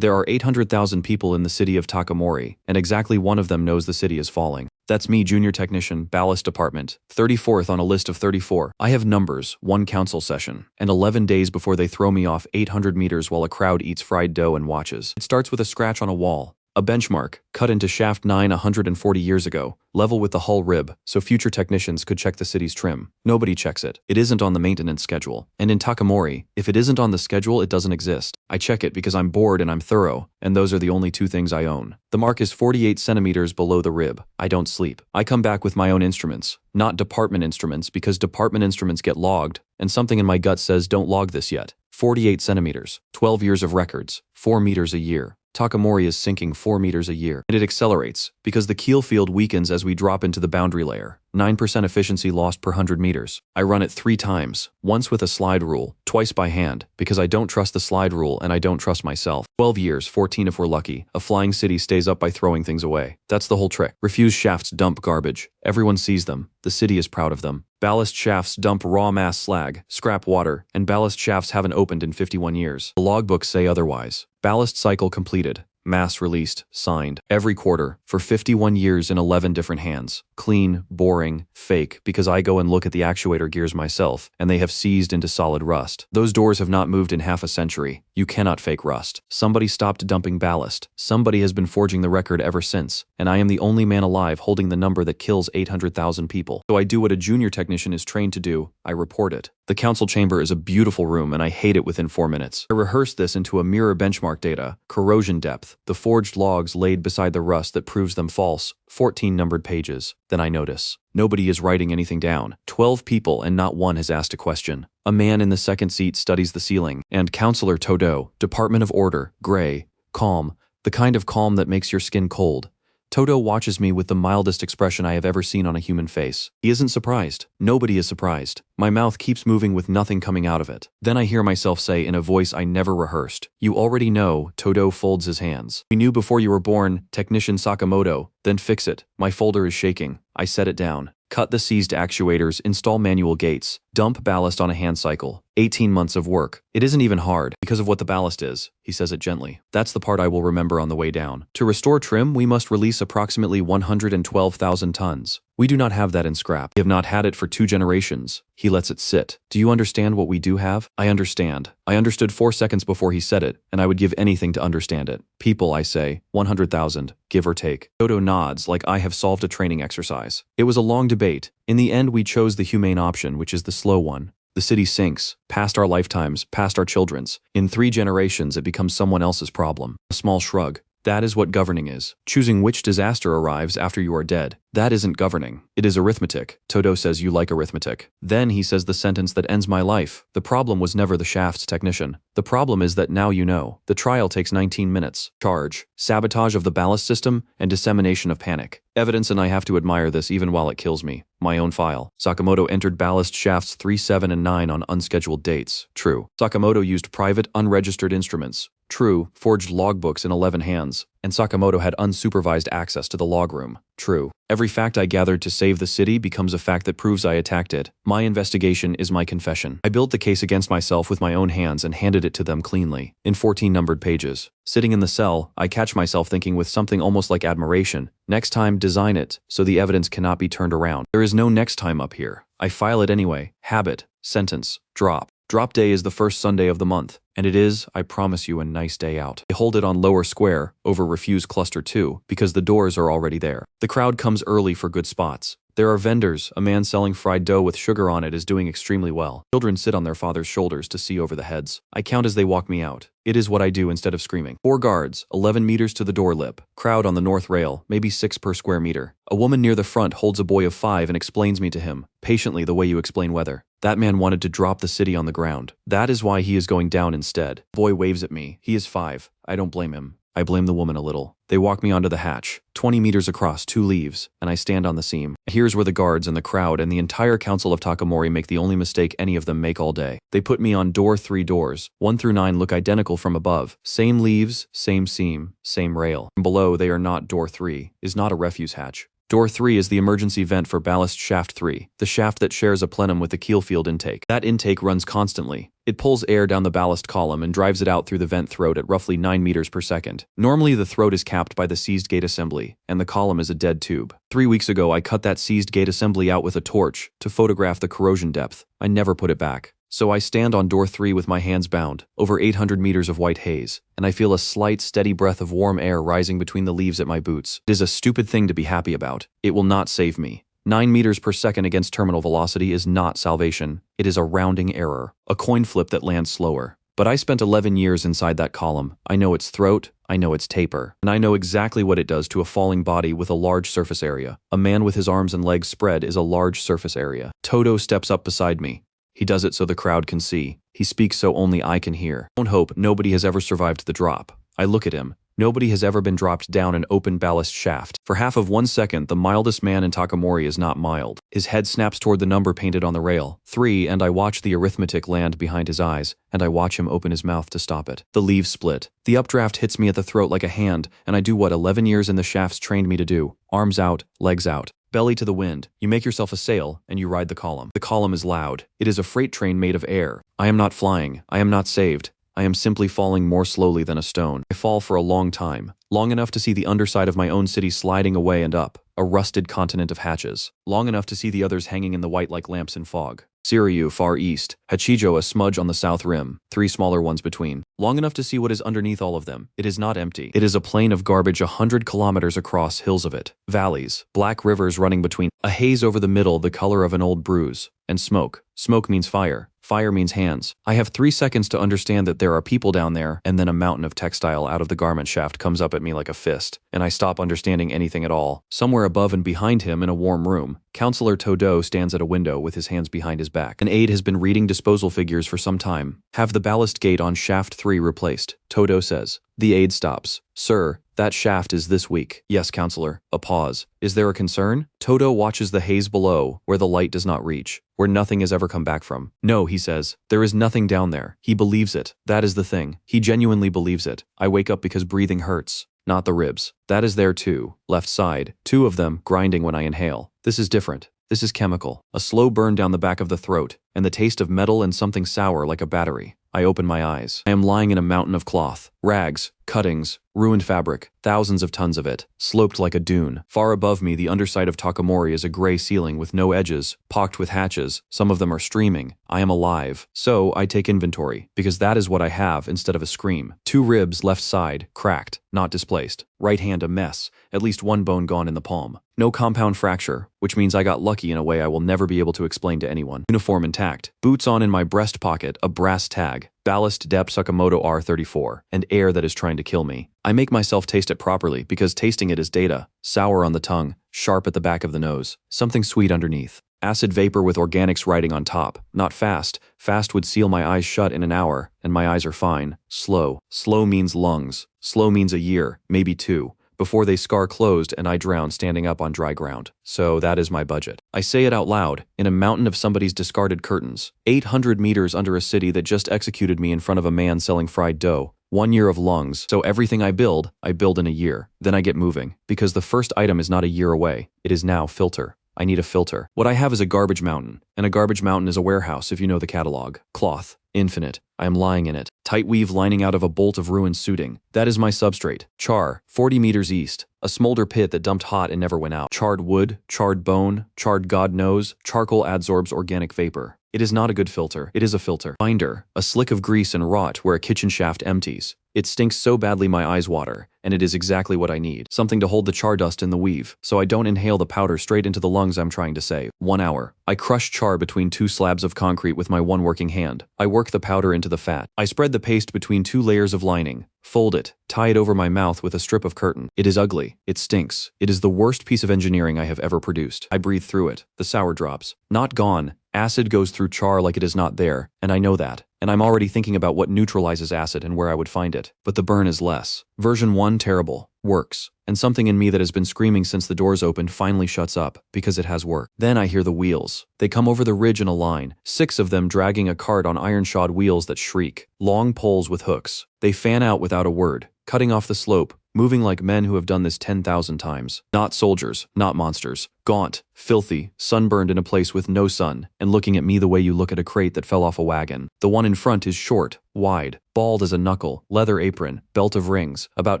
There are 800,000 people in the city of Takamori, and exactly one of them knows the city is falling. That's me, junior technician, ballast department, 34th on a list of 34. I have numbers, 1 council session, and 11 days before they throw me off 800 meters while a crowd eats fried dough and watches. It starts with a scratch on a wall. A benchmark, cut into shaft 9 140 years ago, level with the hull rib, so future technicians could check the city's trim. Nobody checks it. It isn't on the maintenance schedule. And in Takamori, if it isn't on the schedule, it doesn't exist. I check it because I'm bored and I'm thorough, and those are the only 2 things I own. The mark is 48 centimeters below the rib. I don't sleep. I come back with my own instruments, not department instruments, because department instruments get logged, and something in my gut says don't log this yet. 48 centimeters, 12 years of records, 4 meters a year. Takamori is sinking 4 meters a year, and it accelerates because the keel field weakens as we drop into the boundary layer. 9% efficiency lost per 100 meters. I run it 3 times, once with a slide rule, twice by hand, because I don't trust the slide rule and I don't trust myself. 12 years, 14 if we're lucky. A flying city stays up by throwing things away. That's the whole trick. Refuse shafts dump garbage. Everyone sees them. The city is proud of them. Ballast shafts dump raw mass slag, scrap water, and ballast shafts haven't opened in 51 years. The logbooks say otherwise. Ballast cycle completed. Mass released, signed, every quarter, for 51 years in 11 different hands. Clean, boring, fake, because I go and look at the actuator gears myself, and they have seized into solid rust. Those doors have not moved in half a century. You cannot fake rust. Somebody stopped dumping ballast. Somebody has been forging the record ever since, and I am the only man alive holding the number that kills 800,000 people. So I do what a junior technician is trained to do. I report it. The council chamber is a beautiful room, and I hate it within 4 minutes. I rehearse this into a mirror benchmark data, corrosion depth, the forged logs laid beside the rust that proves them false, 14 numbered pages. Then I notice. Nobody is writing anything down. 12 people and not one has asked a question. A man in the second seat studies the ceiling, and Counselor Todo, Department of Order, gray, calm, the kind of calm that makes your skin cold. Todo watches me with the mildest expression I have ever seen on a human face. He isn't surprised. Nobody is surprised. My mouth keeps moving with nothing coming out of it. Then I hear myself say in a voice I never rehearsed, "You already know." Todo folds his hands. "We knew before you were born, Technician Sakamoto. Then fix it." My folder is shaking. I set it down. Cut the seized actuators, install manual gates, dump ballast on a hand cycle. 18 months of work. It isn't even hard, because of what the ballast is. He says it gently. That's the part I will remember on the way down. To restore trim, we must release approximately 112,000 tons. We do not have that in scrap. We have not had it for 2 generations. He lets it sit. Do you understand what we do have? I understand. I understood 4 seconds before he said it, and I would give anything to understand it. People, I say, 100,000, give or take. Toto nods like I have solved a training exercise. It was a long debate. In the end, we chose the humane option, which is the slow one. The city sinks, past our lifetimes, past our children's. In 3 generations, it becomes someone else's problem. A small shrug. That is what governing is. Choosing which disaster arrives after you are dead. That isn't governing. It is arithmetic. Todo says you like arithmetic. Then he says the sentence that ends my life. The problem was never the shaft's technician. The problem is that now you know. The trial takes 19 minutes. Charge, sabotage of the ballast system, and dissemination of panic. Evidence, and I have to admire this even while it kills me. My own file. Sakamoto entered ballast shafts 3, 7, and 9 on unscheduled dates. True. Sakamoto used private, unregistered instruments. True. Forged logbooks in 11 hands. And Sakamoto had unsupervised access to the log room. True. Every fact I gathered to save the city becomes a fact that proves I attacked it. My investigation is my confession. I built the case against myself with my own hands and handed it to them cleanly, in 14 numbered pages. Sitting in the cell, I catch myself thinking with something almost like admiration, next time design it so the evidence cannot be turned around. There is no next time up here. I file it anyway. Habit. Sentence. Drop. Drop day is the first Sunday of the month, and it is, I promise you, a nice day out. I hold it on lower square, over refuse cluster 2, because the doors are already there. The crowd comes early for good spots. There are vendors. A man selling fried dough with sugar on it is doing extremely well. Children sit on their father's shoulders to see over the heads. I count as they walk me out. It is what I do instead of screaming. 4 guards, 11 meters to the door lip. Crowd on the north rail, maybe 6 per square meter. A woman near the front holds a boy of 5 and explains me to him, patiently the way you explain weather. That man wanted to drop the city on the ground. That is why he is going down instead. The boy waves at me. He is 5. I don't blame him. I blame the woman a little. They walk me onto the hatch, 20 meters across, 2 leaves, and I stand on the seam. Here's where the guards and the crowd and the entire council of Takamori make the only mistake any of them make all day. They put me on door 3 doors. 1 through 9 look identical from above. Same leaves, same seam, same rail. From below, they are not door 3, is not a refuse hatch. Door 3 is the emergency vent for ballast shaft 3, the shaft that shares a plenum with the keel field intake. That intake runs constantly. It pulls air down the ballast column and drives it out through the vent throat at roughly 9 meters per second. Normally the throat is capped by the seized gate assembly, and the column is a dead tube. 3 weeks ago I cut that seized gate assembly out with a torch to photograph the corrosion depth. I never put it back. So I stand on door 3 with my hands bound, over 800 meters of white haze, and I feel a slight, steady breath of warm air rising between the leaves at my boots. It is a stupid thing to be happy about. It will not save me. 9 meters per second against terminal velocity is not salvation. It is a rounding error, a coin flip that lands slower. But I spent 11 years inside that column. I know its throat, I know its taper, and I know exactly what it does to a falling body with a large surface area. A man with his arms and legs spread is a large surface area. Todo steps up beside me. He does it so the crowd can see. He speaks so only I can hear. Don't hope nobody has ever survived the drop. I look at him. Nobody has ever been dropped down an open ballast shaft. For half of 1 second, the mildest man in Takamori is not mild. His head snaps toward the number painted on the rail, 3, and I watch the arithmetic land behind his eyes, and I watch him open his mouth to stop it. The leaves split. The updraft hits me at the throat like a hand, and I do what 11 years in the shafts trained me to do. Arms out, legs out. Belly to the wind. You make yourself a sail, and you ride the column. The column is loud. It is a freight train made of air. I am not flying. I am not saved. I am simply falling more slowly than a stone. I fall for a long time. Long enough to see the underside of my own city sliding away and up. A rusted continent of hatches. Long enough to see the others hanging in the white like lamps in fog. Siryu, far east. Hachijo, a smudge on the south rim. 3 smaller ones between. Long enough to see what is underneath all of them. It is not empty. It is a plain of garbage 100 kilometers across, hills of it. Valleys. Black rivers running between. A haze over the middle the color of an old bruise. And smoke. Smoke means fire. Fire means hands. I have 3 seconds to understand that there are people down there, and then a mountain of textile out of the garment shaft comes up at me like a fist, and I stop understanding anything at all. Somewhere above and behind him in a warm room, Counselor Todo stands at a window with his hands behind his back. An aide has been reading disposal figures for some time. Have the ballast gate on shaft 3 replaced, Todo says. The aide stops. Sir, that shaft is this week. Yes, Counselor. A pause. Is there a concern? Todo watches the haze below, where the light does not reach, where nothing has ever come back from. No, he says. There is nothing down there. He believes it. That is the thing. He genuinely believes it. I wake up because breathing hurts. Not the ribs. That is there too. Left side. 2 of them, grinding when I inhale. This is different. This is chemical. A slow burn down the back of the throat, and the taste of metal and something sour like a battery. I open my eyes. I am lying in a mountain of cloth, rags, cuttings, ruined fabric, thousands of tons of it, sloped like a dune. Far above me, the underside of Takamori is a gray ceiling with no edges, pocked with hatches. Some of them are streaming. I am alive. So I take inventory, because that is what I have instead of a scream. 2 ribs left side, cracked, not displaced. Right hand a mess, at least 1 bone gone in the palm. No compound fracture, which means I got lucky in a way I will never be able to explain to anyone. Uniform intact. Boots on in my breast pocket, a brass tag. Ballast Dep Sakamoto R34, and air that is trying to kill me. I make myself taste it properly because tasting it is data. Sour on the tongue, sharp at the back of the nose, something sweet underneath. Acid vapor with organics riding on top. Not fast. Fast would seal my eyes shut in an hour, and my eyes are fine. Slow. Slow means lungs. Slow means a year, maybe 2. Before they scar closed and I drown standing up on dry ground. So that is my budget. I say it out loud, in a mountain of somebody's discarded curtains. 800 meters under a city that just executed me in front of a man selling fried dough. 1 year of lungs, so everything I build in a year. Then I get moving, because the first item is not a year away. It is now filter. I need a filter. What I have is a garbage mountain, and a garbage mountain is a warehouse if you know the catalog. Cloth. Infinite. I am lying in it. Tight weave lining out of a bolt of ruined suiting. That is my substrate. Char. 40 meters east. A smolder pit that dumped hot and never went out. Charred wood, charred bone, charred God knows, charcoal adsorbs organic vapor. It is not a good filter. It is a filter. Binder. A slick of grease and rot where a kitchen shaft empties. It stinks so badly my eyes water, and it is exactly what I need. Something to hold the char dust in the weave, so I don't inhale the powder straight into the lungs I'm trying to save. 1 hour. I crush char between 2 slabs of concrete with my one working hand. I work the powder into the fat. I spread the paste between 2 layers of lining. Fold it. Tie it over my mouth with a strip of curtain. It is ugly. It stinks. It is the worst piece of engineering I have ever produced. I breathe through it. The sour drops. Not gone. Acid goes through char like it is not there, and I know that. And I'm already thinking about what neutralizes acid and where I would find it. But the burn is less. Version 1 terrible. Works. And something in me that has been screaming since the doors opened finally shuts up, because it has worked. Then I hear the wheels. They come over the ridge in a line, 6 of them dragging a cart on iron-shod wheels that shriek. Long poles with hooks. They fan out without a word. cutting off the slope, moving like men who have done this 10,000 times. Not soldiers, not monsters. Gaunt, filthy, sunburned in a place with no sun, and looking at me the way you look at a crate that fell off a wagon. The one in front is short, wide, bald as a knuckle, leather apron, belt of rings, about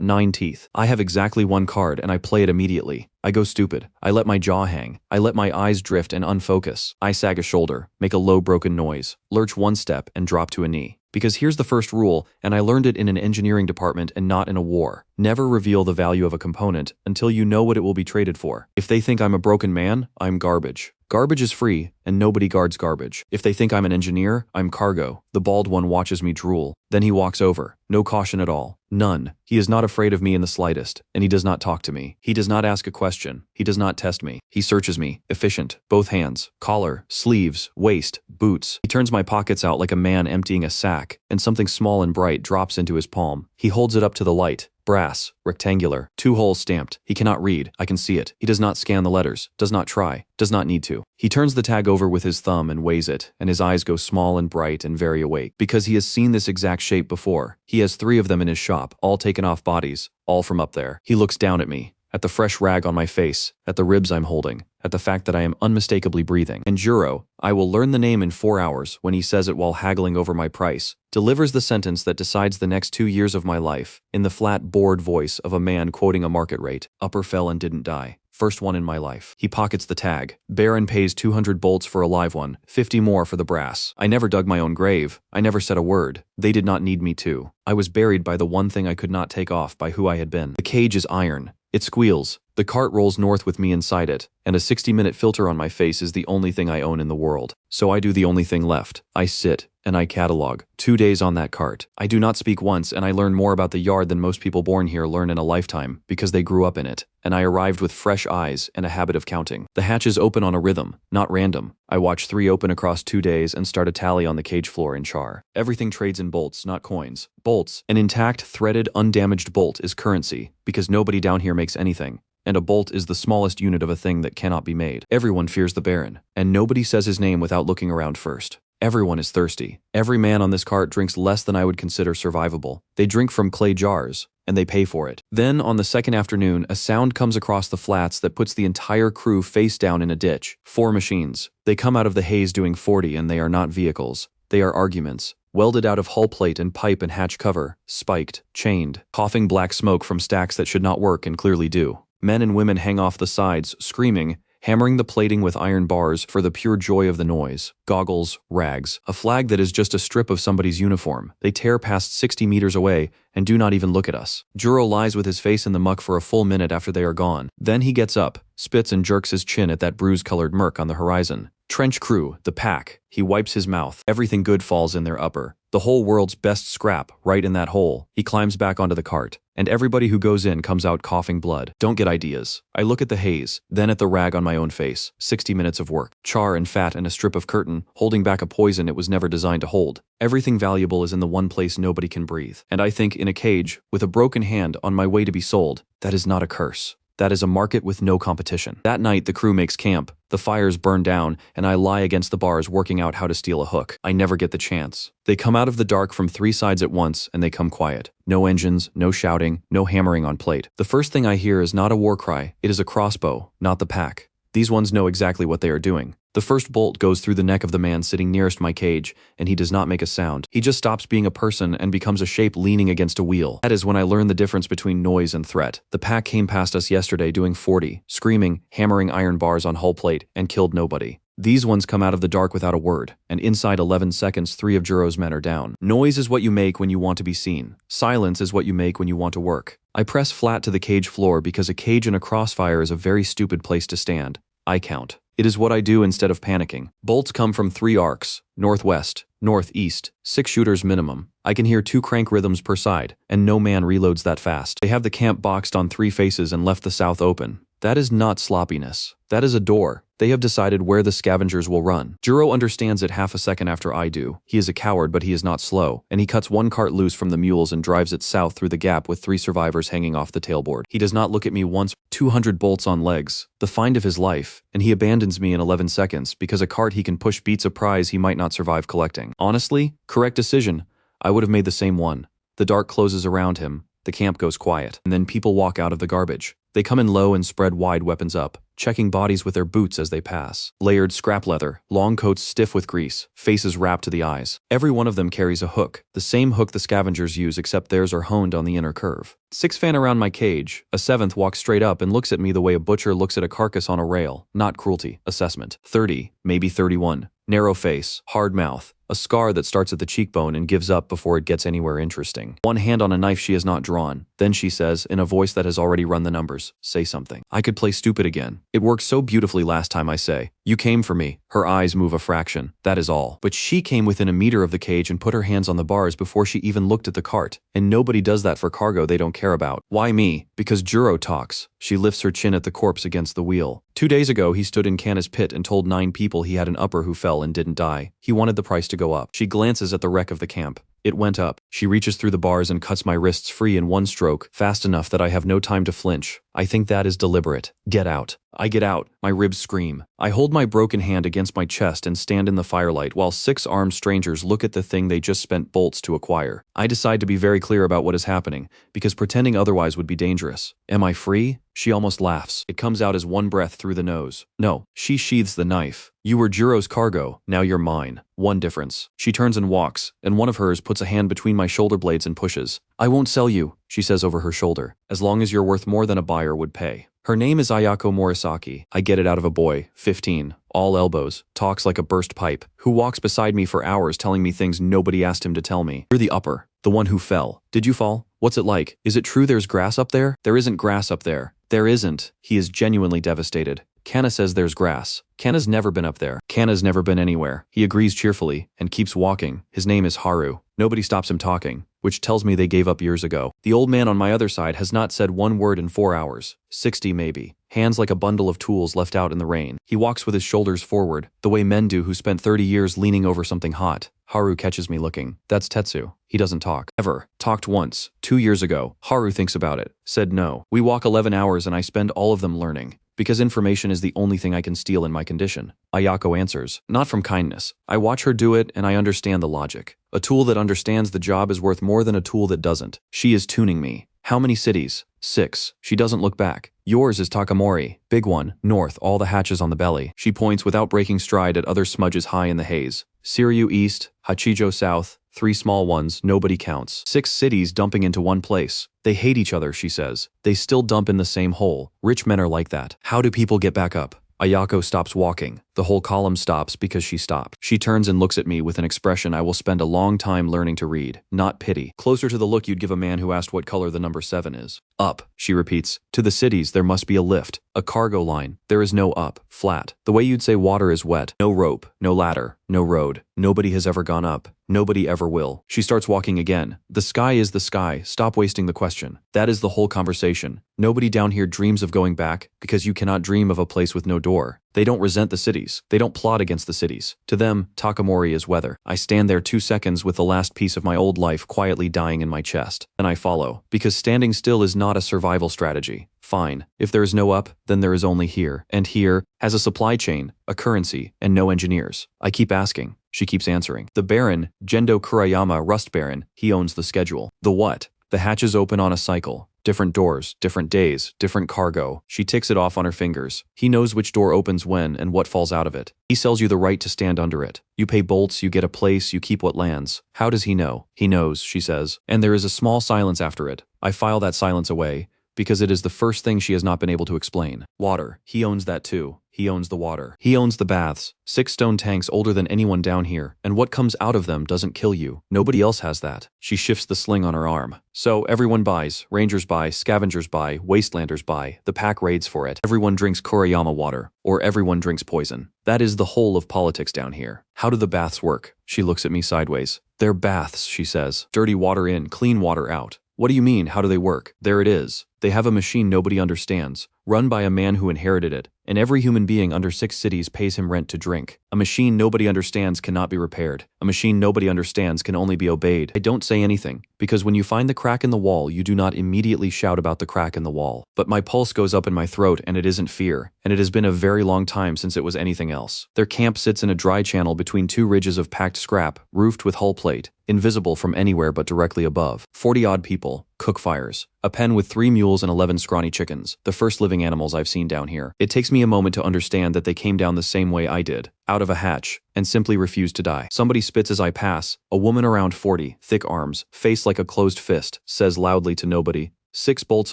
9 teeth. I have exactly one card and I play it immediately. I go stupid. I let my jaw hang. I let my eyes drift and unfocus. I sag a shoulder, make a low broken noise, lurch one step and drop to a knee. Because here's the first rule, and I learned it in an engineering department and not in a war. Never reveal the value of a component until you know what it will be traded for. If they think I'm a broken man, I'm garbage. Garbage is free, and nobody guards garbage. If they think I'm an engineer, I'm cargo. The bald one watches me drool. Then he walks over. No caution at all. None. He is not afraid of me in the slightest, and he does not talk to me. He does not ask a question. He does not test me. He searches me. Efficient. Both hands. Collar, sleeves, waist, boots. He turns my pockets out like a man emptying a sack, and something small and bright drops into his palm. He holds it up to the light. Brass, rectangular, 2 holes stamped. He cannot read. I can see it. He does not scan the letters, does not try, does not need to. He turns the tag over with his thumb and weighs it, and his eyes go small and bright and very awake. Because he has seen this exact shape before. He has 3 of them in his shop, all taken off bodies, all from up there. He looks down at me, at the fresh rag on my face, at the ribs I'm holding, at the fact that I am unmistakably breathing. And Juro, I will learn the name in 4 hours when he says it while haggling over my price, delivers the sentence that decides the next 2 years of my life, in the flat, bored voice of a man quoting a market rate. Upper fell and didn't die. First one in my life. He pockets the tag. Baron pays 200 bolts for a live one, 50 more for the brass. I never dug my own grave. I never said a word. They did not need me to. I was buried by the one thing I could not take off by who I had been. The cage is iron. It squeals. The cart rolls north with me inside it, and a 60-minute filter on my face is the only thing I own in the world. So I do the only thing left. I sit, and I catalog. 2 days on that cart. I do not speak once, and I learn more about the yard than most people born here learn in a lifetime, because they grew up in it. And I arrived with fresh eyes and a habit of counting. The hatches open on a rhythm, not random. I watch 3 open across 2 days and start a tally on the cage floor in char. Everything trades in bolts, not coins. Bolts. An intact, threaded, undamaged bolt is currency, because nobody down here makes anything. And a bolt is the smallest unit of a thing that cannot be made. Everyone fears the Baron, and nobody says his name without looking around first. Everyone is thirsty. Every man on this cart drinks less than I would consider survivable. They drink from clay jars, and they pay for it. Then, on the second afternoon, a sound comes across the flats that puts the entire crew face down in a ditch. 4 machines. They come out of the haze doing 40, and they are not vehicles. They are arguments. Welded out of hull plate and pipe and hatch cover. Spiked. Chained. Coughing black smoke from stacks that should not work and clearly do. Men and women hang off the sides, screaming, hammering the plating with iron bars for the pure joy of the noise. Goggles, rags, a flag that is just a strip of somebody's uniform. They tear past 60 meters away and do not even look at us. Juro lies with his face in the muck for a full minute after they are gone. Then he gets up, spits and jerks his chin at that bruise-colored murk on the horizon. Trench crew, the pack. He wipes his mouth. Everything good falls in their upper. The whole world's best scrap, right in that hole. He climbs back onto the cart, and everybody who goes in comes out coughing blood. Don't get ideas. I look at the haze, then at the rag on my own face. 60 minutes of work. Char and fat and a strip of curtain, holding back a poison it was never designed to hold. Everything valuable is in the one place nobody can breathe. And I think in a cage, with a broken hand on my way to be sold, that is not a curse. That is a market with no competition. That night, the crew makes camp. The fires burn down, and I lie against the bars working out how to steal a hook. I never get the chance. They come out of the dark from 3 sides at once, and they come quiet. No engines, no shouting, no hammering on plate. The first thing I hear is not a war cry. It is a crossbow, not the pack. These ones know exactly what they are doing. The first bolt goes through the neck of the man sitting nearest my cage, and he does not make a sound. He just stops being a person and becomes a shape leaning against a wheel. That is when I learn the difference between noise and threat. The pack came past us yesterday doing 40, screaming, hammering iron bars on hull plate, and killed nobody. These ones come out of the dark without a word, and inside 11 seconds 3 of Juro's men are down. Noise is what you make when you want to be seen. Silence is what you make when you want to work. I press flat to the cage floor because a cage in a crossfire is a very stupid place to stand. I count. It is what I do instead of panicking. Bolts come from 3 arcs, northwest, northeast, 6 shooters minimum. I can hear 2 crank rhythms per side, and no man reloads that fast. They have the camp boxed on 3 faces and left the south open. That is not sloppiness. That is a door. They have decided where the scavengers will run. Juro understands it half a second after I do. He is a coward, but he is not slow, and he cuts 1 cart loose from the mules and drives it south through the gap with 3 survivors hanging off the tailboard. He does not look at me once. 200 bolts on legs. The find of his life, and he abandons me in 11 seconds because a cart he can push beats a prize he might not survive collecting. Honestly, correct decision. I would have made the same one. The dark closes around him. The camp goes quiet, and then people walk out of the garbage. They come in low and spread wide, weapons up, checking bodies with their boots as they pass. Layered scrap leather, long coats stiff with grease, faces wrapped to the eyes. Every one of them carries a hook, the same hook the scavengers use except theirs are honed on the inner curve. 6 fan around my cage, a 7th walks straight up and looks at me the way a butcher looks at a carcass on a rail. Not cruelty, assessment. 30, maybe 31. Narrow face, hard mouth, a scar that starts at the cheekbone and gives up before it gets anywhere interesting. One hand on a knife she has not drawn. Then she says, in a voice that has already run the numbers, say something. I could play stupid again. It worked so beautifully last time, I say. You came for me. Her eyes move a fraction. That is all. But she came within a meter of the cage and put her hands on the bars before she even looked at the cart. And nobody does that for cargo they don't care about. Why me? Because Juro talks. She lifts her chin at the corpse against the wheel. 2 days ago, he stood in Kanna's pit and told 9 people he had an upper who fell and didn't die. He wanted the price to go up. She glances at the wreck of the camp. It went up. She reaches through the bars and cuts my wrists free in one stroke, fast enough that I have no time to flinch. I think that is deliberate. Get out. I get out. My ribs scream. I hold my broken hand against my chest and stand in the firelight while 6 armed strangers look at the thing they just spent bolts to acquire. I decide to be very clear about what is happening, because pretending otherwise would be dangerous. Am I free? She almost laughs. It comes out as one breath through the nose. No. She sheathes the knife. You were Juro's cargo, now you're mine. One difference. She turns and walks, and one of hers puts a hand between my shoulder blades and pushes. I won't sell you, she says over her shoulder, as long as you're worth more than a buyer would pay. Her name is Ayako Morisaki. I get it out of a boy, 15, all elbows, talks like a burst pipe, who walks beside me for hours telling me things nobody asked him to tell me. You're the upper, the one who fell. Did you fall? What's it like? Is it true there's grass up there? There isn't grass up there. There isn't. He is genuinely devastated. Kanna says there's grass. Kanna's never been up there. Kanna's never been anywhere. He agrees cheerfully and keeps walking. His name is Haru. Nobody stops him talking, which tells me they gave up years ago. The old man on my other side has not said one word in 4 hours. 60 maybe. Hands like a bundle of tools left out in the rain. He walks with his shoulders forward, the way men do who spent 30 years leaning over something hot. Haru catches me looking. That's Tetsu. He doesn't talk. Ever. Talked once. 2 years ago. Haru thinks about it. Said no. We walk 11 hours and I spend all of them learning. Because information is the only thing I can steal in my condition. Ayako answers. Not from kindness. I watch her do it and I understand the logic. A tool that understands the job is worth more than a tool that doesn't. She is tuning me. How many cities? 6. She doesn't look back. Yours is Takamori. Big one. North, all the hatches on the belly. She points without breaking stride at other smudges high in the haze. Siryu East, Hachijo South, 3 small ones, nobody counts. 6 cities dumping into one place. They hate each other, she says. They still dump in the same hole. Rich men are like that. How do people get back up? Ayako stops walking. The whole column stops because she stopped. She turns and looks at me with an expression I will spend a long time learning to read. Not pity. Closer to the look you'd give a man who asked what color the number 7 is. Up, she repeats. To the cities, there must be a lift. A cargo line. There is no up. Flat. The way you'd say water is wet. No rope. No ladder. No road. Nobody has ever gone up. Nobody ever will. She starts walking again. The sky is the sky. Stop wasting the question. That is the whole conversation. Nobody down here dreams of going back because you cannot dream of a place with no door. They don't resent the cities. They don't plot against the cities. To them, Takamori is weather. I stand there 2 seconds with the last piece of my old life quietly dying in my chest. Then I follow. Because standing still is not a survival strategy. Fine. If there is no up, then there is only here. And here has a supply chain, a currency, and no engineers. I keep asking. She keeps answering. The Baron, Gendo Kurayama, Rust Baron, he owns the schedule. The what? The hatches open on a cycle. Different doors, different days, different cargo. She ticks it off on her fingers. He knows which door opens when and what falls out of it. He sells you the right to stand under it. You pay bolts, you get a place, you keep what lands. How does he know? He knows, she says. And there is a small silence after it. I file that silence away, because it is the first thing she has not been able to explain. Water. He owns that too. He owns the water. He owns the baths. 6 stone tanks older than anyone down here, and what comes out of them doesn't kill you. Nobody else has that. She shifts the sling on her arm. So everyone buys. Rangers buy, scavengers buy, wastelanders buy. The pack raids for it. Everyone drinks Kurayama water, or everyone drinks poison. That is the whole of politics down here. How do the baths work? She looks at me sideways. They're baths, she says. Dirty water in, clean water out. What do you mean, how do they work? There it is. They have a machine nobody understands, run by a man who inherited it, and every human being under 6 cities pays him rent to drink. A machine nobody understands cannot be repaired. A machine nobody understands can only be obeyed. I don't say anything, because when you find the crack in the wall, you do not immediately shout about the crack in the wall. But my pulse goes up in my throat, and it isn't fear, and it has been a very long time since it was anything else. Their camp sits in a dry channel between two ridges of packed scrap, roofed with hull plate, invisible from anywhere but directly above. 40-odd people, cook fires, a pen with 3 mules and 11 scrawny chickens, the first living animals I've seen down here. It takes me a moment to understand that they came down the same way I did, out of a hatch, and simply refused to die. Somebody spits as I pass. A woman around 40, thick arms, face like a closed fist, says loudly to nobody, 6 bolts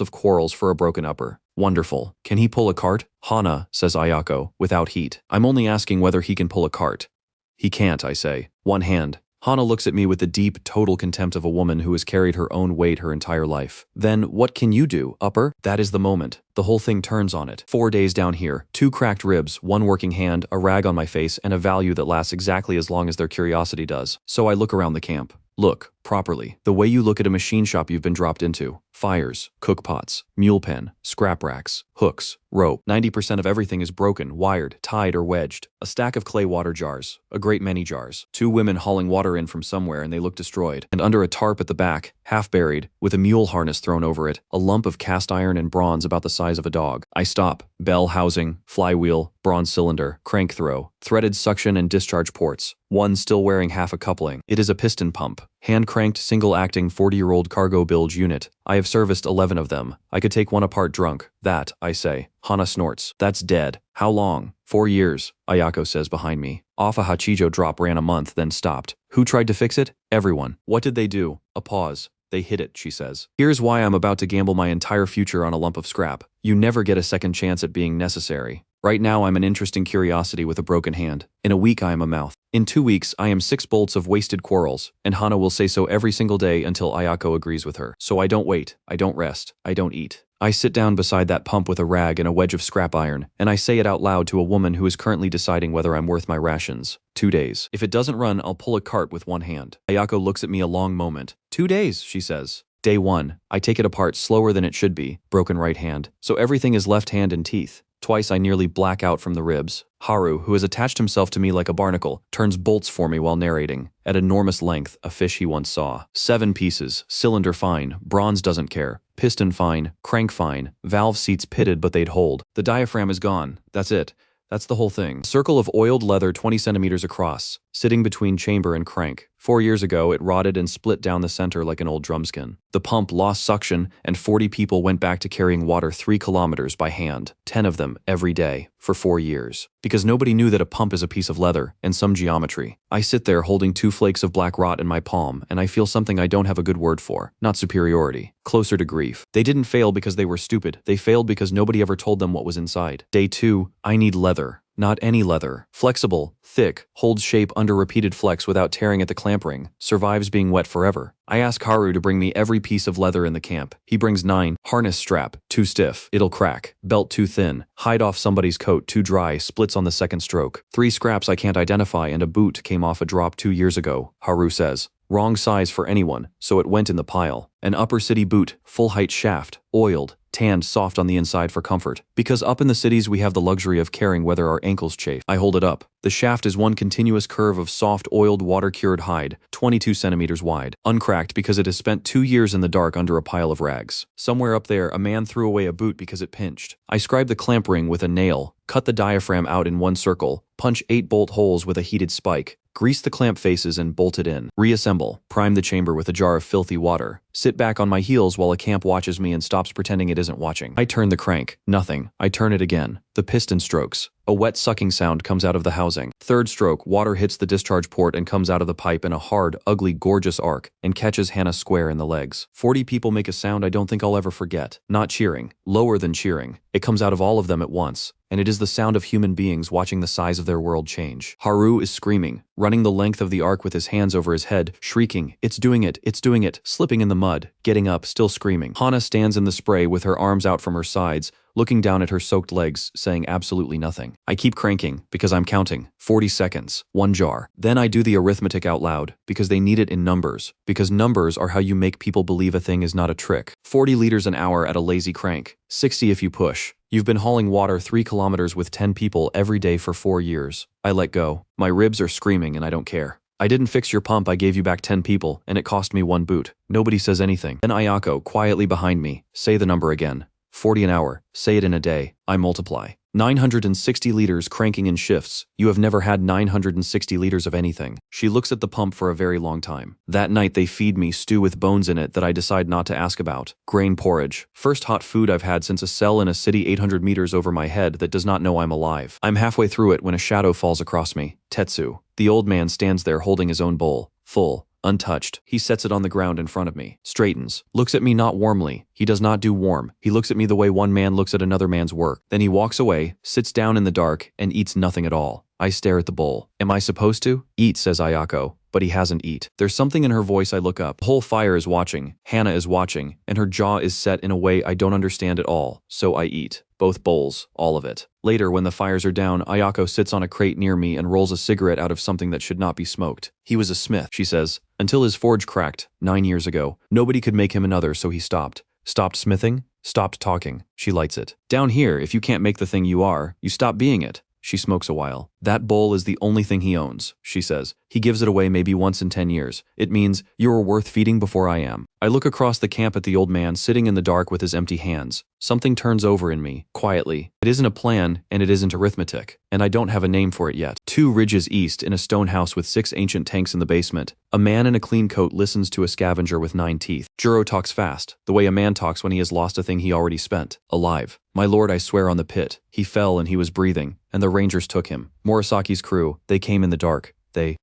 of quarrels for a broken upper. Wonderful. Can he pull a cart? Hana, says Ayako, without heat. I'm only asking whether he can pull a cart. He can't, I say. One hand. Hana looks at me with the deep, total contempt of a woman who has carried her own weight her entire life. Then, what can you do, upper? That is the moment. The whole thing turns on it. 4 days down here, 2 cracked ribs, 1 working hand, a rag on my face, and a value that lasts exactly as long as their curiosity does. So I look around the camp. Look, properly. The way you look at a machine shop you've been dropped into. Fires, cook pots, mule pen, scrap racks, hooks, rope. 90% of everything is broken, wired, tied, or wedged. A stack of clay water jars. A great many jars. 2 women hauling water in from somewhere and they look destroyed. And under a tarp at the back, half buried, with a mule harness thrown over it, a lump of cast iron and bronze about the size of a dog. I stop. Bell housing, flywheel, bronze cylinder, crank throw, threaded suction and discharge ports. One still wearing half a coupling. It is a piston pump. Hand-cranked, single-acting 40-year-old cargo bilge unit. I have serviced 11 of them. I could take one apart drunk. That, I say. Hana snorts. That's dead. How long? 4 years, Ayako says behind me. Off a Hachijo drop ran a month, then stopped. Who tried to fix it? Everyone. What did they do? A pause. They hit it, she says. Here's why I'm about to gamble my entire future on a lump of scrap. You never get a second chance at being necessary. Right now I'm an interesting curiosity with a broken hand. In a week I am a mouth. In 2 weeks I am 6 bolts of wasted quarrels, and Hana will say so every single day until Ayako agrees with her. So I don't wait, I don't rest, I don't eat. I sit down beside that pump with a rag and a wedge of scrap iron, and I say it out loud to a woman who is currently deciding whether I'm worth my rations. 2 days. If it doesn't run, I'll pull a cart with one hand. Ayako looks at me a long moment. 2 days, she says. Day 1. I take it apart slower than it should be, broken right hand. So everything is left hand and teeth. Twice I nearly black out from the ribs. Haru, who has attached himself to me like a barnacle, turns bolts for me while narrating. At enormous length, a fish he once saw. 7 pieces, cylinder fine, bronze doesn't care, piston fine, crank fine, valve seats pitted but they'd hold. The diaphragm is gone. That's it. That's the whole thing. A circle of oiled leather 20 centimeters across, sitting between chamber and crank. 4 years ago, it rotted and split down the center like an old drumskin. The pump lost suction, and 40 people went back to carrying water 3 kilometers by hand, 10 of them every day, for 4 years. Because nobody knew that a pump is a piece of leather, and some geometry. I sit there holding 2 flakes of black rot in my palm, and I feel something I don't have a good word for. Not superiority. Closer to grief. They didn't fail because they were stupid. They failed because nobody ever told them what was inside. Day 2, I need leather. Not any leather. Flexible, thick, holds shape under repeated flex without tearing at the clamp ring, survives being wet forever. I ask Haru to bring me every piece of leather in the camp. He brings 9. Harness strap, too stiff, it'll crack. Belt too thin. Hide off somebody's coat, too dry, splits on the second stroke. 3 scraps I can't identify and a boot came off a drop 2 years ago, Haru says. Wrong size for anyone, so it went in the pile. An upper city boot, full height shaft, oiled, tanned soft on the inside for comfort. Because up in the cities we have the luxury of caring whether our ankles chafe. I hold it up. The shaft is one continuous curve of soft oiled water-cured hide, 22 centimeters wide, uncracked because it has spent 2 years in the dark under a pile of rags. Somewhere up there, a man threw away a boot because it pinched. I scribe the clamp ring with a nail, cut the diaphragm out in one circle, punch 8 bolt holes with a heated spike, grease the clamp faces and bolt it in. Reassemble, prime the chamber with a jar of filthy water. Sit back on my heels while a camp watches me and stops pretending it isn't watching. I turn the crank. Nothing. I turn it again. The piston strokes. A wet sucking sound comes out of the housing. Third stroke, water hits the discharge port and comes out of the pipe in a hard, ugly, gorgeous arc and catches Hannah square in the legs. 40 people make a sound I don't think I'll ever forget. Not cheering. Lower than cheering. It comes out of all of them at once. And it is the sound of human beings watching the size of their world change. Haru is screaming, running the length of the arc with his hands over his head, shrieking, "It's doing it, it's doing it," slipping in the mud, getting up, still screaming. Hana stands in the spray with her arms out from her sides, looking down at her soaked legs, saying absolutely nothing. I keep cranking, because I'm counting. 40 seconds. 1 jar. Then I do the arithmetic out loud, because they need it in numbers. Because numbers are how you make people believe a thing is not a trick. 40 liters an hour at a lazy crank. 60 if you push. You've been hauling water 3 kilometers with 10 people every day for 4 years. I let go. My ribs are screaming and I don't care. I didn't fix your pump, I gave you back 10 people, and it cost me 1 boot. Nobody says anything. Then Ayako, quietly behind me, say the number again. 40 an hour. Say it in a day. I multiply. 960 liters cranking in shifts. You have never had 960 liters of anything. She looks at the pump for a very long time. That night they feed me stew with bones in it that I decide not to ask about. Grain porridge. First hot food I've had since a cell in a city 800 meters over my head that does not know I'm alive. I'm halfway through it when a shadow falls across me. Tetsu. The old man stands there holding his own bowl. Full. Untouched. He sets it on the ground in front of me. Straightens. Looks at me not warmly. He does not do warm. He looks at me the way one man looks at another man's work. Then he walks away, sits down in the dark, and eats nothing at all. I stare at the bowl. Am I supposed to? Eat, says Ayako. But he hasn't eat. There's something in her voice. I look up. The whole fire is watching. Hannah is watching. And her jaw is set in a way I don't understand at all. So I eat. Both bowls. All of it. Later, when the fires are down, Ayako sits on a crate near me and rolls a cigarette out of something that should not be smoked. He was a smith, she says. Until his forge cracked, 9 years ago. Nobody could make him another, so he stopped. Stopped smithing? Stopped talking. She lights it. Down here, if you can't make the thing you are, you stop being it. She smokes a while. That bowl is the only thing he owns, she says. He gives it away maybe once in 10 years. It means you're worth feeding before I am. I look across the camp at the old man sitting in the dark with his empty hands. Something turns over in me, quietly. It isn't a plan, and it isn't arithmetic, and I don't have a name for it yet. 2 ridges east in a stone house with 6 ancient tanks in the basement. A man in a clean coat listens to a scavenger with 9 teeth. Juro talks fast, the way a man talks when he has lost a thing he already spent. Alive. My lord, I swear on the pit. He fell and he was breathing, and the rangers took him. Morisaki's crew, they came in the dark.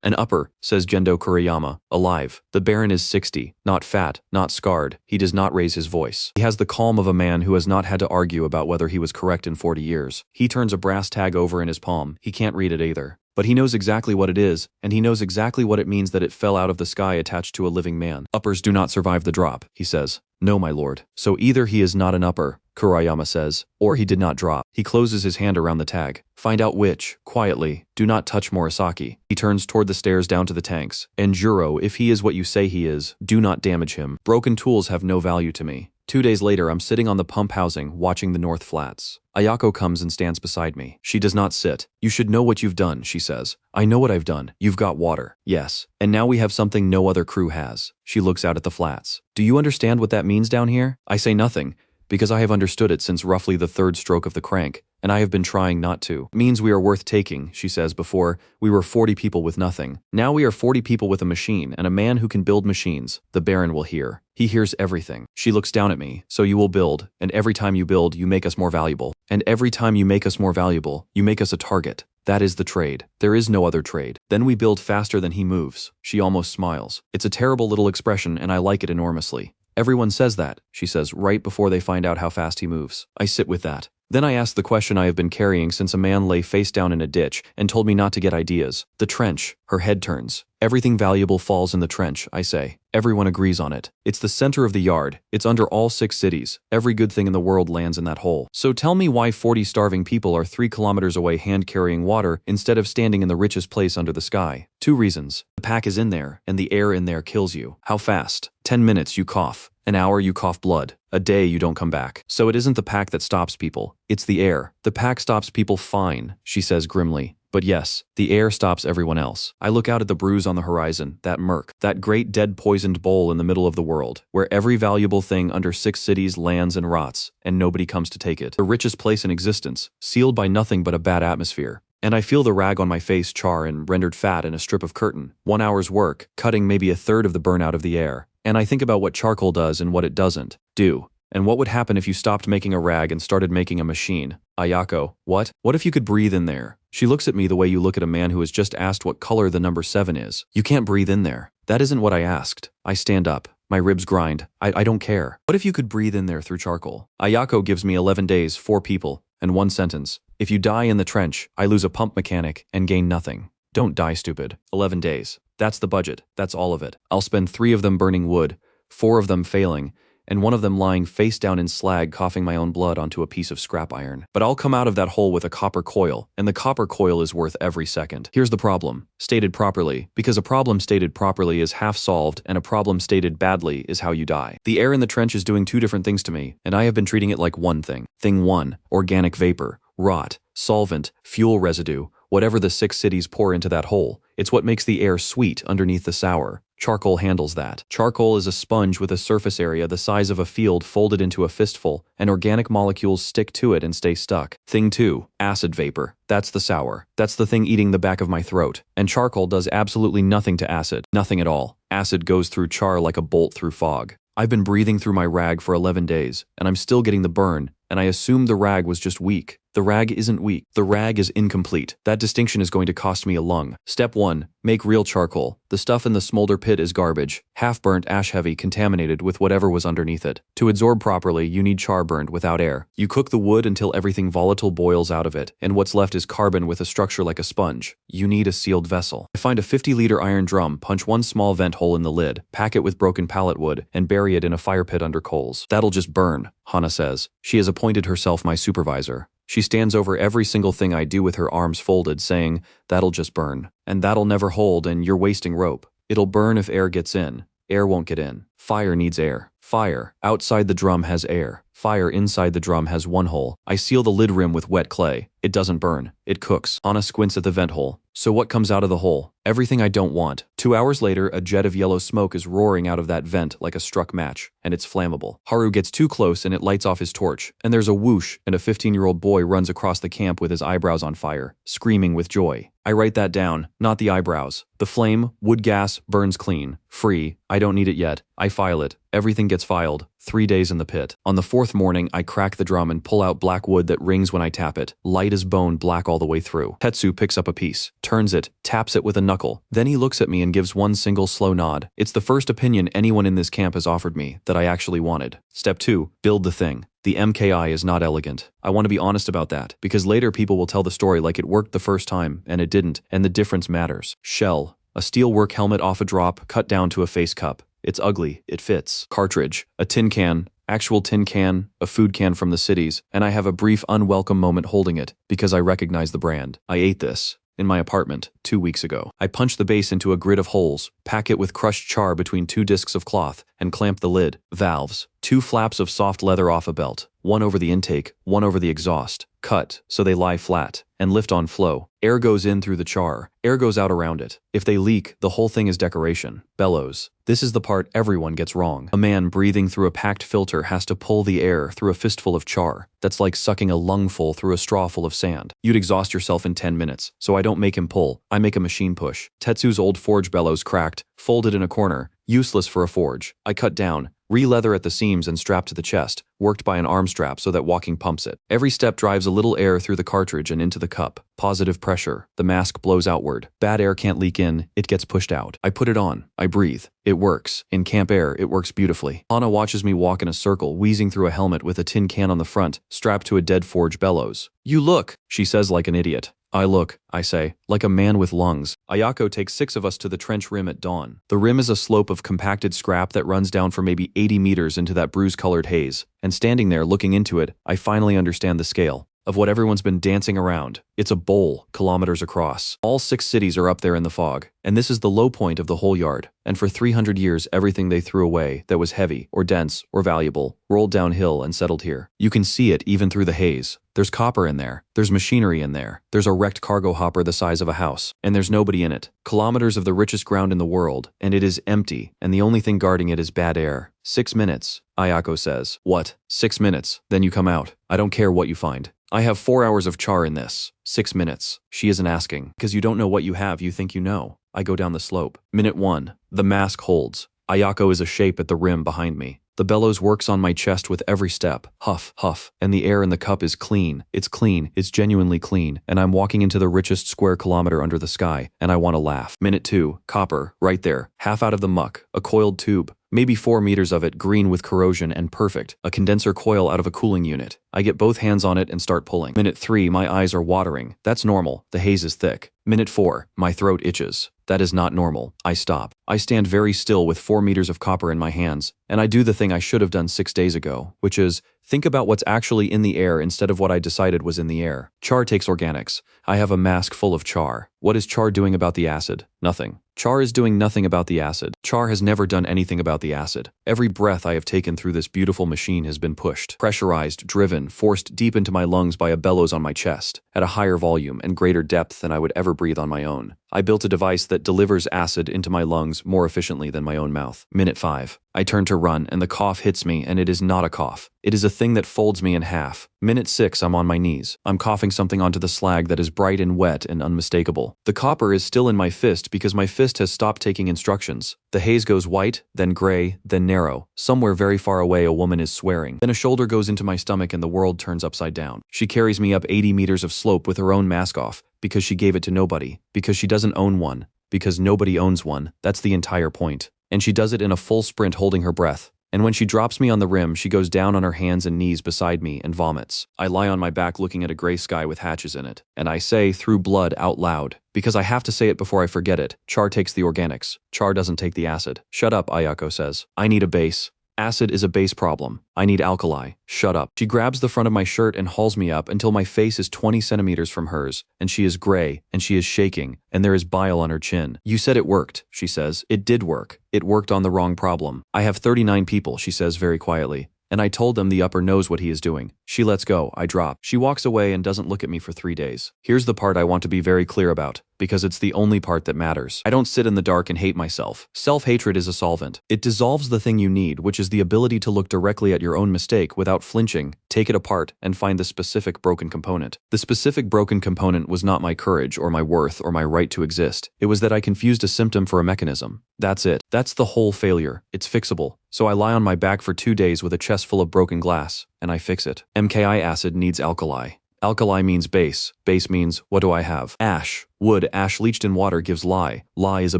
An upper, says Gendo Kuriyama, alive. The Baron is 60, not fat, not scarred. He does not raise his voice. He has the calm of a man who has not had to argue about whether he was correct in 40 years. He turns a brass tag over in his palm. He can't read it either. But he knows exactly what it is, and he knows exactly what it means that it fell out of the sky attached to a living man. Uppers do not survive the drop, he says. No, my lord. So either he is not an upper, Kuriyama says, or he did not drop. He closes his hand around the tag. Find out which, quietly. Do not touch Morisaki. He turns toward the stairs down to the tanks. And Juro, if he is what you say he is, do not damage him. Broken tools have no value to me. 2 days later, I'm sitting on the pump housing, watching the North Flats. Ayako comes and stands beside me. She does not sit. You should know what you've done, she says. I know what I've done. You've got water. Yes. And now we have something no other crew has. She looks out at the flats. Do you understand what that means down here? I say nothing, because I have understood it since roughly the 3rd stroke of the crank, and I have been trying not to. It means we are worth taking, she says. Before, we were 40 people with nothing. Now we are 40 people with a machine, and a man who can build machines. The Baron will hear. He hears everything. She looks down at me. So you will build, and every time you build, you make us more valuable. And every time you make us more valuable, you make us a target. That is the trade. There is no other trade. Then we build faster than he moves. She almost smiles. It's a terrible little expression, and I like it enormously. Everyone says that, she says, right before they find out how fast he moves. I sit with that. Then I ask the question I have been carrying since a man lay face down in a ditch and told me not to get ideas. The trench. Her head turns. Everything valuable falls in the trench, I say. Everyone agrees on it. It's the center of the yard. It's under all 6 cities. Every good thing in the world lands in that hole. So tell me why 40 starving people are 3 kilometers away hand-carrying water instead of standing in the richest place under the sky. 2 reasons. The pack is in there, and the air in there kills you. How fast? 10 minutes, you cough. An hour, you cough blood. A day, you don't come back. So it isn't the pack that stops people. It's the air. The pack stops people fine, she says grimly. But yes, the air stops everyone else. I look out at the bruise on the horizon, that murk, that great dead poisoned bowl in the middle of the world, where every valuable thing under 6 cities lands and rots, and nobody comes to take it. The richest place in existence, sealed by nothing but a bad atmosphere. And I feel the rag on my face char and rendered fat in a strip of curtain. 1 hour's work, cutting maybe a third of the burnout of the air. And I think about what charcoal does and what it doesn't do. And what would happen if you stopped making a rag and started making a machine? Ayako, what? What if you could breathe in there? She looks at me the way you look at a man who has just asked what color the number 7 is. You can't breathe in there. That isn't what I asked. I stand up. My ribs grind. I don't care. What if you could breathe in there through charcoal? Ayako gives me 11 days, 4 people, and 1 sentence. If you die in the trench, I lose a pump mechanic and gain nothing. Don't die, stupid. 11 days. That's the budget. That's all of it. I'll spend 3 of them burning wood, 4 of them failing, and one of them lying face down in slag coughing my own blood onto a piece of scrap iron. But I'll come out of that hole with a copper coil, and the copper coil is worth every second. Here's the problem, stated properly, because a problem stated properly is half solved and a problem stated badly is how you die. The air in the trench is doing two different things to me, and I have been treating it like one thing. Thing 1, organic vapor, rot, solvent, fuel residue, whatever the 6 cities pour into that hole. It's what makes the air sweet underneath the sour. Charcoal handles that. Charcoal is a sponge with a surface area the size of a field folded into a fistful, and organic molecules stick to it and stay stuck. Thing 2, acid vapor. That's the sour. That's the thing eating the back of my throat. And charcoal does absolutely nothing to acid. Nothing at all. Acid goes through char like a bolt through fog. I've been breathing through my rag for 11 days, and I'm still getting the burn, and I assumed the rag was just weak. The rag isn't weak. The rag is incomplete. That distinction is going to cost me a lung. Step 1, make real charcoal. The stuff in the smolder pit is garbage, half-burnt, ash-heavy, contaminated with whatever was underneath it. To adsorb properly, you need char burned without air. You cook the wood until everything volatile boils out of it, and what's left is carbon with a structure like a sponge. You need a sealed vessel. I find a 50-liter iron drum, punch one small vent hole in the lid, pack it with broken pallet wood, and bury it in a fire pit under coals. That'll just burn, Hana says. She has appointed herself my supervisor. She stands over every single thing I do with her arms folded, saying, that'll just burn. And that'll never hold, and you're wasting rope. It'll burn if air gets in. Air won't get in. Fire needs air. Fire outside the drum has air. Fire inside the drum has one hole. I seal the lid rim with wet clay. It doesn't burn. It cooks. Anna squints at the vent hole. So what comes out of the hole? Everything I don't want. 2 hours later, a jet of yellow smoke is roaring out of that vent like a struck match, and it's flammable. Haru gets too close and it lights off his torch, and there's a whoosh, and a 15-year-old boy runs across the camp with his eyebrows on fire, screaming with joy. I write that down, not the eyebrows. The flame, wood gas, burns clean. Free. I don't need it yet. I file it. Everything gets filed. 3 days in the pit. On the 4th morning, I crack the drum and pull out black wood that rings when I tap it, light as bone, black all the way through. Tetsu picks up a piece, turns it, taps it with a knuckle. Then he looks at me and gives one single slow nod. It's the first opinion anyone in this camp has offered me that I actually wanted. Step 2, build the thing. The MKI is not elegant. I want to be honest about that, because later people will tell the story like it worked the first time, and it didn't, and the difference matters. Shell. A steel work helmet off a drop, cut down to a face cup. It's ugly. It fits. Cartridge. A tin can. Actual tin can. A food can from the cities. And I have a brief unwelcome moment holding it, because I recognize the brand. I ate this in my apartment 2 weeks ago. I punch the base into a grid of holes, pack it with crushed char between 2 discs of cloth, and clamp the lid. Valves. 2 flaps of soft leather off a belt. One over the intake, one over the exhaust. Cut, so they lie flat, and lift on flow. Air goes in through the char. Air goes out around it. If they leak, the whole thing is decoration. Bellows. This is the part everyone gets wrong. A man breathing through a packed filter has to pull the air through a fistful of char. That's like sucking a lungful through a straw full of sand. You'd exhaust yourself in 10 minutes, so I don't make him pull. I make a machine push. Tetsu's old forge bellows cracked, folded in a corner, useless for a forge. I cut down, re-leather at the seams and strap to the chest, worked by an arm strap so that walking pumps it. Every step drives a little air through the cartridge and into the cup. Positive pressure. The mask blows outward. Bad air can't leak in, it gets pushed out. I put it on. I breathe. It works. In camp air, it works beautifully. Hana watches me walk in a circle, wheezing through a helmet with a tin can on the front, strapped to a dead forge bellows. You look, she says like an idiot. I look, I say, like a man with lungs. Ayako takes 6 of us to the trench rim at dawn. The rim is a slope of compacted scrap that runs down for maybe 80 meters into that bruise-colored haze. And standing there looking into it, I finally understand the scale of what everyone's been dancing around. It's a bowl, kilometers across. All 6 cities are up there in the fog, and this is the low point of the whole yard. And for 300 years, everything they threw away that was heavy, or dense, or valuable, rolled downhill and settled here. You can see it even through the haze. There's copper in there. There's machinery in there. There's a wrecked cargo hopper the size of a house, and there's nobody in it. Kilometers of the richest ground in the world, and it is empty, and the only thing guarding it is bad air. 6 minutes, Ayako says. What? 6 minutes. Then you come out. I don't care what you find. I have 4 hours of char in this. 6 minutes. She isn't asking. Because you don't know what you have, you think you know. I go down the slope. Minute 1. The mask holds. Ayako is a shape at the rim behind me. The bellows works on my chest with every step. Huff, huff. And the air in the cup is clean. It's clean. It's genuinely clean. And I'm walking into the richest square kilometer under the sky. And I want to laugh. Minute 2. Copper. Right there. Half out of the muck. A coiled tube. Maybe 4 meters of it, green with corrosion and perfect, a condenser coil out of a cooling unit. I get both hands on it and start pulling. Minute 3, my eyes are watering. That's normal, the haze is thick. Minute 4, my throat itches. That is not normal. I stop. I stand very still with 4 meters of copper in my hands, and I do the thing I should have done 6 days ago, which is think about what's actually in the air instead of what I decided was in the air. Char takes organics. I have a mask full of char. What is char doing about the acid? Nothing. Char is doing nothing about the acid. Char has never done anything about the acid. Every breath I have taken through this beautiful machine has been pushed, pressurized, driven, forced deep into my lungs by a bellows on my chest, at a higher volume and greater depth than I would ever breathe on my own. I built a device that delivers acid into my lungs more efficiently than my own mouth. Minute 5. I turn to run and the cough hits me, and it is not a cough. It is a thing that folds me in half. Minute 6, I'm on my knees. I'm coughing something onto the slag that is bright and wet and unmistakable. The copper is still in my fist because my fist has stopped taking instructions. The haze goes white, then gray, then narrow. Somewhere very far away a woman is swearing. Then a shoulder goes into my stomach and the world turns upside down. She carries me up 80 meters of slope with her own mask off, because she gave it to nobody, because she doesn't own one, because nobody owns one. That's the entire point. And she does it in a full sprint holding her breath. And when she drops me on the rim, she goes down on her hands and knees beside me and vomits. I lie on my back looking at a gray sky with hatches in it. And I say, through blood, out loud, because I have to say it before I forget it, Char takes the organics. Char doesn't take the acid. Shut up, Ayako says. I need a base. Acid is a base problem. I need alkali. Shut up. She grabs the front of my shirt and hauls me up until my face is 20 centimeters from hers, and she is gray, and she is shaking, and there is bile on her chin. You said it worked, she says. It did work. It worked on the wrong problem. I have 39 people, she says very quietly. And I told them the upper knows what he is doing. She lets go. I drop. She walks away and doesn't look at me for 3 days. Here's the part I want to be very clear about, because it's the only part that matters. I don't sit in the dark and hate myself. Self-hatred is a solvent. It dissolves the thing you need, which is the ability to look directly at your own mistake without flinching, take it apart, and find the specific broken component. The specific broken component was not my courage or my worth or my right to exist. It was that I confused a symptom for a mechanism. That's it. That's the whole failure. It's fixable. So I lie on my back for 2 days with a chest full of broken glass, and I fix it. MKI acid needs alkali. Alkali means base. Base means, what do I have? Ash. Wood. Ash leached in water gives lye. Lye is a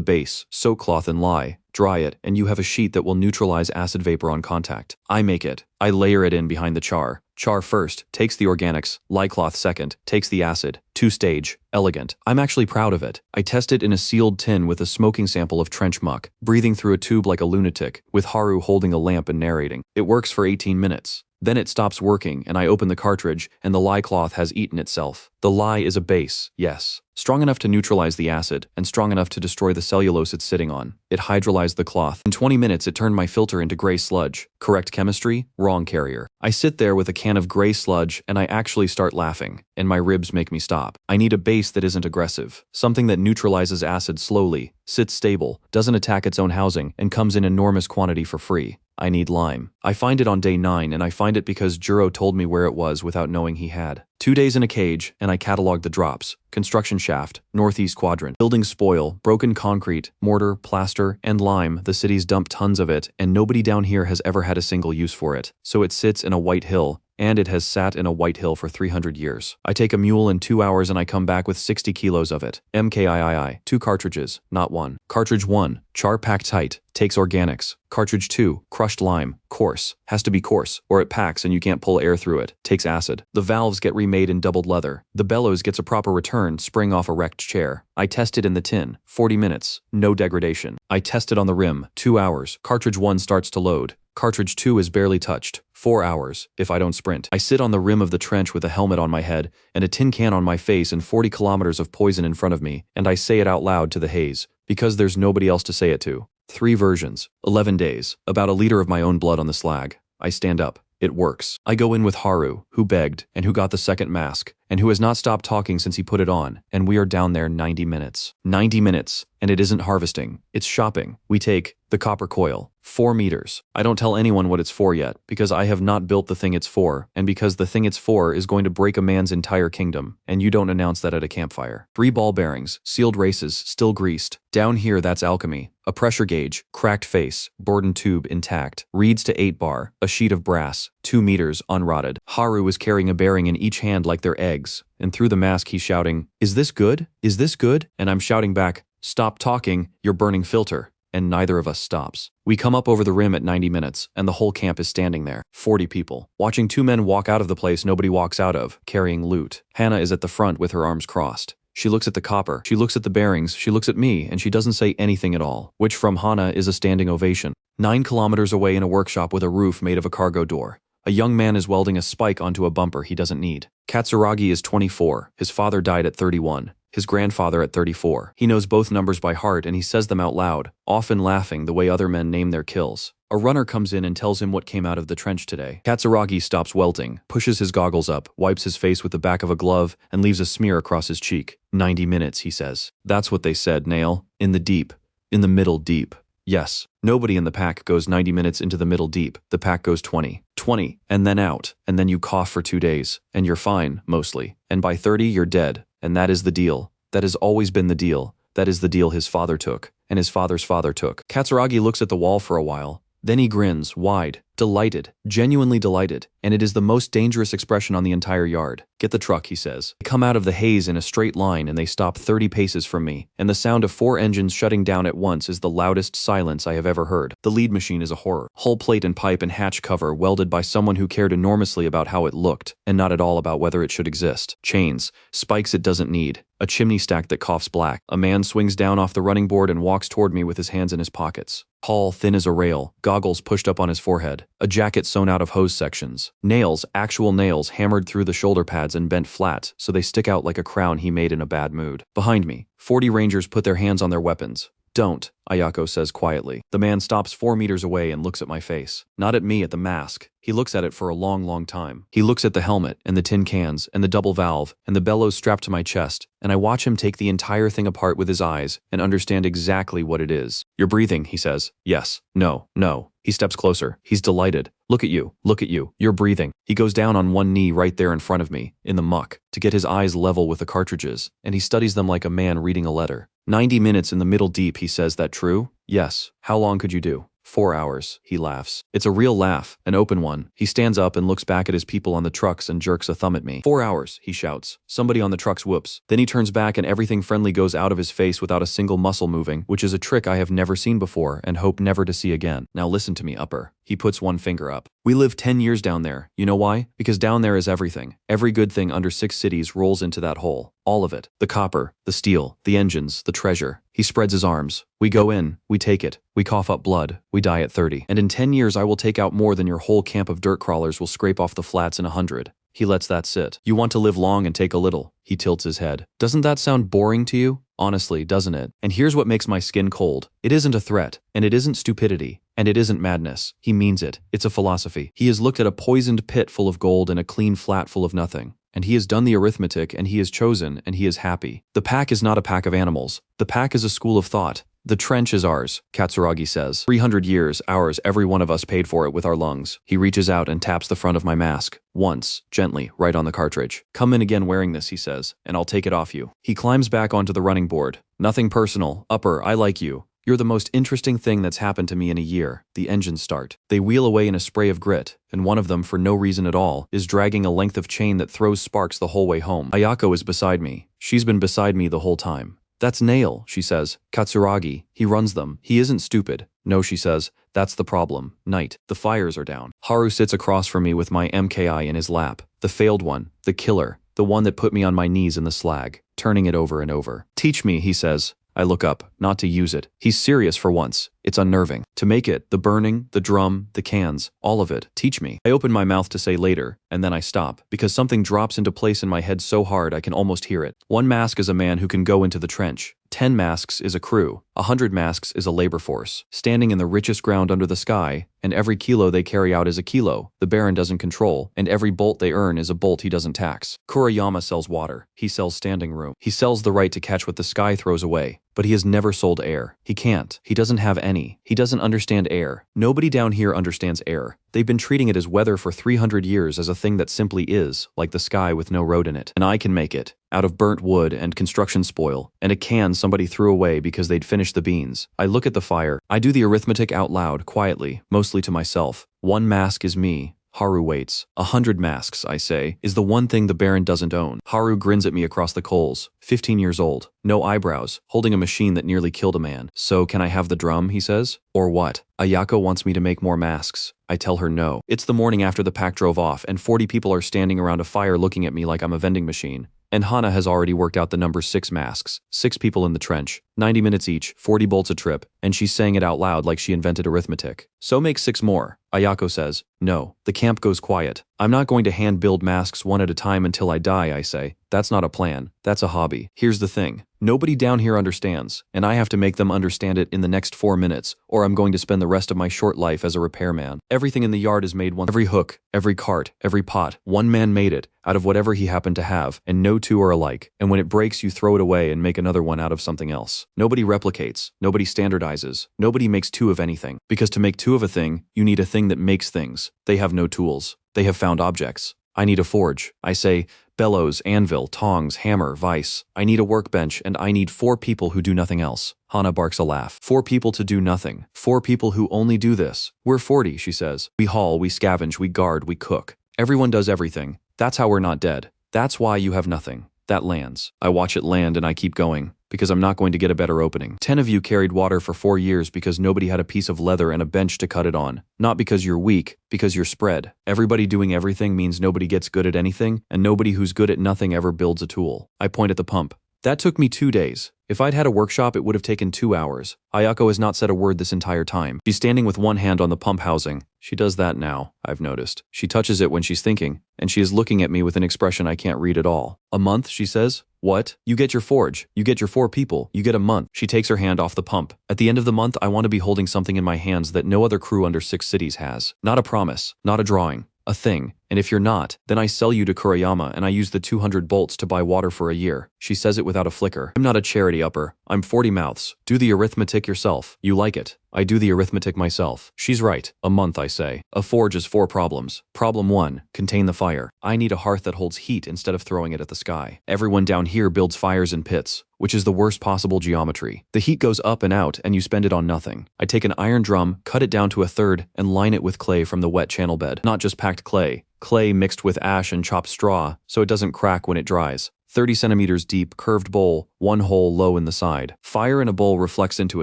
base. Soak cloth in lye. Dry it, and you have a sheet that will neutralize acid vapor on contact. I make it. I layer it in behind the char. Char first, takes the organics. Lye cloth second, takes the acid. 2-stage. Elegant. I'm actually proud of it. I test it in a sealed tin with a smoking sample of trench muck, breathing through a tube like a lunatic, with Haru holding a lamp and narrating. It works for 18 minutes. Then it stops working, and I open the cartridge, and the lye cloth has eaten itself. The lye is a base, yes. Strong enough to neutralize the acid, and strong enough to destroy the cellulose it's sitting on. It hydrolyzed the cloth. In 20 minutes it turned my filter into gray sludge. Correct chemistry? Wrong carrier. I sit there with a can of gray sludge, and I actually start laughing, and my ribs make me stop. I need a base that isn't aggressive. Something that neutralizes acid slowly, sits stable, doesn't attack its own housing, and comes in enormous quantity for free. I need lime. I find it on day 9, and I find it because Juro told me where it was without knowing he had. 2 days in a cage, and I cataloged the drops. Construction shaft, northeast quadrant, building spoil, broken concrete, mortar, plaster, and lime. The city's dumped tons of it, and nobody down here has ever had a single use for it. So it sits in a white hill, and it has sat in a white hill for 300 years. I take a mule in 2 hours and I come back with 60 kilos of it. MKIII, 2 cartridges, not 1. Cartridge 1, char packed tight, takes organics. Cartridge 2, crushed lime, coarse, has to be coarse, or it packs and you can't pull air through it, takes acid. The valves get remade in doubled leather. The bellows gets a proper return, spring off a wrecked chair. I test it in the tin, 40 minutes, no degradation. I test it on the rim, 2 hours. Cartridge 1 starts to load. Cartridge 2 is barely touched. 4 hours, if I don't sprint. I sit on the rim of the trench with a helmet on my head and a tin can on my face and 40 kilometers of poison in front of me, and I say it out loud to the haze, because there's nobody else to say it to. 3 versions, 11 days, about a liter of my own blood on the slag. I stand up. It works. I go in with Haru, who begged, and who got the second mask, and who has not stopped talking since he put it on, and we are down there 90 minutes. 90 minutes, and it isn't harvesting, it's shopping. We take the copper coil, 4 meters. I don't tell anyone what it's for yet, because I have not built the thing it's for, and because the thing it's for is going to break a man's entire kingdom, and you don't announce that at a campfire. 3 ball bearings, sealed races, still greased. Down here, that's alchemy. A pressure gauge, cracked face, Borden tube intact, reeds to 8 bar, a sheet of brass, 2 meters, unrotted. Haru was carrying a bearing in each hand like they're eggs, and through the mask he's shouting, "Is this good? Is this good?" And I'm shouting back, "Stop talking, you're burning filter." and neither of us stops. We come up over the rim at 90 minutes, and the whole camp is standing there. 40 people. Watching two men walk out of the place nobody walks out of, carrying loot. Hannah is at the front with her arms crossed. She looks at the copper, she looks at the bearings, she looks at me, and she doesn't say anything at all, which from Hannah is a standing ovation. 9 kilometers away in a workshop with a roof made of a cargo door. A young man is welding a spike onto a bumper he doesn't need. Katsuragi is 24. His father died at 31. His grandfather at 34. He knows both numbers by heart and he says them out loud, often laughing the way other men name their kills. A runner comes in and tells him what came out of the trench today. Katsuragi stops welting, pushes his goggles up, wipes his face with the back of a glove, and leaves a smear across his cheek. 90 minutes, he says. That's what they said, Nail. In the deep. In the middle deep. Yes. Nobody in the pack goes 90 minutes into the middle deep. The pack goes 20. 20, and then out, and then you cough for 2 days, and you're fine, mostly. And by 30, you're dead. And that is the deal. That has always been the deal. That is the deal his father took, and his father's father took. Katsuragi looks at the wall for a while. Then he grins, wide, delighted, genuinely delighted, and it is the most dangerous expression on the entire yard. Get the truck, he says. They come out of the haze in a straight line and they stop 30 paces from me, and the sound of 4 engines shutting down at once is the loudest silence I have ever heard. The lead machine is a horror. Hull plate and pipe and hatch cover welded by someone who cared enormously about how it looked, and not at all about whether it should exist. Chains, spikes it doesn't need, a chimney stack that coughs black. A man swings down off the running board and walks toward me with his hands in his pockets. Tall, thin as a rail, goggles pushed up on his forehead, a jacket sewn out of hose sections. Nails, actual nails hammered through the shoulder pads and bent flat so they stick out like a crown he made in a bad mood. Behind me, 40 rangers put their hands on their weapons. Don't, Ayako says quietly. The man stops 4 meters away and looks at my face. Not at me, at the mask. He looks at it for a long, long time. He looks at the helmet, and the tin cans, and the double valve, and the bellows strapped to my chest, and I watch him take the entire thing apart with his eyes and understand exactly what it is. You're breathing, he says. Yes. No. No. He steps closer. He's delighted. Look at you. Look at you. You're breathing. He goes down on one knee right there in front of me, in the muck, to get his eyes level with the cartridges, and he studies them like a man reading a letter. 90 minutes in the middle deep, he says. That true? Yes. How long could you do? 4 hours, he laughs. It's a real laugh, an open one. He stands up and looks back at his people on the trucks and jerks a thumb at me. 4 hours, he shouts. Somebody on the trucks whoops. Then he turns back and everything friendly goes out of his face without a single muscle moving, which is a trick I have never seen before and hope never to see again. Now listen to me, Upper. He puts one finger up. We live 10 years down there. You know why? Because down there is everything. Every good thing under 6 cities rolls into that hole. All of it. The copper, the steel, the engines, the treasure. He spreads his arms. We go in. We take it. We cough up blood. We die at 30. And in 10 years I will take out more than your whole camp of dirt crawlers will scrape off the flats in 100. He lets that sit. You want to live long and take a little. He tilts his head. Doesn't that sound boring to you? Honestly, doesn't it? And here's what makes my skin cold. It isn't a threat, and it isn't stupidity, and it isn't madness. He means it. It's a philosophy. He has looked at a poisoned pit full of gold and a clean flat full of nothing. And he has done the arithmetic, and he has chosen, and he is happy. The pack is not a pack of animals. The pack is a school of thought. The trench is ours, Katsuragi says. 300 years, ours, every one of us paid for it with our lungs. He reaches out and taps the front of my mask. Once, gently, right on the cartridge. Come in again wearing this, he says, and I'll take it off you. He climbs back onto the running board. Nothing personal. Upper, I like you. You're the most interesting thing that's happened to me in a year. The engines start. They wheel away in a spray of grit, and one of them, for no reason at all, is dragging a length of chain that throws sparks the whole way home. Ayako is beside me. She's been beside me the whole time. That's Nail, she says. Katsuragi. He runs them. He isn't stupid. No, she says. That's the problem. Night. The fires are down. Haru sits across from me with my MKI in his lap. The failed one. The killer. The one that put me on my knees in the slag. Turning it over and over. Teach me, he says. I look up, not to use it. He's serious for once. It's unnerving. To make it, the burning, the drum, the cans, all of it. Teach me. I open my mouth to say later, and then I stop, because something drops into place in my head so hard I can almost hear it. 1 mask is a man who can go into the trench. 10 masks is a crew. 100 masks is a labor force, standing in the richest ground under the sky, and every kilo they carry out is a kilo the Baron doesn't control, and every bolt they earn is a bolt he doesn't tax. Kurayama sells water. He sells standing room. He sells the right to catch what the sky throws away. But he has never sold air. He can't. He doesn't have any. He doesn't understand air. Nobody down here understands air. They've been treating it as weather for 300 years as a thing that simply is, like the sky with no road in it. And I can make it. Out of burnt wood and construction spoil, and a can somebody threw away because they'd finished the beans. I look at the fire. I do the arithmetic out loud, quietly, mostly to myself. 1 mask is me. Haru waits. 100 masks, I say, is the one thing the Baron doesn't own. Haru grins at me across the coals. 15 years old. No eyebrows. Holding a machine that nearly killed a man. So can I have the drum, he says? Or what? Ayako wants me to make more masks. I tell her no. It's the morning after the pack drove off and 40 people are standing around a fire looking at me like I'm a vending machine. And Hana has already worked out the number 6 masks. 6 people in the trench. 90 minutes each, 40 bolts a trip, and she's saying it out loud like she invented arithmetic. So make 6 more. Ayako says. No. The camp goes quiet. I'm not going to hand build masks one at a time until I die, I say. That's not a plan. That's a hobby. Here's the thing. Nobody down here understands, and I have to make them understand it in the next 4 minutes, or I'm going to spend the rest of my short life as a repairman. Everything in the yard is made once. Every hook, every cart, every pot. One man made it, out of whatever he happened to have, and no two are alike. And when it breaks, you throw it away and make another one out of something else. Nobody replicates. Nobody standardizes. Nobody makes 2 of anything. Because to make 2 of a thing, you need a thing that makes things. They have no tools. They have found objects. I need a forge. I say, bellows, anvil, tongs, hammer, vise. I need a workbench, and I need 4 people who do nothing else. Hana barks a laugh. 4 people to do nothing. 4 people who only do this. We're 40, she says. We haul, we scavenge, we guard, we cook. Everyone does everything. That's how we're not dead. That's why you have nothing. That lands. I watch it land and I keep going, because I'm not going to get a better opening. 10 of you carried water for 4 years because nobody had a piece of leather and a bench to cut it on. Not because you're weak, because you're spread. Everybody doing everything means nobody gets good at anything, and nobody who's good at nothing ever builds a tool. I point at the pump. That took me 2 days. If I'd had a workshop, it would have taken 2 hours. Ayako has not said a word this entire time. She's standing with one hand on the pump housing. She does that now, I've noticed. She touches it when she's thinking, and she is looking at me with an expression I can't read at all. A month, she says? What? You get your forge. You get your 4 people. You get a month. She takes her hand off the pump. At the end of the month, I want to be holding something in my hands that no other crew under 6 cities has. Not a promise. Not a drawing. A thing. And if you're not, then I sell you to Kurayama and I use the 200 bolts to buy water for a year. She says it without a flicker. I'm not a charity upper. I'm 40 mouths. Do the arithmetic yourself. You like it. I do the arithmetic myself. She's right. A month, I say. A forge is 4 problems. Problem 1, contain the fire. I need a hearth that holds heat instead of throwing it at the sky. Everyone down here builds fires in pits, which is the worst possible geometry. The heat goes up and out and you spend it on nothing. I take an iron drum, cut it down to a third, and line it with clay from the wet channel bed. Not just packed clay. Clay mixed with ash and chopped straw, so it doesn't crack when it dries. 30 centimeters deep, curved bowl, 1 hole low in the side. Fire in a bowl reflects into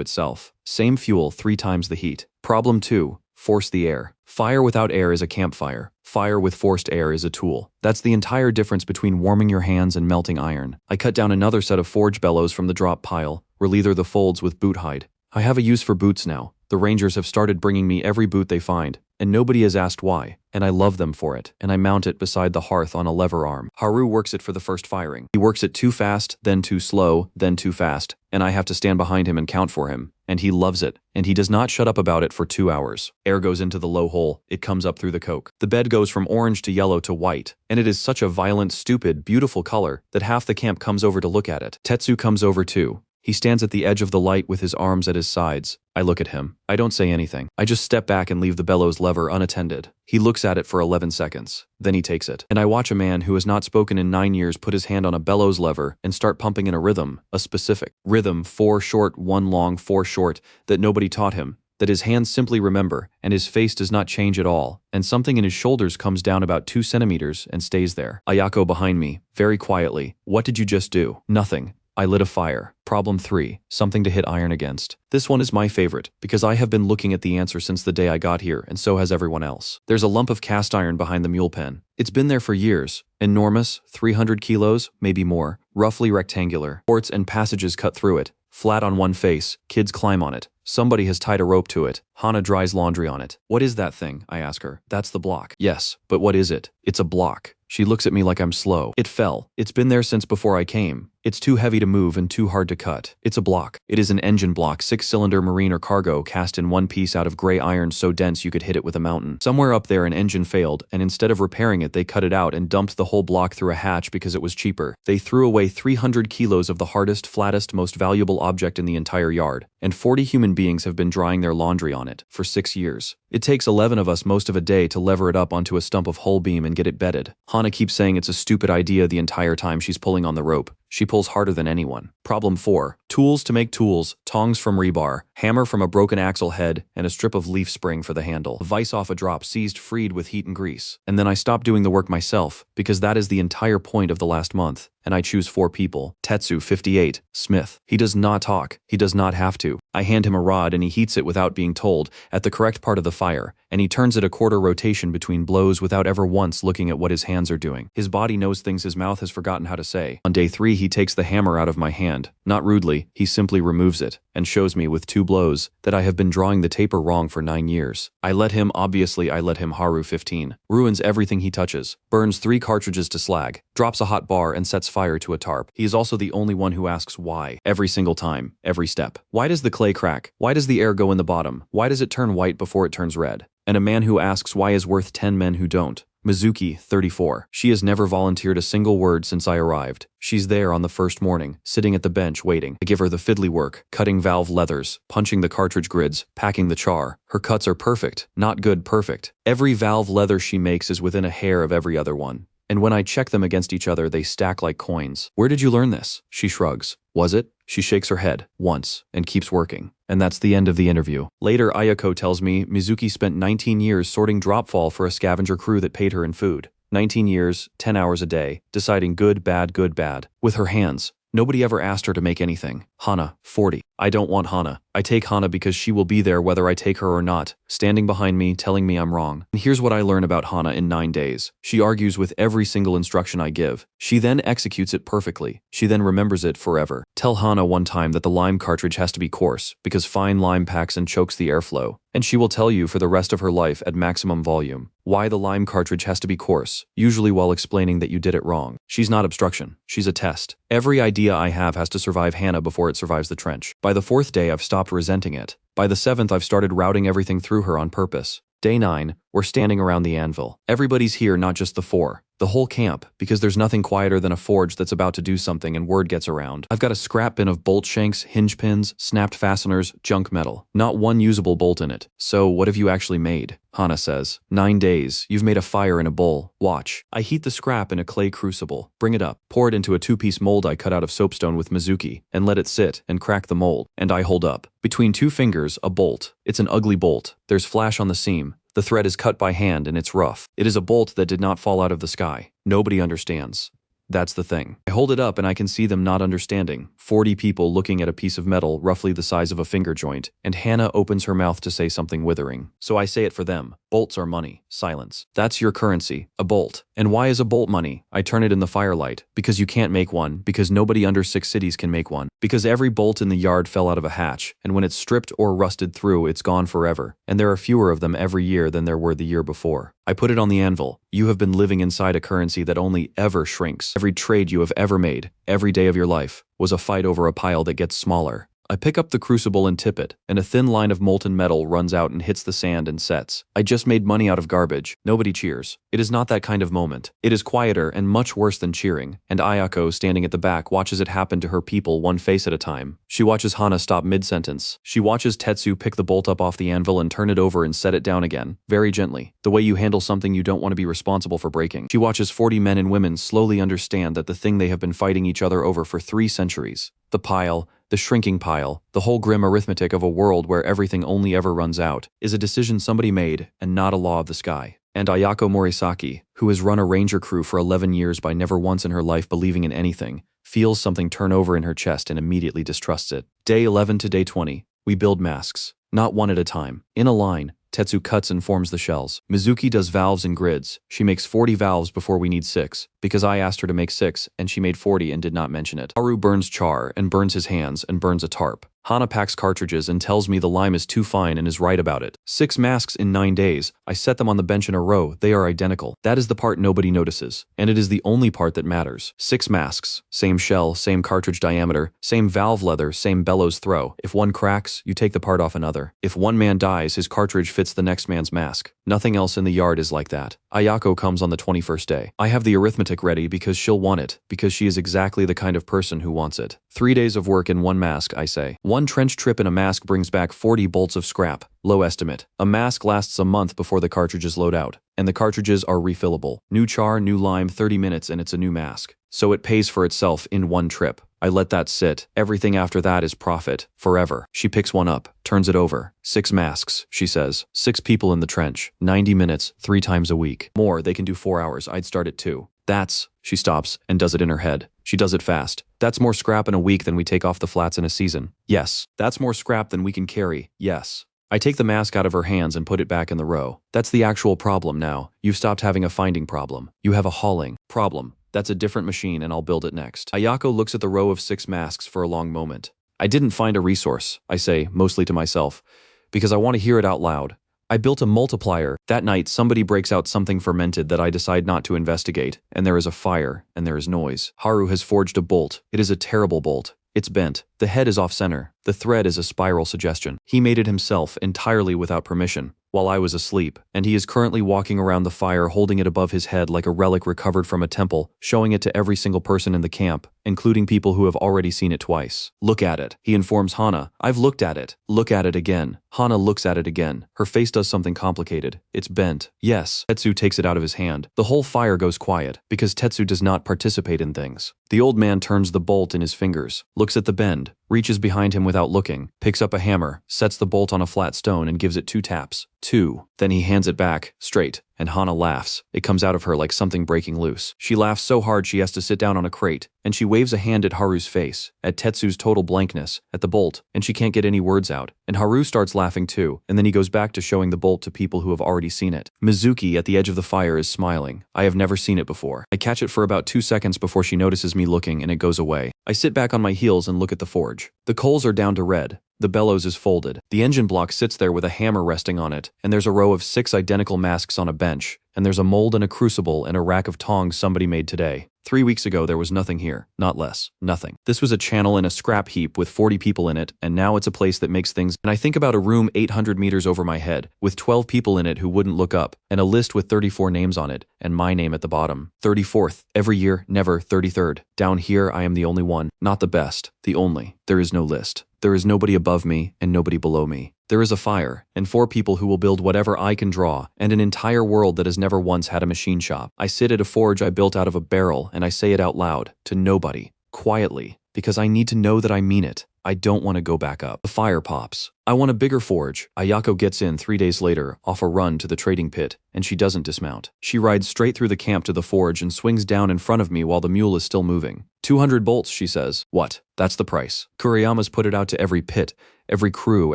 itself. Same fuel, 3 times the heat. Problem 2, force the air. Fire without air is a campfire. Fire with forced air is a tool. That's the entire difference between warming your hands and melting iron. I cut down another set of forge bellows from the drop pile, releather the folds with boot hide. I have a use for boots now. The Rangers have started bringing me every boot they find, and nobody has asked why, and I love them for it, and I mount it beside the hearth on a lever arm. Haru works it for the first firing. He works it too fast, then too slow, then too fast, and I have to stand behind him and count for him, and he loves it, and he does not shut up about it for 2 hours. Air goes into the low hole, it comes up through the coke. The bed goes from orange to yellow to white, and it is such a violent, stupid, beautiful color that half the camp comes over to look at it. Tetsu comes over too. He stands at the edge of the light with his arms at his sides. I look at him. I don't say anything. I just step back and leave the bellows lever unattended. He looks at it for 11 seconds. Then he takes it. And I watch a man who has not spoken in 9 years put his hand on a bellows lever and start pumping in a rhythm, a specific rhythm, 4 short, 1 long, 4 short, that nobody taught him, that his hands simply remember, and his face does not change at all, and something in his shoulders comes down about 2 centimeters and stays there. Ayako behind me, very quietly. What did you just do? Nothing. I lit a fire. Problem 3, something to hit iron against. This one is my favorite, because I have been looking at the answer since the day I got here, and so has everyone else. There's a lump of cast iron behind the mule pen. It's been there for years. Enormous, 300 kilos, maybe more, roughly rectangular. Ports and passages cut through it. Flat on one face, kids climb on it. Somebody has tied a rope to it. Hana dries laundry on it. What is that thing? I ask her. That's the block. Yes, but what is it? It's a block. She looks at me like I'm slow. It fell. It's been there since before I came. It's too heavy to move and too hard to cut. It's a block. It is an engine block, 6-cylinder marine or cargo, cast in one piece out of gray iron so dense you could hit it with a mountain. Somewhere up there an engine failed, and instead of repairing it they cut it out and dumped the whole block through a hatch because it was cheaper. They threw away 300 kilos of the hardest, flattest, most valuable object in the entire yard, and 40 human beings have been drying their laundry on it for 6 years. It takes 11 of us most of a day to lever it up onto a stump of hull beam and get it bedded. Hana keeps saying it's a stupid idea the entire time she's pulling on the rope. She pulls harder than anyone. Problem 4. Tools to make tools, tongs from rebar, hammer from a broken axle head, and a strip of leaf spring for the handle. Vice off a drop seized freed with heat and grease. And then I stopped doing the work myself, because that is the entire point of the last month. And I choose 4 people. Tetsu, 58, Smith. He does not talk. He does not have to. I hand him a rod and he heats it without being told, at the correct part of the fire, and he turns it a quarter rotation between blows without ever once looking at what his hands are doing. His body knows things his mouth has forgotten how to say. On day 3 he takes the hammer out of my hand. Not rudely, he simply removes it, and shows me with 2 blows that I have been drawing the taper wrong for 9 years. I let him Haru 15. Ruins everything he touches, burns 3 cartridges to slag, drops a hot bar and sets fire to a tarp. He is also the only one who asks why, every single time, every step. Why does the clay crack? Why does the air go in the bottom? Why does it turn white before it turns red? And a man who asks why is worth 10 men who don't. Mizuki, 34. She has never volunteered a single word since I arrived. She's there on the first morning, sitting at the bench waiting. I give her the fiddly work, cutting valve leathers, punching the cartridge grids, packing the char. Her cuts are perfect, not good, perfect. Every valve leather she makes is within a hair of every other one. And when I check them against each other, they stack like coins. Where did you learn this? She shrugs. Was it? She shakes her head, once, and keeps working. And that's the end of the interview. Later, Ayako tells me Mizuki spent 19 years sorting dropfall for a scavenger crew that paid her in food. 19 years, 10 hours a day, deciding good, bad, with her hands. Nobody ever asked her to make anything. Hana, 40. I don't want Hana. I take Hana because she will be there whether I take her or not, standing behind me, telling me I'm wrong. And here's what I learn about Hana in 9 days. She argues with every single instruction I give. She then executes it perfectly. She then remembers it forever. Tell Hana one time that the lime cartridge has to be coarse, because fine lime packs and chokes the airflow. And she will tell you for the rest of her life at maximum volume why the lime cartridge has to be coarse, usually while explaining that you did it wrong. She's not obstruction. She's a test. Every idea I have has to survive Hana before it survives the trench. By the 4th day, I've stopped resenting it. By the 7th, I've started routing everything through her on purpose. Day 9, we're standing around the anvil. Everybody's here, not just the 4. The whole camp, because there's nothing quieter than a forge that's about to do something and word gets around. I've got a scrap bin of bolt shanks, hinge pins, snapped fasteners, junk metal. Not one usable bolt in it. So what have you actually made? Hana says. 9 days. You've made a fire in a bowl. Watch. I heat the scrap in a clay crucible. Bring it up. Pour it into a 2-piece mold I cut out of soapstone with Mizuki, and let it sit, and crack the mold. And I hold up. Between 2 fingers, a bolt. It's an ugly bolt. There's flash on the seam. The thread is cut by hand and it's rough. It is a bolt that did not fall out of the sky. Nobody understands. That's the thing. I hold it up and I can see them not understanding. 40 people looking at a piece of metal roughly the size of a finger joint, and Hana opens her mouth to say something withering. So I say it for them. Bolts are money. Silence. That's your currency. A bolt. And why is a bolt money? I turn it in the firelight. Because you can't make one. Because nobody under 6 cities can make one. Because every bolt in the yard fell out of a hatch, and when it's stripped or rusted through, it's gone forever. And there are fewer of them every year than there were the year before. I put it on the anvil. You have been living inside a currency that only ever shrinks. Every trade you have ever made, every day of your life, was a fight over a pile that gets smaller. I pick up the crucible and tip it, and a thin line of molten metal runs out and hits the sand and sets. I just made money out of garbage. Nobody cheers. It is not that kind of moment. It is quieter and much worse than cheering, and Ayako, standing at the back, watches it happen to her people one face at a time. She watches Hana stop mid-sentence. She watches Tetsu pick the bolt up off the anvil and turn it over and set it down again, very gently, the way you handle something you don't want to be responsible for breaking. She watches 40 men and women slowly understand that the thing they have been fighting each other over for 3 centuries, the pile, the shrinking pile, the whole grim arithmetic of a world where everything only ever runs out, is a decision somebody made and not a law of the sky. And Ayako Morisaki, who has run a ranger crew for 11 years by never once in her life believing in anything, feels something turn over in her chest and immediately distrusts it. Day 11 to day 20, we build masks, not one at a time, in a line. Tetsu cuts and forms the shells. Mizuki does valves and grids. She makes 40 valves before we need 6, because I asked her to make 6 and she made 40 and did not mention it. Haru burns char and burns his hands and burns a tarp. Hana packs cartridges and tells me the lime is too fine and is right about it. 6 masks in 9 days. I set them on the bench in a row. They are identical. That is the part nobody notices. And it is the only part that matters. 6 masks. Same shell, same cartridge diameter, same valve leather, same bellows throw. If one cracks, you take the part off another. If one man dies, his cartridge fits the next man's mask. Nothing else in the yard is like that. Ayako comes on the 21st day. I have the arithmetic ready because she'll want it, because she is exactly the kind of person who wants it. 3 days of work in 1 mask, I say. 1 trench trip in a mask brings back 40 bolts of scrap. Low estimate. A mask lasts a month before the cartridges load out, and the cartridges are refillable. New char, new lime, 30 minutes and it's a new mask. So it pays for itself in 1 trip. I let that sit. Everything after that is profit. Forever. She picks one up, turns it over. 6 masks, she says. 6 people in the trench. 90 minutes, 3 times a week. More, they can do 4 hours. I'd start at 2. That's, she stops and does it in her head. She does it fast. That's more scrap in a week than we take off the flats in a season. Yes. That's more scrap than we can carry. Yes. I take the mask out of her hands and put it back in the row. That's the actual problem now. You've stopped having a finding problem. You have a hauling problem. That's a different machine and I'll build it next. Ayako looks at the row of 6 masks for a long moment. I didn't find a resource, I say, mostly to myself, because I want to hear it out loud. I built a multiplier. That night, somebody breaks out something fermented that I decide not to investigate, and there is a fire, and there is noise. Haru has forged a bolt. It is a terrible bolt. It's bent. The head is off-center. The thread is a spiral suggestion. He made it himself, entirely without permission, while I was asleep, and he is currently walking around the fire holding it above his head like a relic recovered from a temple, showing it to every single person in the camp, including people who have already seen it twice. Look at it, he informs Hana. I've looked at it. Look at it again. Hana looks at it again. Her face does something complicated. It's bent. Yes. Tetsu takes it out of his hand. The whole fire goes quiet, because Tetsu does not participate in things. The old man turns the bolt in his fingers, looks at the bend, reaches behind him without looking, picks up a hammer, sets the bolt on a flat stone and gives it 2 taps. 2. Then he hands it back, straight, and Hana laughs. It comes out of her like something breaking loose. She laughs so hard she has to sit down on a crate, and she waves a hand at Haru's face, at Tetsu's total blankness, at the bolt, and she can't get any words out. And Haru starts laughing too, and then he goes back to showing the bolt to people who have already seen it. Mizuki at the edge of the fire is smiling. I have never seen it before. I catch it for about 2 seconds before she notices me looking and it goes away. I sit back on my heels and look at the forge. The coals are down to red. The bellows is folded. The engine block sits there with a hammer resting on it, and there's a row of 6 identical masks on a bench, and there's a mold and a crucible and a rack of tongs somebody made today. 3 weeks ago there was nothing here, not less, nothing. This was a channel in a scrap heap with 40 people in it, and now it's a place that makes things. And I think about a room 800 meters over my head, with 12 people in it who wouldn't look up, and a list with 34 names on it, and my name at the bottom. 34th, every year, never 33rd. Down here I am the only one, not the best, the only. There is no list. There is nobody above me and nobody below me. There is a fire, and 4 people who will build whatever I can draw, and an entire world that has never once had a machine shop. I sit at a forge I built out of a barrel, and I say it out loud, to nobody, quietly, because I need to know that I mean it. I don't want to go back up. The fire pops. I want a bigger forge. Ayako gets in 3 days later, off a run to the trading pit, and she doesn't dismount. She rides straight through the camp to the forge and swings down in front of me while the mule is still moving. 200 bolts, she says. What? That's the price. Kuriyama's put it out to every pit, every crew,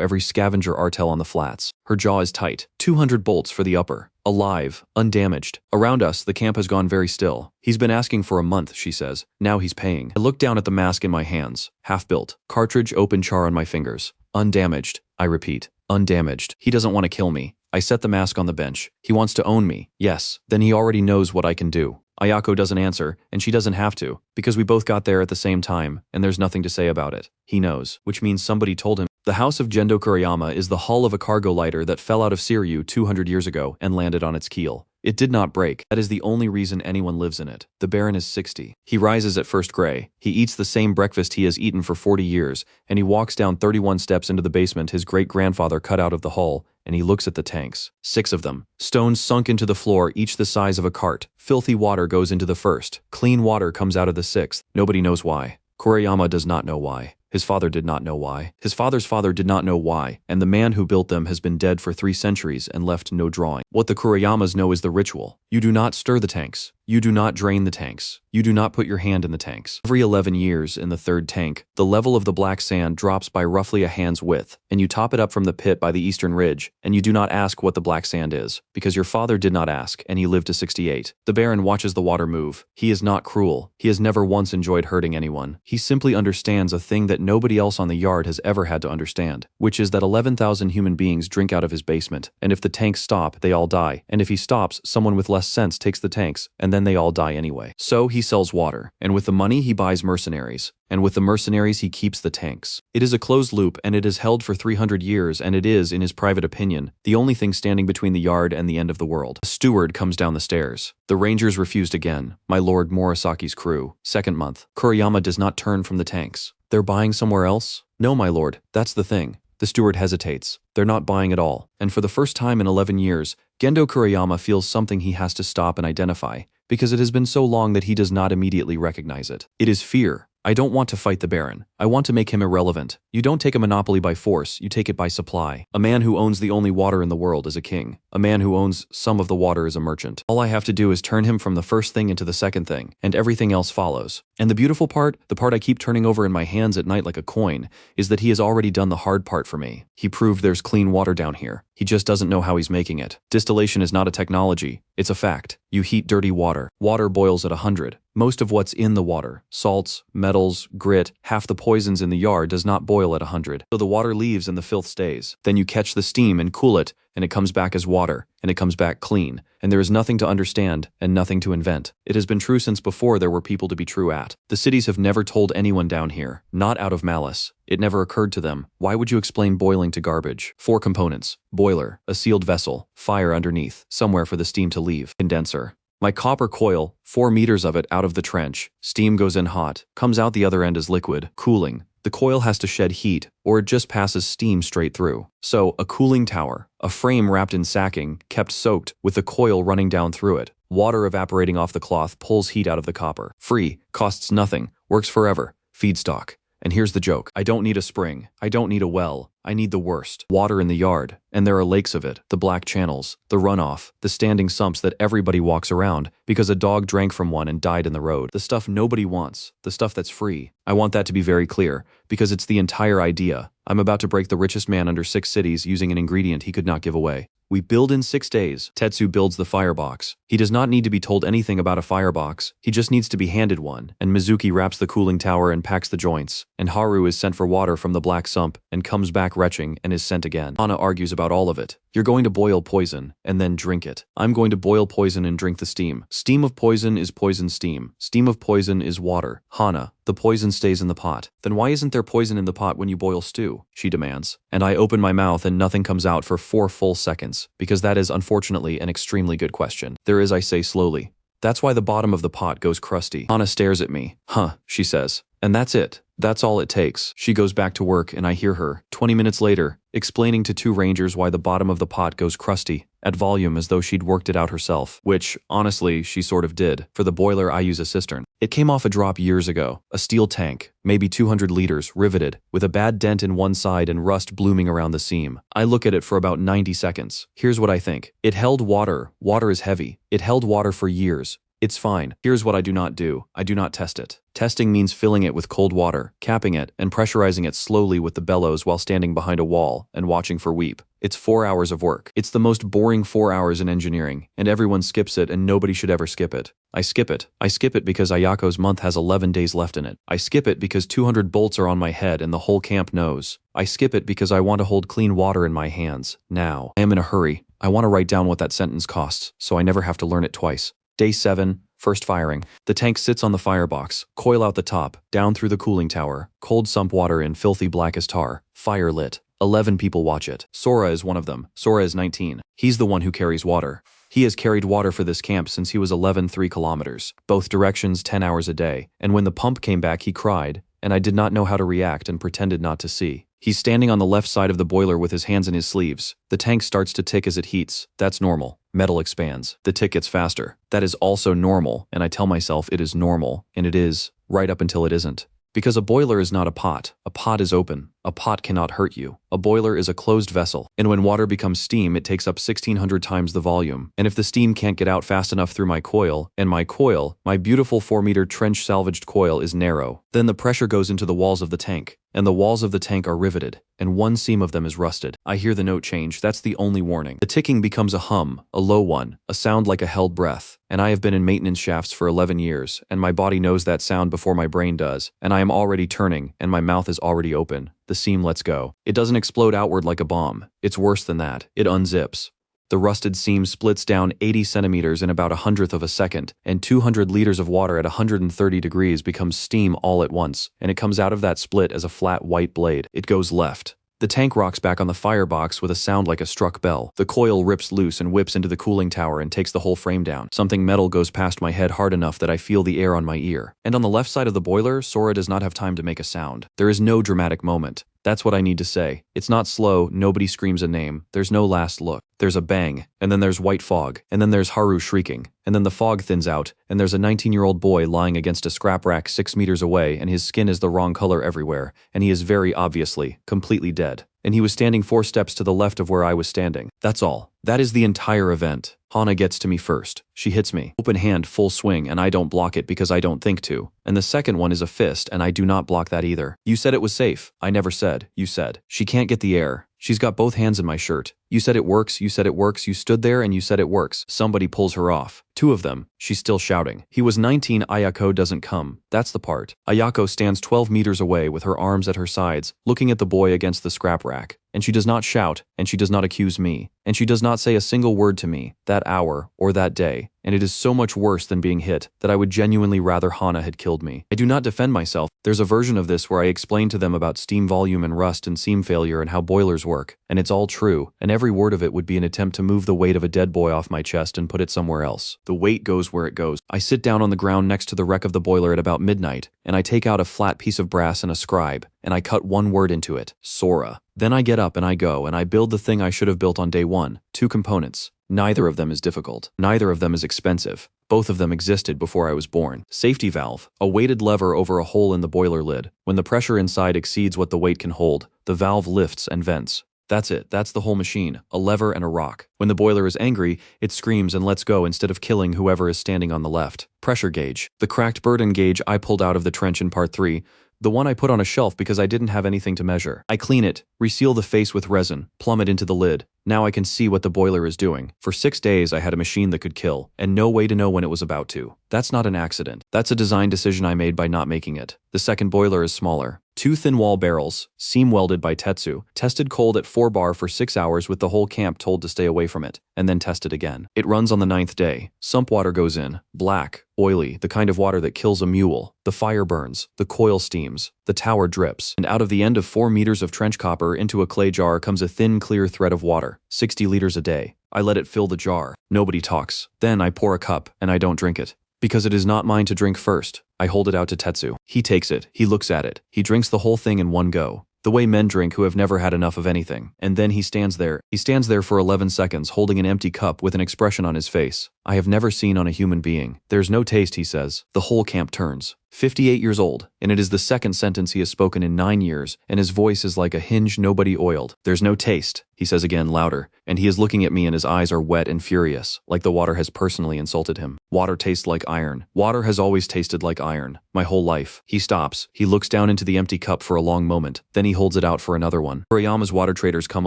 every scavenger artel on the flats. Her jaw is tight. 200 bolts for the upper. Alive, undamaged. Around us, the camp has gone very still. He's been asking for a month, she says. Now he's paying. I look down at the mask in my hands. Half-built. Cartridge, open char on my fingers. Undamaged. I repeat. Undamaged. He doesn't want to kill me. I set the mask on the bench. He wants to own me. Yes. Then he already knows what I can do. Ayako doesn't answer, and she doesn't have to, because we both got there at the same time, and there's nothing to say about it. He knows, which means somebody told him. The house of Gendo Kuriyama is the hull of a cargo lighter that fell out of Seiryu 200 years ago and landed on its keel. It did not break. That is the only reason anyone lives in it. The Baron is 60. He rises at first gray. He eats the same breakfast he has eaten for 40 years, and he walks down 31 steps into the basement his great-grandfather cut out of the hull, and he looks at the tanks. 6 of them. Stones sunk into the floor, each the size of a cart. Filthy water goes into the first. Clean water comes out of the 6th. Nobody knows why. Kuriyama does not know why. His father did not know why. His father's father did not know why, and the man who built them has been dead for 3 centuries and left no drawing. What the Kuriyamas know is the ritual. You do not stir the tanks. You do not drain the tanks. You do not put your hand in the tanks. Every 11 years in the 3rd tank, the level of the black sand drops by roughly a hand's width, and you top it up from the pit by the eastern ridge, and you do not ask what the black sand is, because your father did not ask, and he lived to 68. The Baron watches the water move. He is not cruel. He has never once enjoyed hurting anyone. He simply understands a thing that nobody else on the yard has ever had to understand, which is that 11,000 human beings drink out of his basement, and if the tanks stop, they all die, and if he stops, someone with less sense takes the tanks, and then they all die anyway. So he sells water, and with the money he buys mercenaries, and with the mercenaries he keeps the tanks. It is a closed loop, and it is held for 300 years, and it is, in his private opinion, the only thing standing between the yard and the end of the world. A steward comes down the stairs. The Rangers refused again. My Lord Morisaki's crew. 2nd month. Kuriyama does not turn from the tanks. They're buying somewhere else? No, my lord, that's the thing. The steward hesitates. They're not buying at all. And for the first time in 11 years, Gendo Kuriyama feels something he has to stop and identify, because it has been so long that he does not immediately recognize it. It is fear. I don't want to fight the Baron. I want to make him irrelevant. You don't take a monopoly by force, you take it by supply. A man who owns the only water in the world is a king. A man who owns some of the water is a merchant. All I have to do is turn him from the first thing into the second thing, and everything else follows. And the beautiful part, the part I keep turning over in my hands at night like a coin, is that he has already done the hard part for me. He proved there's clean water down here. He just doesn't know how he's making it. Distillation is not a technology, it's a fact. You heat dirty water. Water boils at 100. Most of what's in the water, salts, metals, grit, half the poisons in the yard does not boil at 100. So the water leaves and the filth stays. Then you catch the steam and cool it, and it comes back as water, and it comes back clean, and there is nothing to understand and nothing to invent. It has been true since before there were people to be true at. The cities have never told anyone down here, not out of malice. It never occurred to them. Why would you explain boiling to garbage? 4 components: boiler, a sealed vessel, fire underneath, somewhere for the steam to leave, condenser. My copper coil, 4 meters of it out of the trench. Steam goes in hot, comes out the other end as liquid, cooling. The coil has to shed heat, or it just passes steam straight through. So, a cooling tower, a frame wrapped in sacking, kept soaked, with the coil running down through it. Water evaporating off the cloth pulls heat out of the copper. Free, costs nothing, works forever. Feedstock. And here's the joke. I don't need a spring. I don't need a well. I need the worst. Water in the yard. And there are lakes of it. The black channels. The runoff. The standing sumps that everybody walks around because a dog drank from one and died in the road. The stuff nobody wants. The stuff that's free. I want that to be very clear because it's the entire idea. I'm about to break the richest man under 6 cities using an ingredient he could not give away. We build in 6 days. Tetsu builds the firebox. He does not need to be told anything about a firebox. He just needs to be handed one. And Mizuki wraps the cooling tower and packs the joints. And Haru is sent for water from the black sump and comes back retching and is sent again. Hana argues about all of it. You're going to boil poison and then drink it. I'm going to boil poison and drink the steam. Steam of poison is poison steam. Steam of poison is water. Hana, the poison stays in the pot. Then why isn't there poison in the pot when you boil stew? She demands. And I open my mouth and nothing comes out for 4 full seconds, because that is unfortunately an extremely good question. There is, I say slowly. That's why the bottom of the pot goes crusty. Hana stares at me. Huh, she says. And that's it. That's all it takes. She goes back to work and I hear her, 20 minutes later, explaining to 2 rangers why the bottom of the pot goes crusty, at volume as though she'd worked it out herself. Which, honestly, she sort of did. For the boiler I use a cistern. It came off a drop years ago. A steel tank, maybe 200 liters, riveted, with a bad dent in one side and rust blooming around the seam. I look at it for about 90 seconds. Here's what I think. It held water. Water is heavy. It held water for years. It's fine. Here's what I do not do. I do not test it. Testing means filling it with cold water, capping it, and pressurizing it slowly with the bellows while standing behind a wall and watching for weep. It's 4 hours of work. It's the most boring 4 hours in engineering, and everyone skips it and nobody should ever skip it. I skip it. I skip it because Ayako's month has 11 days left in it. I skip it because 200 bolts are on my head and the whole camp knows. I skip it because I want to hold clean water in my hands, now. I am in a hurry. I want to write down what that sentence costs, so I never have to learn it twice. Day 7, first firing. The tank sits on the firebox, coil out the top, down through the cooling tower, cold sump water in filthy black as tar, fire lit. 11 people watch it. Sora is one of them. Sora is 19. He's the one who carries water. He has carried water for this camp since he was 3 kilometers, both directions 10 hours a day, and when the pump came back he cried, and I did not know how to react and pretended not to see. He's standing on the left side of the boiler with his hands in his sleeves. The tank starts to tick as it heats. That's normal. Metal expands. The tick gets faster. That is also normal, and I tell myself it is normal, and it is, right up until it isn't. Because a boiler is not a pot. A pot is open. A pot cannot hurt you. A boiler is a closed vessel, and when water becomes steam, it takes up 1,600 times the volume. And if the steam can't get out fast enough through my coil, and my coil, my beautiful 4-meter trench salvaged coil is narrow, then the pressure goes into the walls of the tank, and the walls of the tank are riveted, and one seam of them is rusted. I hear the note change. That's the only warning. The ticking becomes a hum, a low one, a sound like a held breath. And I have been in maintenance shafts for 11 years, and my body knows that sound before my brain does, and I am already turning, and my mouth is already open. The seam lets go. It doesn't explode outward like a bomb. It's worse than that. It unzips. The rusted seam splits down 80 centimeters in about 1/100th of a second, and 200 liters of water at 130 degrees becomes steam all at once, and it comes out of that split as a flat white blade. It goes left. The tank rocks back on the firebox with a sound like a struck bell. The coil rips loose and whips into the cooling tower and takes the whole frame down. Something metal goes past my head hard enough that I feel the air on my ear. And on the left side of the boiler, Sora does not have time to make a sound. There is no dramatic moment. That's what I need to say. It's not slow, nobody screams a name, there's no last look. There's a bang, and then there's white fog, and then there's Haru shrieking, and then the fog thins out, and there's a 19-year-old boy lying against a scrap rack 6 meters away, and his skin is the wrong color everywhere, and he is very obviously, completely dead. And he was standing 4 steps to the left of where I was standing. That's all. That is the entire event. Hana gets to me first. She hits me. Open hand, full swing, and I don't block it because I don't think to. And the second one is a fist, and I do not block that either. You said it was safe. I never said. You said. She can't get the air. She's got both hands in my shirt. You said it works, you said it works, you stood there and you said it works. Somebody pulls her off. 2 of them. She's still shouting. He was 19, Ayako doesn't come. That's the part. Ayako stands 12 meters away with her arms at her sides, looking at the boy against the scrap rack. And she does not shout, and she does not accuse me, and she does not say a single word to me, that hour, or that day. And it is so much worse than being hit, that I would genuinely rather Hana had killed me. I do not defend myself. There's a version of this where I explain to them about steam volume and rust and seam failure and how boilers work, and it's all true, and every word of it would be an attempt to move the weight of a dead boy off my chest and put it somewhere else. The weight goes where it goes. I sit down on the ground next to the wreck of the boiler at about midnight, and I take out a flat piece of brass and a scribe, and I cut one word into it, Sora. Then I get up and I go and I build the thing I should have built on day 1, 2 components. Neither of them is difficult. Neither of them is expensive. Both of them existed before I was born. Safety valve, a weighted lever over a hole in the boiler lid. When the pressure inside exceeds what the weight can hold, the valve lifts and vents. That's it. That's the whole machine. A lever and a rock. When the boiler is angry, it screams and lets go instead of killing whoever is standing on the left. Pressure gauge. The cracked burden gauge I pulled out of the trench in part 3. The one I put on a shelf because I didn't have anything to measure. I clean it, reseal the face with resin, plumb it into the lid. Now I can see what the boiler is doing. For 6 days I had a machine that could kill, and no way to know when it was about to. That's not an accident. That's a design decision I made by not making it. The second boiler is smaller. 2 thin wall barrels, seam welded by Tetsu, tested cold at 4 bar for 6 hours with the whole camp told to stay away from it, and then tested again. It runs on the 9th day. Sump water goes in, black, oily, the kind of water that kills a mule. The fire burns, the coil steams, the tower drips, and out of the end of 4 meters of trench copper into a clay jar comes a thin, clear thread of water, 60 liters a day. I let it fill the jar. Nobody talks. Then I pour a cup, and I don't drink it. Because it is not mine to drink first. I hold it out to Tetsu. He takes it, he looks at it, he drinks the whole thing in one go. The way men drink who have never had enough of anything. And then he stands there. He stands there for 11 seconds holding an empty cup with an expression on his face I have never seen on a human being. There's no taste, he says. The whole camp turns. 58 years old, and it is the second sentence he has spoken in 9 years, and his voice is like a hinge nobody oiled. There's no taste, he says again louder, and he is looking at me and his eyes are wet and furious, like the water has personally insulted him. Water tastes like iron. Water has always tasted like iron. My whole life. He stops. He looks down into the empty cup for a long moment, then he holds it out for another one. Furiyama's water traders come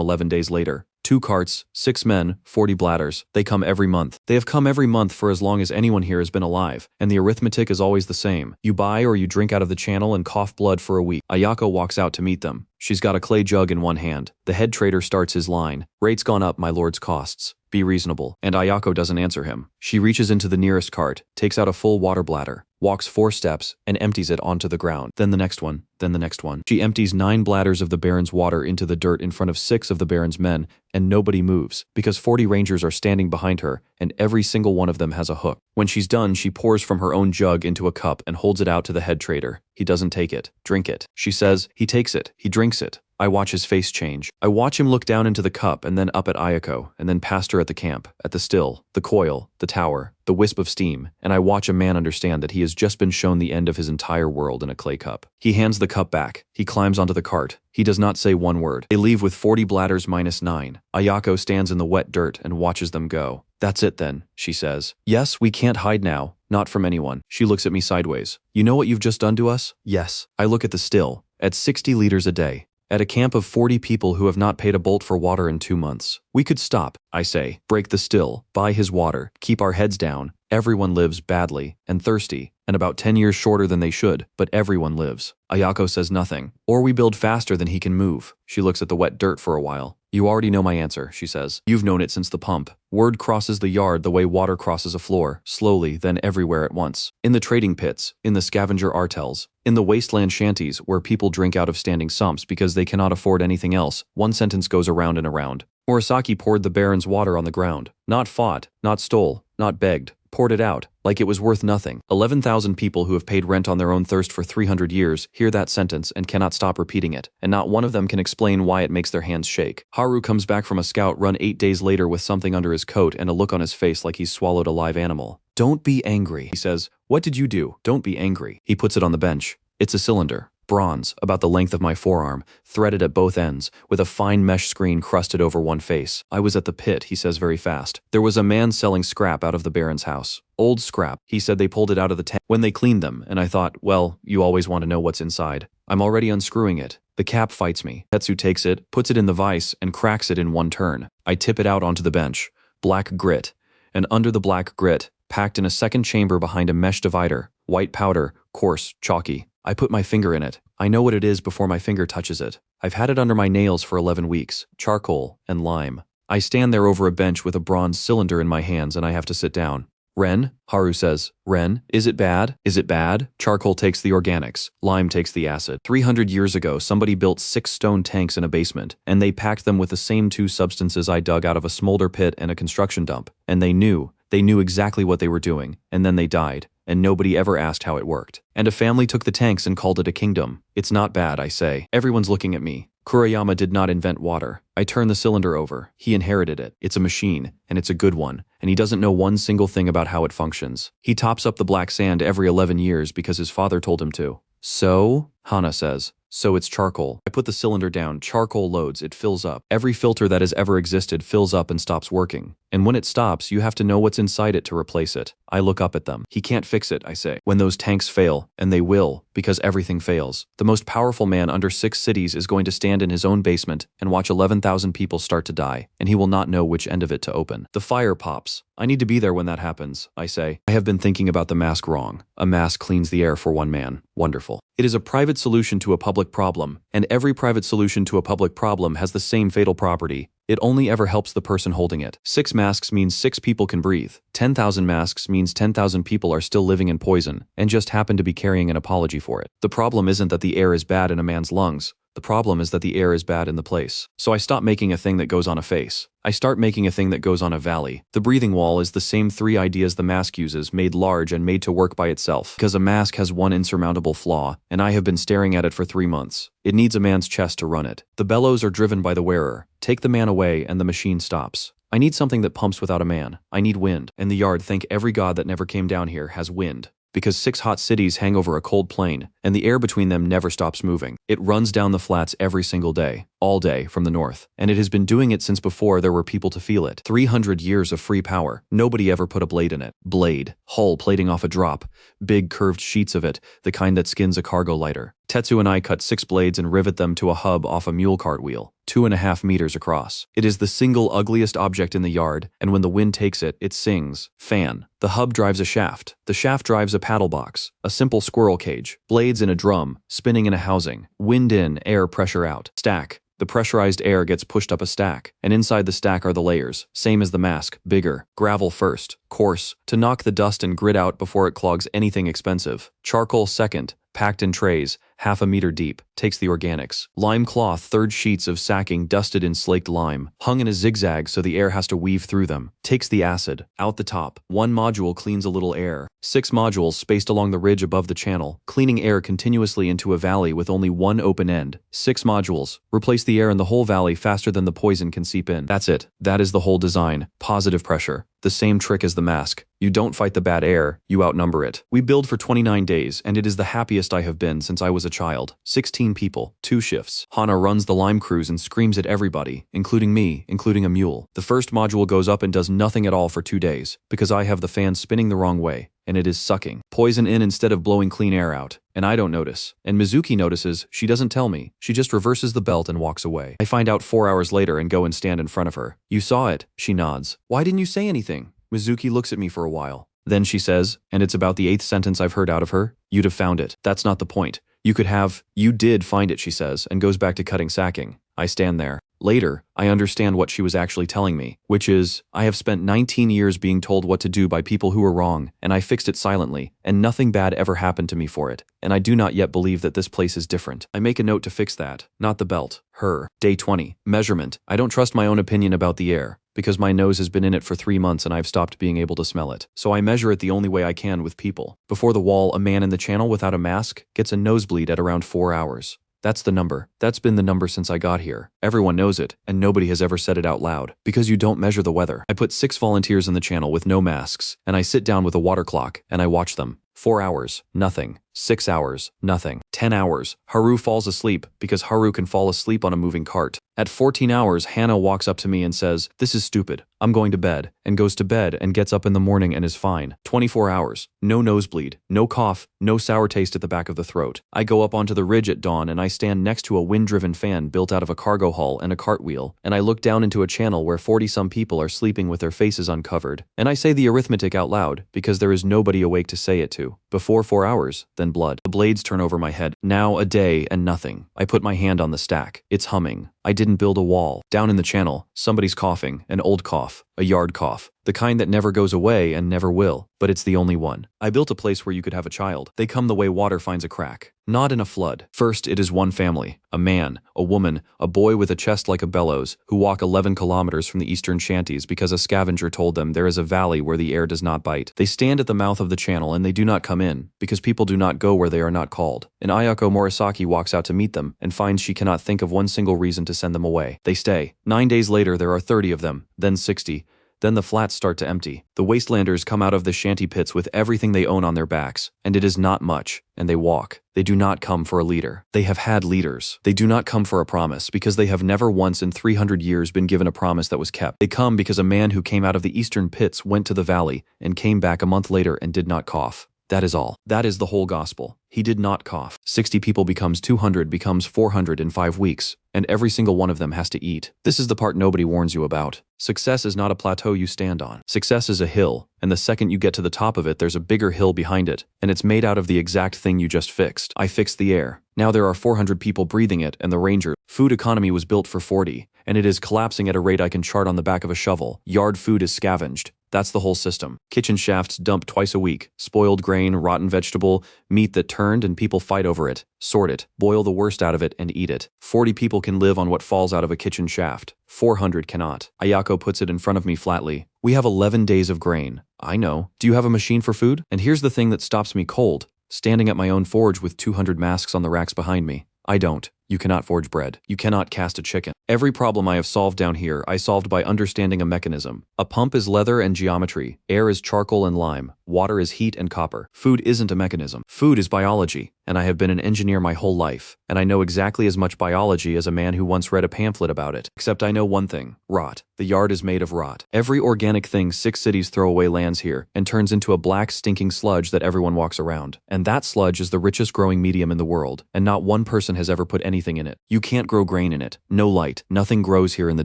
11 days later. 2 carts, 6 men, 40 bladders. They come every month. They have come every month for as long as anyone here has been alive, and the arithmetic is always the same. You buy or you drink out of the channel and cough blood for a week. Ayako walks out to meet them. She's got a clay jug in one hand. The head trader starts his line. Rates gone up, my lord's costs. Be reasonable. And Ayako doesn't answer him. She reaches into the nearest cart, takes out a full water bladder, walks 4 steps, and empties it onto the ground. Then the next one, then the next one. She empties 9 bladders of the Baron's water into the dirt in front of 6 of the Baron's men, and nobody moves, because 40 rangers are standing behind her, and every single one of them has a hook. When she's done, she pours from her own jug into a cup and holds it out to the head trader. He doesn't take it. Drink it. She says, he takes it. He drinks it. I watch his face change. I watch him look down into the cup and then up at Ayako, and then past her at the camp, at the still, the coil, the tower, the wisp of steam, and I watch a man understand that he has just been shown the end of his entire world in a clay cup. He hands the cup back. He climbs onto the cart. He does not say one word. They leave with 40 bladders minus 9. Ayako stands in the wet dirt and watches them go. That's it then, she says. Yes, we can't hide now. Not from anyone. She looks at me sideways. You know what you've just done to us? Yes. I look at the still. At 60 liters a day. At a camp of 40 people who have not paid a bolt for water in 2 months. We could stop, I say, break the still, buy his water, keep our heads down. Everyone lives badly and thirsty, and about 10 years shorter than they should, but everyone lives. Ayako says nothing. Or we build faster than he can move. She looks at the wet dirt for a while. You already know my answer, she says. You've known it since the pump. Word crosses the yard the way water crosses a floor, slowly, then everywhere at once. In the trading pits, in the scavenger artels, in the wasteland shanties where people drink out of standing sumps because they cannot afford anything else, one sentence goes around and around. Murasaki poured the Baron's water on the ground. Not fought, not stole, not begged. Poured it out. Like it was worth nothing. 11,000 people who have paid rent on their own thirst for 300 years hear that sentence and cannot stop repeating it, and not one of them can explain why it makes their hands shake. Haru comes back from a scout run 8 days later with something under his coat and a look on his face like he's swallowed a live animal. "Don't be angry," he says. "What did you do? Don't be angry." He puts it on the bench. It's a cylinder. Bronze, about the length of my forearm, threaded at both ends, with a fine mesh screen crusted over one face. "I was at the pit," he says very fast. "There was a man selling scrap out of the Baron's house. Old scrap. He said they pulled it out of the tank when they cleaned them, and I thought, well, you always want to know what's inside. I'm already unscrewing it. The cap fights me. Tetsu takes it, puts it in the vise, and cracks it in one turn. I tip it out onto the bench. Black grit. And under the black grit, packed in a second chamber behind a mesh divider, white powder, coarse, chalky. I put my finger in it. I know what it is before my finger touches it. I've had it under my nails for 11 weeks. Charcoal and lime. I stand there over a bench with a bronze cylinder in my hands and I have to sit down. "Ren," Haru says. "Ren, is it bad? Is it bad?" Charcoal takes the organics. Lime takes the acid. 300 years ago, somebody built 6 stone tanks in a basement, and they packed them with the same 2 substances I dug out of a smolder pit and a construction dump. And they knew exactly what they were doing, and then they died. And nobody ever asked how it worked. And a family took the tanks and called it a kingdom. It's not bad, I say. Everyone's looking at me. Kurayama did not invent water. I turn the cylinder over. He inherited it. It's a machine, and it's a good one, and he doesn't know one single thing about how it functions. He tops up the black sand every 11 years because his father told him to. "So?" Hana says. "So it's charcoal." I put the cylinder down. Charcoal loads. It fills up. Every filter that has ever existed fills up and stops working. And when it stops, you have to know what's inside it to replace it. I look up at them. "He can't fix it," I say. "When those tanks fail, and they will, because everything fails, the most powerful man under 6 cities is going to stand in his own basement and watch 11,000 people start to die, and he will not know which end of it to open. The fire pops. I need to be there when that happens," I say. "I have been thinking about the mask wrong. A mask cleans the air for one man. Wonderful. It is a private solution to a public problem, and every private solution to a public problem has the same fatal property. It only ever helps the person holding it. 6 masks means 6 people can breathe. 10,000 masks means 10,000 people are still living in poison, and just happen to be carrying an apology for it. The problem isn't that the air is bad in a man's lungs. The problem is that the air is bad in the place. So I stop making a thing that goes on a face. I start making a thing that goes on a valley. The breathing wall is the same 3 ideas the mask uses, made large and made to work by itself. Because a mask has one insurmountable flaw, and I have been staring at it for 3 months. It needs a man's chest to run it. The bellows are driven by the wearer. Take the man away and the machine stops. I need something that pumps without a man. I need wind. In the yard, thank every god that never came down here has wind. Because 6 hot cities hang over a cold plain, and the air between them never stops moving. It runs down the flats every single day, all day, from the north, and it has been doing it since before there were people to feel it. 300 years of free power. Nobody ever put a blade in it. Blade. Hull plating off a drop. Big curved sheets of it, the kind that skins a cargo lighter. Tetsu and I cut 6 blades and rivet them to a hub off a mule cart wheel, 2.5 meters across. It is the single ugliest object in the yard, and when the wind takes it, it sings. Fan. The hub drives a shaft. The shaft drives a paddle box, a simple squirrel cage, blades in a drum, spinning in a housing, wind in, air pressure out. Stack. The pressurized air gets pushed up a stack, and inside the stack are the layers, same as the mask, bigger. Gravel first, coarse, to knock the dust and grit out before it clogs anything expensive. Charcoal second, packed in trays, 1/2 meter deep, takes the organics. Lime cloth, 3rd sheets of sacking dusted in slaked lime, hung in a zigzag so the air has to weave through them. Takes the acid, out the top. 1 module cleans a little air. 6 modules spaced along the ridge above the channel, cleaning air continuously into a valley with only 1 open end. 6 modules, replace the air in the whole valley faster than the poison can seep in. That's it. That is the whole design. Positive pressure. The same trick as the mask. You don't fight the bad air, you outnumber it. We build for 29 days, and it is the happiest I have been since I was a child. 16 people, 2 shifts. Hana runs the lime crews and screams at everybody, including me, including a mule. The first module goes up and does nothing at all for 2 days, because I have the fan spinning the wrong way, and it is sucking poison in instead of blowing clean air out. And I don't notice. And Mizuki notices, she doesn't tell me. She just reverses the belt and walks away. I find out 4 hours later and go and stand in front of her. "You saw it," she nods. "Why didn't you say anything?" Mizuki looks at me for a while. Then she says, and it's about the 8th sentence I've heard out of her, "You'd have found it. That's not the point. You could have, you did find it," she says, and goes back to cutting sacking. I stand there. Later, I understand what she was actually telling me, which is, I have spent 19 years being told what to do by people who were wrong, and I fixed it silently, and nothing bad ever happened to me for it, and I do not yet believe that this place is different. I make a note to fix that, not the belt, her. Day 20. Measurement. I don't trust my own opinion about the air, because my nose has been in it for 3 months and I've stopped being able to smell it. So I measure it the only way I can with people. Before the wall, a man in the channel without a mask gets a nosebleed at around 4 hours. That's the number. That's been the number since I got here. Everyone knows it, and nobody has ever said it out loud. Because you don't measure the weather. I put 6 volunteers in the channel with no masks, and I sit down with a water clock, and I watch them. 4 hours, nothing. 6 hours, nothing. 10 hours, Haru falls asleep, because Haru can fall asleep on a moving cart. At 14 hours, Hannah walks up to me and says, "This is stupid. I'm going to bed," and goes to bed and gets up in the morning and is fine. 24 hours, no nosebleed, no cough, no sour taste at the back of the throat. I go up onto the ridge at dawn and I stand next to a wind-driven fan built out of a cargo hull and a cartwheel, and I look down into a channel where 40-some people are sleeping with their faces uncovered, and I say the arithmetic out loud, because there is nobody awake to say it to. Before 4 hours, then blood. The blades turn over my head. Now a day and nothing. I put my hand on the stack. It's humming. I didn't build a wall. Down in the channel, somebody's coughing, an old cough, a yard cough, the kind that never goes away and never will, but it's the only one. I built a place where you could have a child. They come the way water finds a crack. Not in a flood. First, it is one family, a man, a woman, a boy with a chest like a bellows, who walk 11 kilometers from the eastern shanties because a scavenger told them there is a valley where the air does not bite. They stand at the mouth of the channel and they do not come in, because people do not go where they are not called. And Ayako Morisaki walks out to meet them and finds she cannot think of one single reason to send them away. They stay. 9 days later there are 30 of them, then 60. Then the flats start to empty. The Wastelanders come out of the shanty pits with everything they own on their backs, and it is not much, and they walk. They do not come for a leader. They have had leaders. They do not come for a promise, because they have never once in 300 years been given a promise that was kept. They come because a man who came out of the eastern pits went to the valley and came back a month later and did not cough. That is all. That is the whole gospel. He did not cough. 60 people becomes 200 becomes 400 in 5 weeks, and every single one of them has to eat. This is the part nobody warns you about. Success is not a plateau you stand on. Success is a hill, and the second you get to the top of it, there's a bigger hill behind it, and it's made out of the exact thing you just fixed. I fixed the air. Now there are 400 people breathing it, and the ranger. Food economy was built for 40, and it is collapsing at a rate I can chart on the back of a shovel. Yard food is scavenged. That's the whole system. Kitchen shafts dump twice a week. Spoiled grain, rotten vegetable, meat that turned and people fight over it. Sort it, boil the worst out of it and eat it. 40 people can live on what falls out of a kitchen shaft. 400 cannot. Ayako puts it in front of me flatly. We have 11 days of grain. I know. Do you have a machine for food? And here's the thing that stops me cold. Standing at my own forge with 200 masks on the racks behind me. I don't. You cannot forge bread. You cannot cast a chicken. Every problem I have solved down here, I solved by understanding a mechanism. A pump is leather and geometry. Air is charcoal and lime. Water is heat and copper. Food isn't a mechanism. Food is biology. And I have been an engineer my whole life. And I know exactly as much biology as a man who once read a pamphlet about it. Except I know one thing. Rot. The yard is made of rot. Every organic thing 6 cities throw away lands here and turns into a black stinking sludge that everyone walks around. And that sludge is the richest growing medium in the world. And not one person has ever put anything in it. You can't grow grain in it. No light. Nothing grows here in the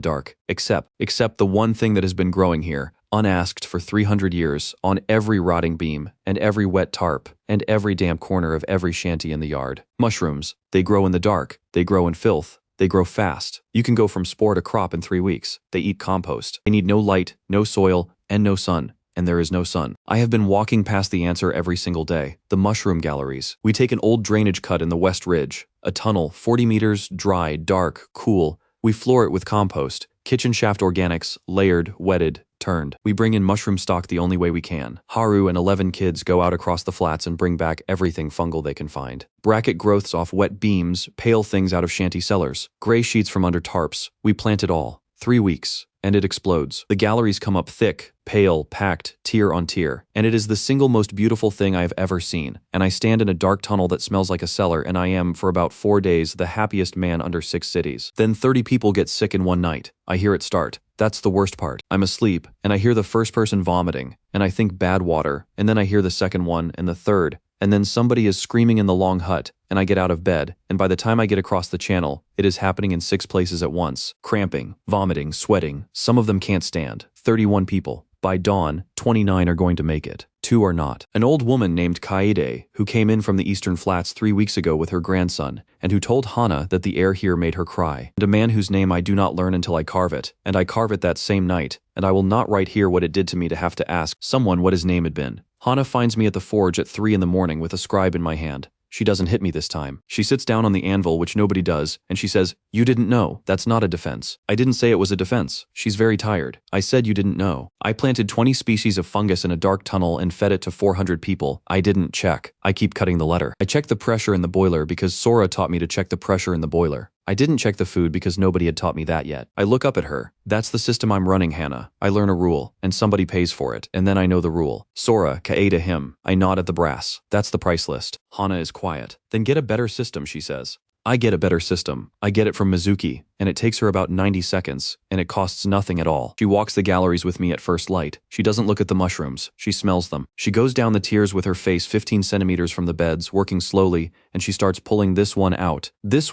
dark. Except the one thing that has been growing here, unasked for 300 years, on every rotting beam, and every wet tarp, and every damp corner of every shanty in the yard. Mushrooms. They grow in the dark. They grow in filth. They grow fast. You can go from spore to crop in 3 weeks. They eat compost. They need no light, no soil, and no sun. And there is no sun. I have been walking past the answer every single day. The mushroom galleries. We take an old drainage cut in the West Ridge. A tunnel, 40 meters, dry, dark, cool. We floor it with compost. Kitchen shaft organics, layered, wetted, turned. We bring in mushroom stock the only way we can. Haru and 11 kids go out across the flats and bring back everything fungal they can find. Bracket growths off wet beams, pale things out of shanty cellars, gray sheets from under tarps. We plant it all. 3 weeks. And it explodes. The galleries come up thick, pale, packed, tier on tier. And it is the single most beautiful thing I have ever seen. And I stand in a dark tunnel that smells like a cellar, and I am, for about 4 days, the happiest man under 6 cities. Then 30 people get sick in one night. I hear it start. That's the worst part. I'm asleep, and I hear the first person vomiting, and I think bad water, and then I hear the second one, and the third, and then somebody is screaming in the long hut, and I get out of bed, and by the time I get across the channel, it is happening in 6 places at once. Cramping, vomiting, sweating. Some of them can't stand. 31 people. By dawn, 29 are going to make it. two are not. An old woman named Kaede, who came in from the eastern flats 3 weeks ago with her grandson, and who told Hana that the air here made her cry. And a man whose name I do not learn until I carve it, and I carve it that same night, and I will not write here what it did to me to have to ask someone what his name had been. Hana finds me at the forge at 3 in the morning with a scribe in my hand. She doesn't hit me this time. She sits down on the anvil, which nobody does, and she says, "You didn't know. That's not a defense." I didn't say it was a defense. She's very tired. I said you didn't know. I planted 20 species of fungus in a dark tunnel and fed it to 400 people. I didn't check. I keep cutting the letter. I check the pressure in the boiler because Sora taught me to check the pressure in the boiler. I didn't check the food because nobody had taught me that yet. I look up at her. That's the system I'm running, Hannah. I learn a rule, and somebody pays for it, and then I know the rule. Sora, Kaede him. I nod at the brass. That's the price list. Hana is quiet. Then get a better system, she says. I get a better system. I get it from Mizuki, and it takes her about 90 seconds, and it costs nothing at all. She walks the galleries with me at first light. She doesn't look at the mushrooms. She smells them. She goes down the tiers with her face 15 centimeters from the beds, working slowly, and she starts pulling this one out, this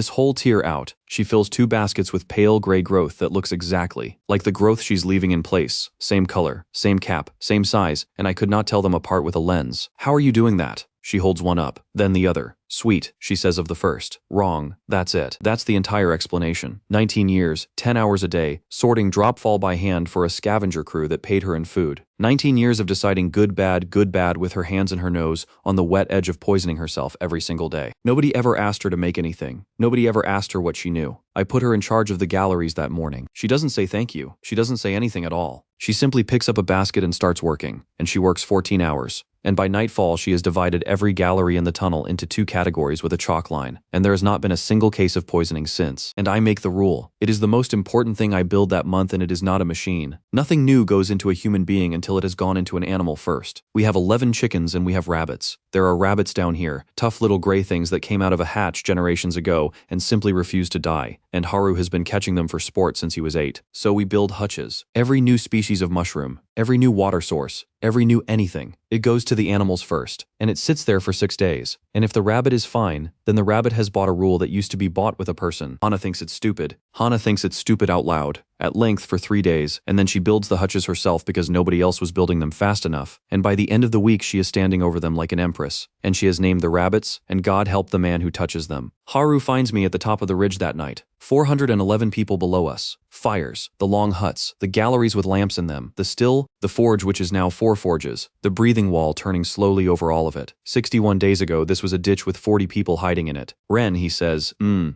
whole tier out. She fills 2 baskets with pale gray growth that looks exactly like the growth she's leaving in place. Same color, same cap, same size, and I could not tell them apart with a lens. How are you doing that? She holds one up, then the other. Sweet, she says of the first. Wrong, that's it. That's the entire explanation. 19 years, 10 hours a day, sorting drop-fall by hand for a scavenger crew that paid her in food. 19 years of deciding good bad with her hands in her nose on the wet edge of poisoning herself every single day. Nobody ever asked her to make anything. Nobody ever asked her what she knew. I put her in charge of the galleries that morning. She doesn't say thank you. She doesn't say anything at all. She simply picks up a basket and starts working, and she works 14 hours. And by nightfall she has divided every gallery in the tunnel into 2 categories with a chalk line, and there has not been a single case of poisoning since. And I make the rule. It is the most important thing I build that month, and it is not a machine. Nothing new goes into a human being until it has gone into an animal first. We have 11 chickens and we have rabbits. There are rabbits down here, tough little gray things that came out of a hatch generations ago and simply refused to die, and Haru has been catching them for sport since he was 8. So we build hutches. Every new species of mushroom, every new water source, every new anything, it goes to the animals first, and it sits there for 6 days. And if the rabbit is fine, then the rabbit has bought a rule that used to be bought with a person. Hana thinks it's stupid. Hana thinks it's stupid out loud, at length for 3 days, and then she builds the hutches herself because nobody else was building them fast enough. And by the end of the week she is standing over them like an empress, and she has named the rabbits, and God help the man who touches them. Haru finds me at the top of the ridge that night. 411 people below us. Fires, the long huts, the galleries with lamps in them, the still, the forge which is now 4 forges, the breathing wall turning slowly over all of it. 61 days ago this was a ditch with 40 people hiding in it. Ren, he says,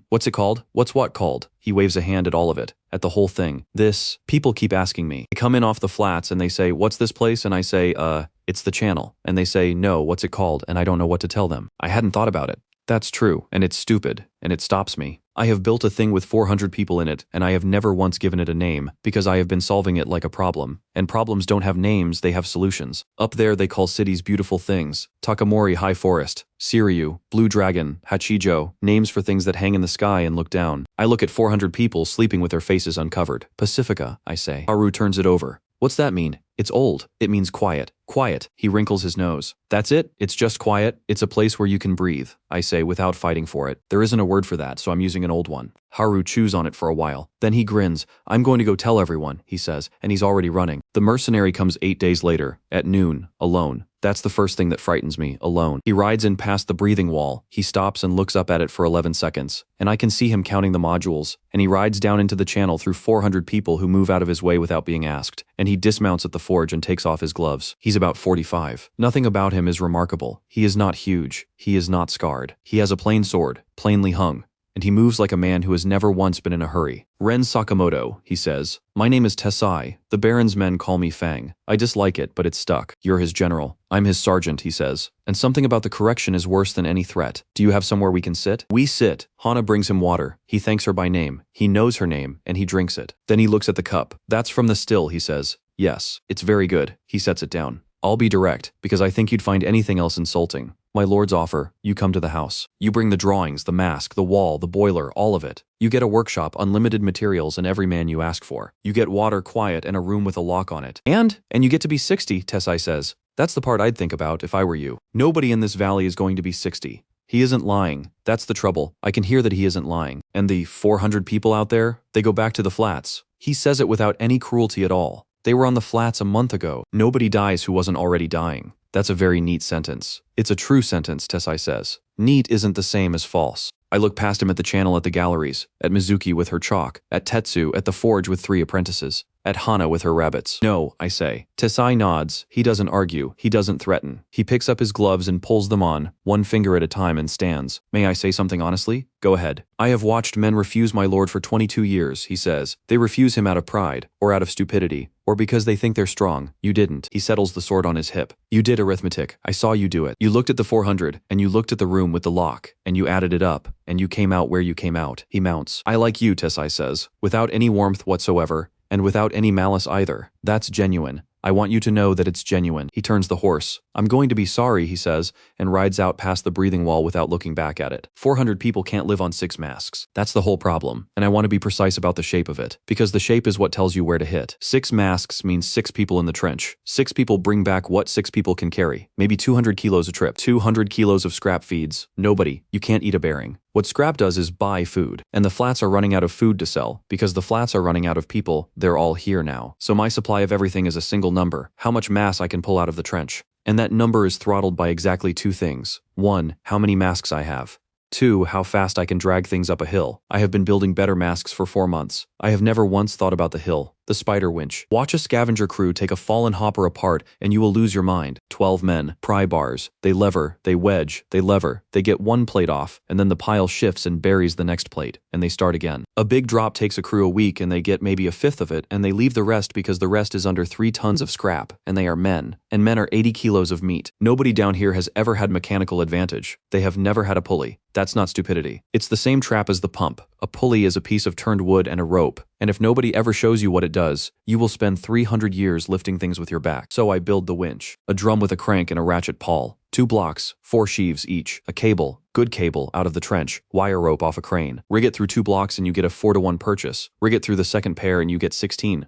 what's it called? What's what called? He waves a hand at all of it, at the whole thing. People keep asking me. They come in off the flats and they say, what's this place? And I say, it's the channel. And they say, no, what's it called? And I don't know what to tell them. I hadn't thought about it. That's true, and it's stupid, and it stops me. I have built a thing with 400 people in it, and I have never once given it a name, because I have been solving it like a problem. And problems don't have names, they have solutions. Up there they call cities beautiful things. Takamori High Forest, Siryu, Blue Dragon, Hachijo, names for things that hang in the sky and look down. I look at 400 people sleeping with their faces uncovered. Pacifica, I say. Haru turns it over. What's that mean? It's old. It means quiet. Quiet. He wrinkles his nose. That's it? It's just quiet? It's a place where you can breathe, I say without fighting for it. There isn't a word for that, so I'm using an old one. Haru chews on it for a while. Then he grins. I'm going to go tell everyone, he says, and he's already running. The mercenary comes 8 days later, at noon, alone. That's the first thing that frightens me, alone. He rides in past the breathing wall. He stops and looks up at it for 11 seconds. And I can see him counting the modules. And he rides down into the channel through 400 people who move out of his way without being asked. And he dismounts at the forge and takes off his gloves. He's about 45. Nothing about him is remarkable. He is not huge. He is not scarred. He has a plain sword, plainly hung. And he moves like a man who has never once been in a hurry. Ren Sakamoto, he says. My name is Tessai. The Baron's men call me Fang. I dislike it, but it's stuck. You're his general. I'm his sergeant, he says. And something about the correction is worse than any threat. Do you have somewhere we can sit? We sit. Hana brings him water. He thanks her by name. He knows her name, and he drinks it. Then he looks at the cup. That's from the still, he says. Yes, it's very good. He sets it down. I'll be direct, because I think you'd find anything else insulting. My lord's offer, you come to the house. You bring the drawings, the mask, the wall, the boiler, all of it. You get a workshop, unlimited materials, and every man you ask for. You get water, quiet, and a room with a lock on it. And you get to be 60, Tessai says. That's the part I'd think about if I were you. Nobody in this valley is going to be 60. He isn't lying. That's the trouble. I can hear that he isn't lying. And the 400 people out there, they go back to the flats. He says it without any cruelty at all. They were on the flats a month ago. Nobody dies who wasn't already dying. That's a very neat sentence. It's a true sentence, Tessai says. Neat isn't the same as false. I look past him at the channel at the galleries, at Mizuki with her chalk, at Tetsu at the forge with 3 apprentices, at Hana with her rabbits. No, I say. Tessai nods. He doesn't argue. He doesn't threaten. He picks up his gloves and pulls them on, one finger at a time, and stands. May I say something honestly? Go ahead. I have watched men refuse my lord for 22 years, he says. They refuse him out of pride, or out of stupidity, or because they think they're strong. You didn't. He settles the sword on his hip. You did arithmetic. I saw you do it. You looked at the 400, and you looked at the room with the lock, and you added it up, and you came out where you came out. He mounts. I like you, Tessai says, without any warmth whatsoever, and without any malice either. That's genuine. I want you to know that it's genuine. He turns the horse. I'm going to be sorry, he says, and rides out past the breathing wall without looking back at it. 400 people can't live on 6 masks. That's the whole problem, and I want to be precise about the shape of it, because the shape is what tells you where to hit. 6 masks means 6 people in the trench. 6 people bring back what 6 people can carry. Maybe 200 kilos a trip. 200 kilos of scrap feeds. Nobody. You can't eat a bearing. What scrap does is buy food, and the flats are running out of food to sell. Because the flats are running out of people, they're all here now. So my supply of everything is a single number, how much mass I can pull out of the trench. And that number is throttled by exactly 2 things. 1, how many masks I have. 2, how fast I can drag things up a hill. I have been building better masks for 4 months. I have never once thought about the hill. The spider winch. Watch a scavenger crew take a fallen hopper apart and you will lose your mind. 12 men, pry bars. They lever, they wedge, they lever. They get one plate off, and then the pile shifts and buries the next plate, and they start again. A big drop takes a crew a week and they get maybe a fifth of it, and they leave the rest because the rest is under 3 tons of scrap, and they are men. And men are 80 kilos of meat. Nobody down here has ever had mechanical advantage. They have never had a pulley. That's not stupidity. It's the same trap as the pump. A pulley is a piece of turned wood and a rope. And if nobody ever shows you what it does, you will spend 300 years lifting things with your back. So I build the winch. A drum with a crank and a ratchet pawl. 2 blocks, 4 sheaves each. A cable, good cable, out of the trench. Wire rope off a crane. Rig it through 2 blocks and you get a 4-to-1 purchase. Rig it through the second pair and you get 16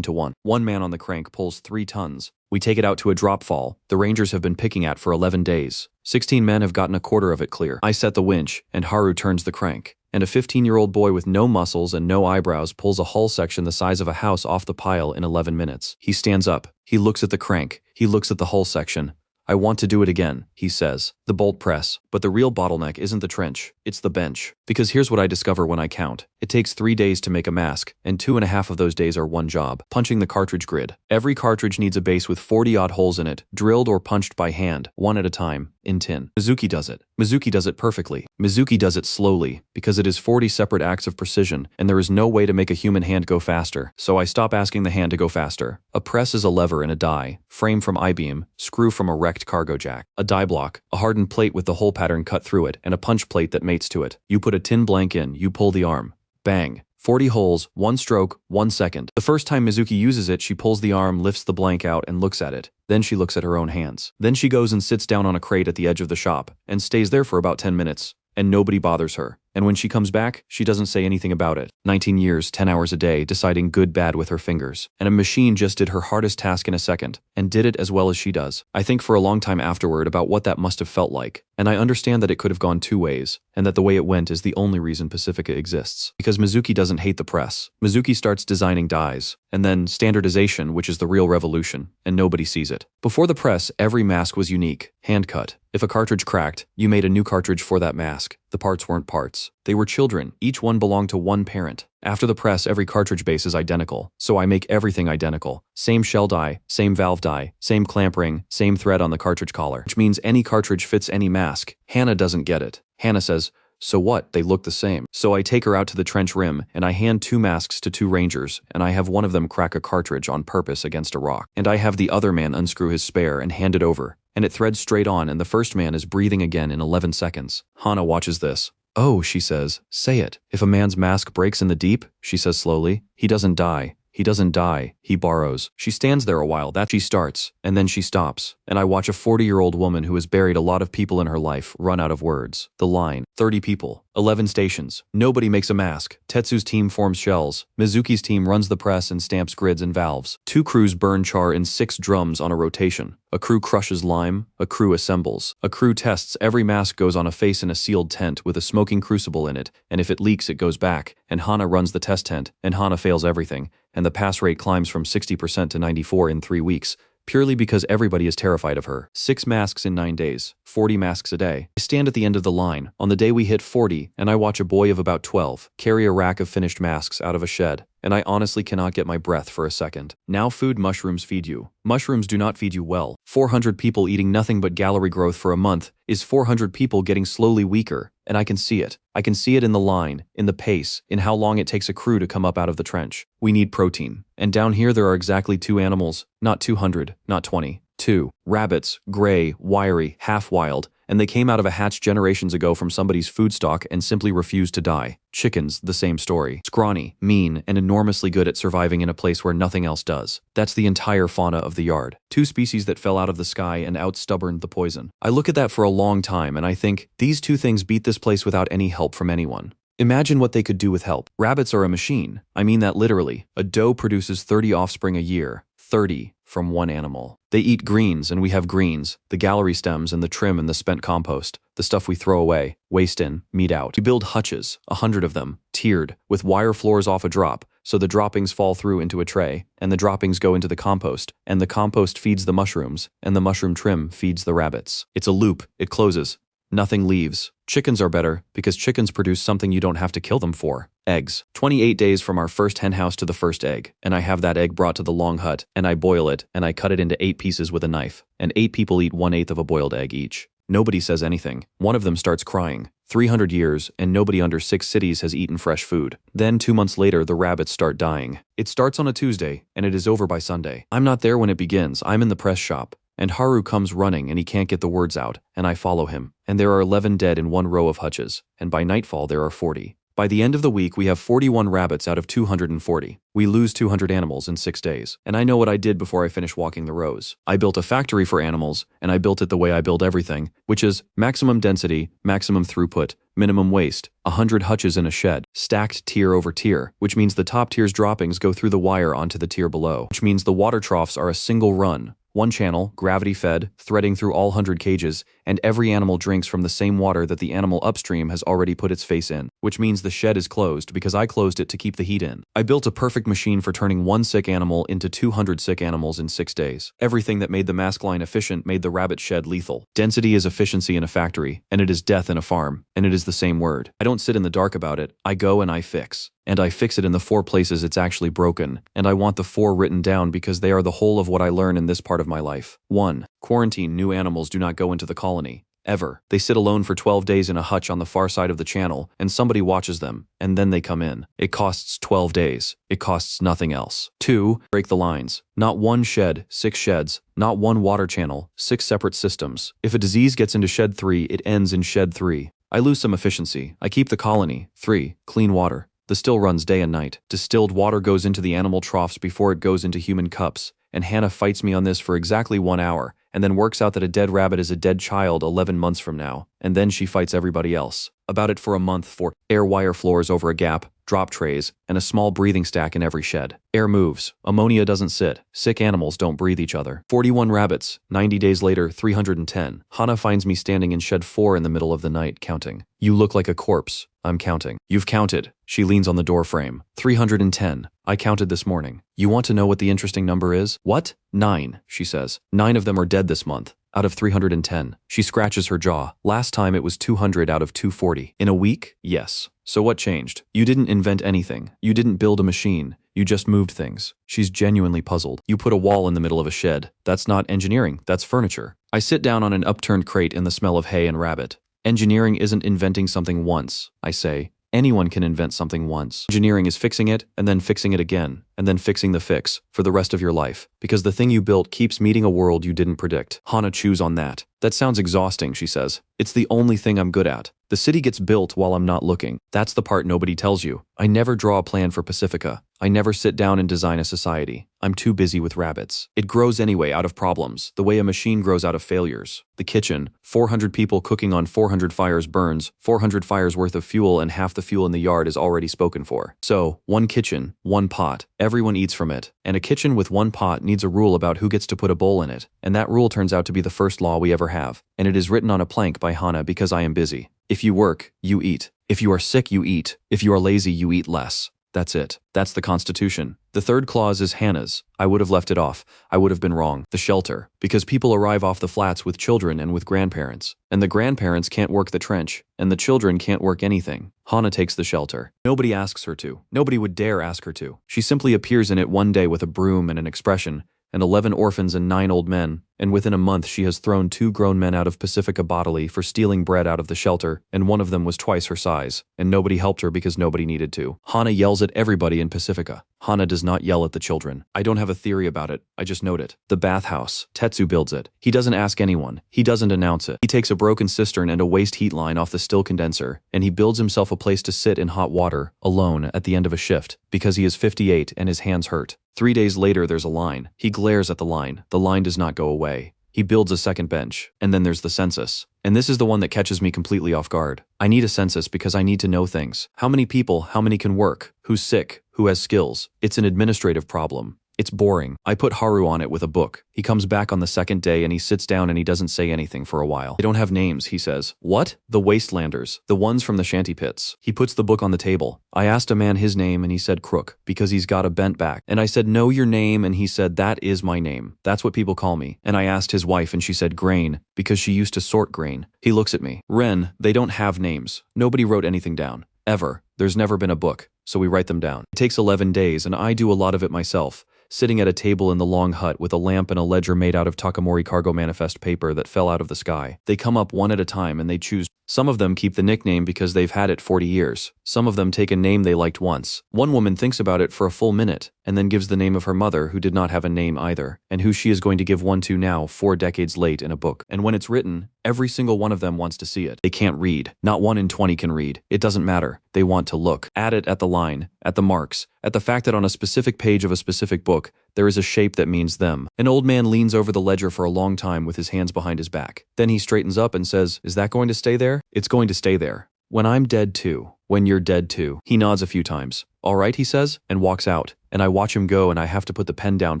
to 1. One man on the crank pulls 3 tons. We take it out to a drop fall the Rangers have been picking at for 11 days. 16 men have gotten a quarter of it clear. I set the winch, and Haru turns the crank. And a 15-year-old boy with no muscles and no eyebrows pulls a hull section the size of a house off the pile in 11 minutes. He stands up. He looks at the crank. He looks at the hull section. I want to do it again, he says. The bolt press. But the real bottleneck isn't the trench. It's the bench. Because here's what I discover when I count. It takes 3 days to make a mask, and 2.5 of those days are one job. Punching the cartridge grid. Every cartridge needs a base with 40-odd holes in it, drilled or punched by hand, one at a time, in tin. Mizuki does it. Mizuki does it perfectly. Mizuki does it slowly, because it is 40 separate acts of precision, and there is no way to make a human hand go faster. So I stop asking the hand to go faster. A press is a lever and a die, frame from I-beam, screw from a wrecked cargo jack, a die block, a hardened plate with the hole pattern cut through it, and a punch plate that mates to it. You put a tin blank in, you pull the arm. Bang. 40 holes, 1 stroke, 1 second. The first time Mizuki uses it, she pulls the arm, lifts the blank out, and looks at it. Then she looks at her own hands. Then she goes and sits down on a crate at the edge of the shop, and stays there for about 10 minutes. And nobody bothers her. And when she comes back, she doesn't say anything about it. 19 years, 10 hours a day, deciding good bad with her fingers. And a machine just did her hardest task in a second, and did it as well as she does. I think for a long time afterward about what that must have felt like. And I understand that it could have gone 2 ways, and that the way it went is the only reason Pacifica exists. Because Mizuki doesn't hate the press. Mizuki starts designing dies, and then standardization, which is the real revolution, and nobody sees it. Before the press, every mask was unique, hand-cut. If a cartridge cracked, you made a new cartridge for that mask. The parts weren't parts. They were children. Each one belonged to one parent. After the press, every cartridge base is identical, so I make everything identical. Same shell die, same valve die, same clamp ring, same thread on the cartridge collar, which means any cartridge fits any mask. Hannah doesn't get it. Hannah says, "So what? They look the same." So I take her out to the trench rim, and I hand 2 masks to 2 rangers, and I have one of them crack a cartridge on purpose against a rock. And I have the other man unscrew his spare and hand it over, and it threads straight on, and the first man is breathing again in 11 seconds. Hana watches this. "Oh," she says, "say it. If a man's mask breaks in the deep," she says slowly, "he doesn't die. He doesn't die, he borrows." She stands there a while, that she starts, and then she stops, and I watch a 40-year-old woman who has buried a lot of people in her life run out of words. The line, 30 people, 11 stations, nobody makes a mask. Tetsu's team forms shells, Mizuki's team runs the press and stamps grids and valves. 2 crews burn char in 6 drums on a rotation. A crew crushes lime, a crew assembles. A crew tests every mask goes on a face in a sealed tent with a smoking crucible in it, and if it leaks it goes back, and Hana runs the test tent, and Hana fails everything, and the pass rate climbs from 60% to 94% in 3 weeks, purely because everybody is terrified of her. 6 masks in 9 days, 40 masks a day. I stand at the end of the line, on the day we hit 40, and I watch a boy of about 12 carry a rack of finished masks out of a shed, and I honestly cannot get my breath for a second. Now food mushrooms feed you. Mushrooms do not feed you well. 400 people eating nothing but gallery growth for a month is 400 people getting slowly weaker, and I can see it. I can see it in the line, in the pace, in how long it takes a crew to come up out of the trench. We need protein. And down here there are exactly 2 animals, not 200, not 20. 2. Rabbits, gray, wiry, half-wild, and they came out of a hatch generations ago from somebody's food stock and simply refused to die. Chickens, the same story. Scrawny, mean, and enormously good at surviving in a place where nothing else does. That's the entire fauna of the yard. 2 species that fell out of the sky and out-stubborned the poison. I look at that for a long time and I think, these 2 things beat this place without any help from anyone. Imagine what they could do with help. Rabbits are a machine. I mean that literally. A doe produces 30 offspring a year. 30 from 1 animal. They eat greens, and we have greens, the gallery stems and the trim and the spent compost, the stuff we throw away, waste in, meat out. We build hutches, 100 of them, tiered, with wire floors off a drop, so the droppings fall through into a tray, and the droppings go into the compost, and the compost feeds the mushrooms, and the mushroom trim feeds the rabbits. It's a loop, it closes. Nothing leaves. Chickens are better, because chickens produce something you don't have to kill them for. Eggs. 28 days from our first hen house to the first egg, and I have that egg brought to the long hut, and I boil it, and I cut it into 8 pieces with a knife, and 8 people eat 1/8 of a boiled egg each. Nobody says anything. One of them starts crying. 300 years, and nobody under 6 cities has eaten fresh food. Then 2 months later, the rabbits start dying. It starts on a Tuesday, and it is over by Sunday. I'm not there when it begins. I'm in the press shop. And Haru comes running and he can't get the words out, and I follow him. And there are 11 dead in 1 row of hutches, and by nightfall there are 40. By the end of the week, we have 41 rabbits out of 240. We lose 200 animals in 6 days. And I know what I did before I finished walking the rows. I built a factory for animals, and I built it the way I build everything, which is maximum density, maximum throughput, minimum waste, 100 hutches in a shed, stacked tier over tier, which means the top tier's droppings go through the wire onto the tier below, which means the water troughs are a single run. 1 channel, gravity-fed, threading through all 100 cages, and every animal drinks from the same water that the animal upstream has already put its face in, which means the shed is closed because I closed it to keep the heat in. I built a perfect machine for turning 1 sick animal into 200 sick animals in 6 days. Everything that made the mask line efficient made the rabbit shed lethal. Density is efficiency in a factory, and it is death in a farm, and it is the same word. I don't sit in the dark about it, I go and I fix. And I fix it in the 4 places it's actually broken, and I want the 4 written down because they are the whole of what I learn in this part of my life. 1. Quarantine. New animals do not go into the colony. Ever. They sit alone for 12 days in a hutch on the far side of the channel, and somebody watches them, and then they come in. It costs 12 days. It costs nothing else. 2. Break the lines. Not 1 shed, 6 sheds. Not 1 water channel, 6 separate systems. If a disease gets into shed 3, it ends in shed 3. I lose some efficiency. I keep the colony. 3. Clean water. The still runs day and night. Distilled water goes into the animal troughs before it goes into human cups, and Hannah fights me on this for exactly 1 hour, and then works out that a dead rabbit is a dead child 11 months from now, and then she fights everybody else. About it for a month for air wire floors over a gap, drop trays, and a small breathing stack in every shed. Air moves. Ammonia doesn't sit. Sick animals don't breathe each other. 41 rabbits. 90 days later, 310. Hana finds me standing in shed 4 in the middle of the night, counting. You look like a corpse. I'm counting. You've counted. She leans on the door frame. 310. I counted this morning. You want to know what the interesting number is? What? 9, she says. 9 of them are dead this month. Out of 310. She scratches her jaw. Last time it was 200 out of 240. In a week? Yes. So what changed? You didn't invent anything. You didn't build a machine. You just moved things. She's genuinely puzzled. You put a wall in the middle of a shed. That's not engineering. That's furniture. I sit down on an upturned crate in the smell of hay and rabbit. Engineering isn't inventing something once, I say. Anyone can invent something once. Engineering is fixing it, and then fixing it again, and then fixing the fix, for the rest of your life. Because the thing you built keeps meeting a world you didn't predict. Hana chews on that. That sounds exhausting, she says. It's the only thing I'm good at. The city gets built while I'm not looking. That's the part nobody tells you. I never draw a plan for Pacifica. I never sit down and design a society. I'm too busy with rabbits. It grows anyway out of problems, the way a machine grows out of failures. The kitchen, 400 people cooking on 400 fires burns, 400 fires worth of fuel, and half the fuel in the yard is already spoken for. So, 1 kitchen, 1 pot. Everyone eats from it. And a kitchen with 1 pot needs a rule about who gets to put a bowl in it. And that rule turns out to be the first law we ever have. And it is written on a plank by Hana because I am busy. If you work, you eat. If you are sick, you eat. If you are lazy, you eat less. That's it. That's the Constitution. The third clause is Hannah's. I would have left it off. I would have been wrong. The shelter. Because people arrive off the flats with children and with grandparents. And the grandparents can't work the trench. And the children can't work anything. Hannah takes the shelter. Nobody asks her to. Nobody would dare ask her to. She simply appears in it one day with a broom and an expression, and 11 orphans and 9 old men, and within a month she has thrown 2 grown men out of Pacifica bodily for stealing bread out of the shelter, and one of them was twice her size, and nobody helped her because nobody needed to. Hannah yells at everybody in Pacifica. Hannah does not yell at the children. I don't have a theory about it, I just note it. The bathhouse. Tetsu builds it. He doesn't ask anyone. He doesn't announce it. He takes a broken cistern and a waste heat line off the still condenser, and he builds himself a place to sit in hot water, alone, at the end of a shift, because he is 58 and his hands hurt. 3 days later there's a line. He glares at the line. The line does not go away. He builds a second bench. And then there's the census. And this is the one that catches me completely off guard. I need a census because I need to know things. How many people, how many can work, who's sick, who has skills. It's an administrative problem. It's boring. I put Haru on it with a book. He comes back on the second day and he sits down and he doesn't say anything for a while. They don't have names, he says. What? The Wastelanders. The ones from the shanty pits. He puts the book on the table. I asked a man his name and he said Crook, because he's got a bent back. And I said, know your name, and he said, that is my name. That's what people call me. And I asked his wife and she said Grain, because she used to sort grain. He looks at me. Ren, they don't have names. Nobody wrote anything down. Ever. There's never been a book. So we write them down. It takes 11 days and I do a lot of it myself. Sitting at a table in the long hut with a lamp and a ledger made out of Takamori cargo manifest paper that fell out of the sky. They come up one at a time and they choose. Some of them keep the nickname because they've had it 40 years. Some of them take a name they liked once. One woman thinks about it for a full minute and then gives the name of her mother, who did not have a name either, and who she is going to give one to now 4 decades late in a book. And when it's written, every single one of them wants to see it. They can't read. Not 1 in 20 can read. It doesn't matter. They want to look. At it, at the line, at the marks, at the fact that on a specific page of a specific book, there is a shape that means them. An old man leans over the ledger for a long time with his hands behind his back. Then he straightens up and says, is that going to stay there? It's going to stay there. When I'm dead too. When you're dead too. He nods a few times. All right, he says, and walks out. And I watch him go and I have to put the pen down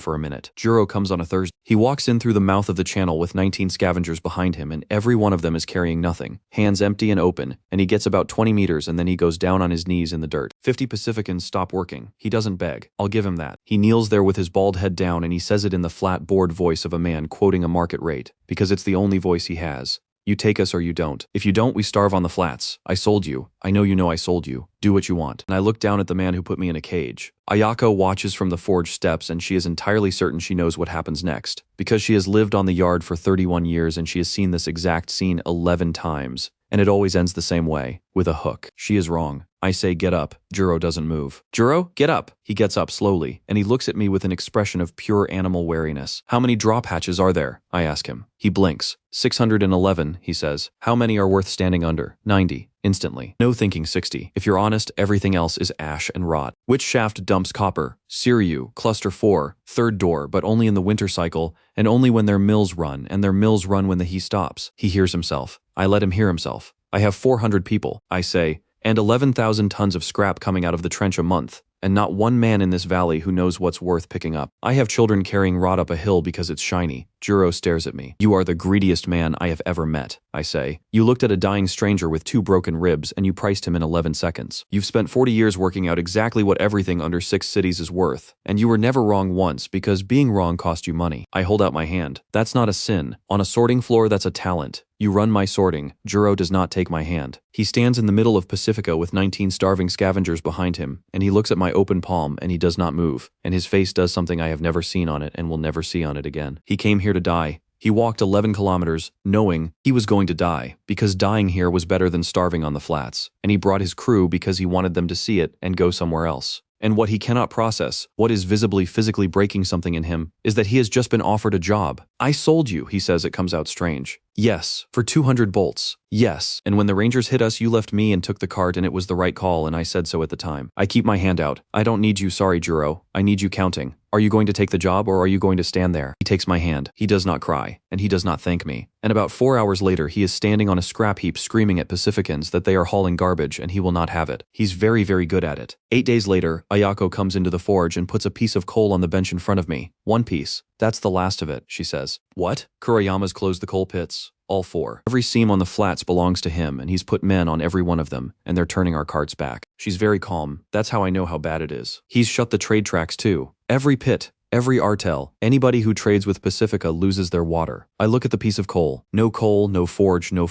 for a minute. Juro comes on a Thursday. He walks in through the mouth of the channel with 19 scavengers behind him, and every one of them is carrying nothing. Hands empty and open, and he gets about 20 meters and then he goes down on his knees in the dirt. 50 Pacificans stop working. He doesn't beg. I'll give him that. He kneels there with his bald head down and he says it in the flat, bored voice of a man quoting a market rate, because it's the only voice he has. You take us or you don't. If you don't, we starve on the flats. I sold you. I know you know I sold you. Do what you want. And I look down at the man who put me in a cage. Ayako watches from the forge steps and she is entirely certain she knows what happens next, because she has lived on the yard for 31 years and she has seen this exact scene 11 times. And it always ends the same way, with a hook. She is wrong. I say, get up. Juro doesn't move. Juro, get up. He gets up slowly, and he looks at me with an expression of pure animal wariness. How many drop hatches are there? I ask him. He blinks. 611, he says. How many are worth standing under? 90. Instantly. No thinking 60. If you're honest, everything else is ash and rot. Which shaft dumps copper? Siryu, cluster 4, third door, but only in the winter cycle, and only when their mills run, and their mills run when the he stops. He hears himself. I let him hear himself. I have 400 people, I say, and 11,000 tons of scrap coming out of the trench a month, and not one man in this valley who knows what's worth picking up. I have children carrying rot up a hill because it's shiny. Juro stares at me. You are the greediest man I have ever met, I say. You looked at a dying stranger with 2 broken ribs and you priced him in 11 seconds. You've spent 40 years working out exactly what everything under 6 cities is worth, and you were never wrong once because being wrong cost you money. I hold out my hand. That's not a sin. On a sorting floor, that's a talent. You run my sorting. Juro does not take my hand. He stands in the middle of Pacifica with 19 starving scavengers behind him, and he looks at my open palm and he does not move, and his face does something I have never seen on it and will never see on it again. He came here to die. He walked 11 kilometers, knowing he was going to die, because dying here was better than starving on the flats, and he brought his crew because he wanted them to see it and go somewhere else. And what he cannot process, what is visibly physically breaking something in him, is that he has just been offered a job. I sold you, he says. It comes out strange. Yes, for 200 bolts. Yes, and when the Rangers hit us, you left me and took the cart, and it was the right call, and I said so at the time. I keep my hand out. I don't need you, sorry, Juro. I need you counting. Are you going to take the job or are you going to stand there? He takes my hand. He does not cry, and he does not thank me. And about 4 hours later, he is standing on a scrap heap screaming at Pacificans that they are hauling garbage and he will not have it. He's very, very good at it. 8 days later, Ayako comes into the forge and puts a piece of coal on the bench in front of me. 1 piece. That's the last of it, she says. What? Kurayama's closed the coal pits. all 4. Every seam on the flats belongs to him, and he's put men on every one of them, and they're turning our carts back. She's very calm. That's how I know how bad it is. He's shut the trade tracks too. Every pit. Every artel, anybody who trades with Pacifica loses their water. I look at the piece of coal. No coal, no forge, no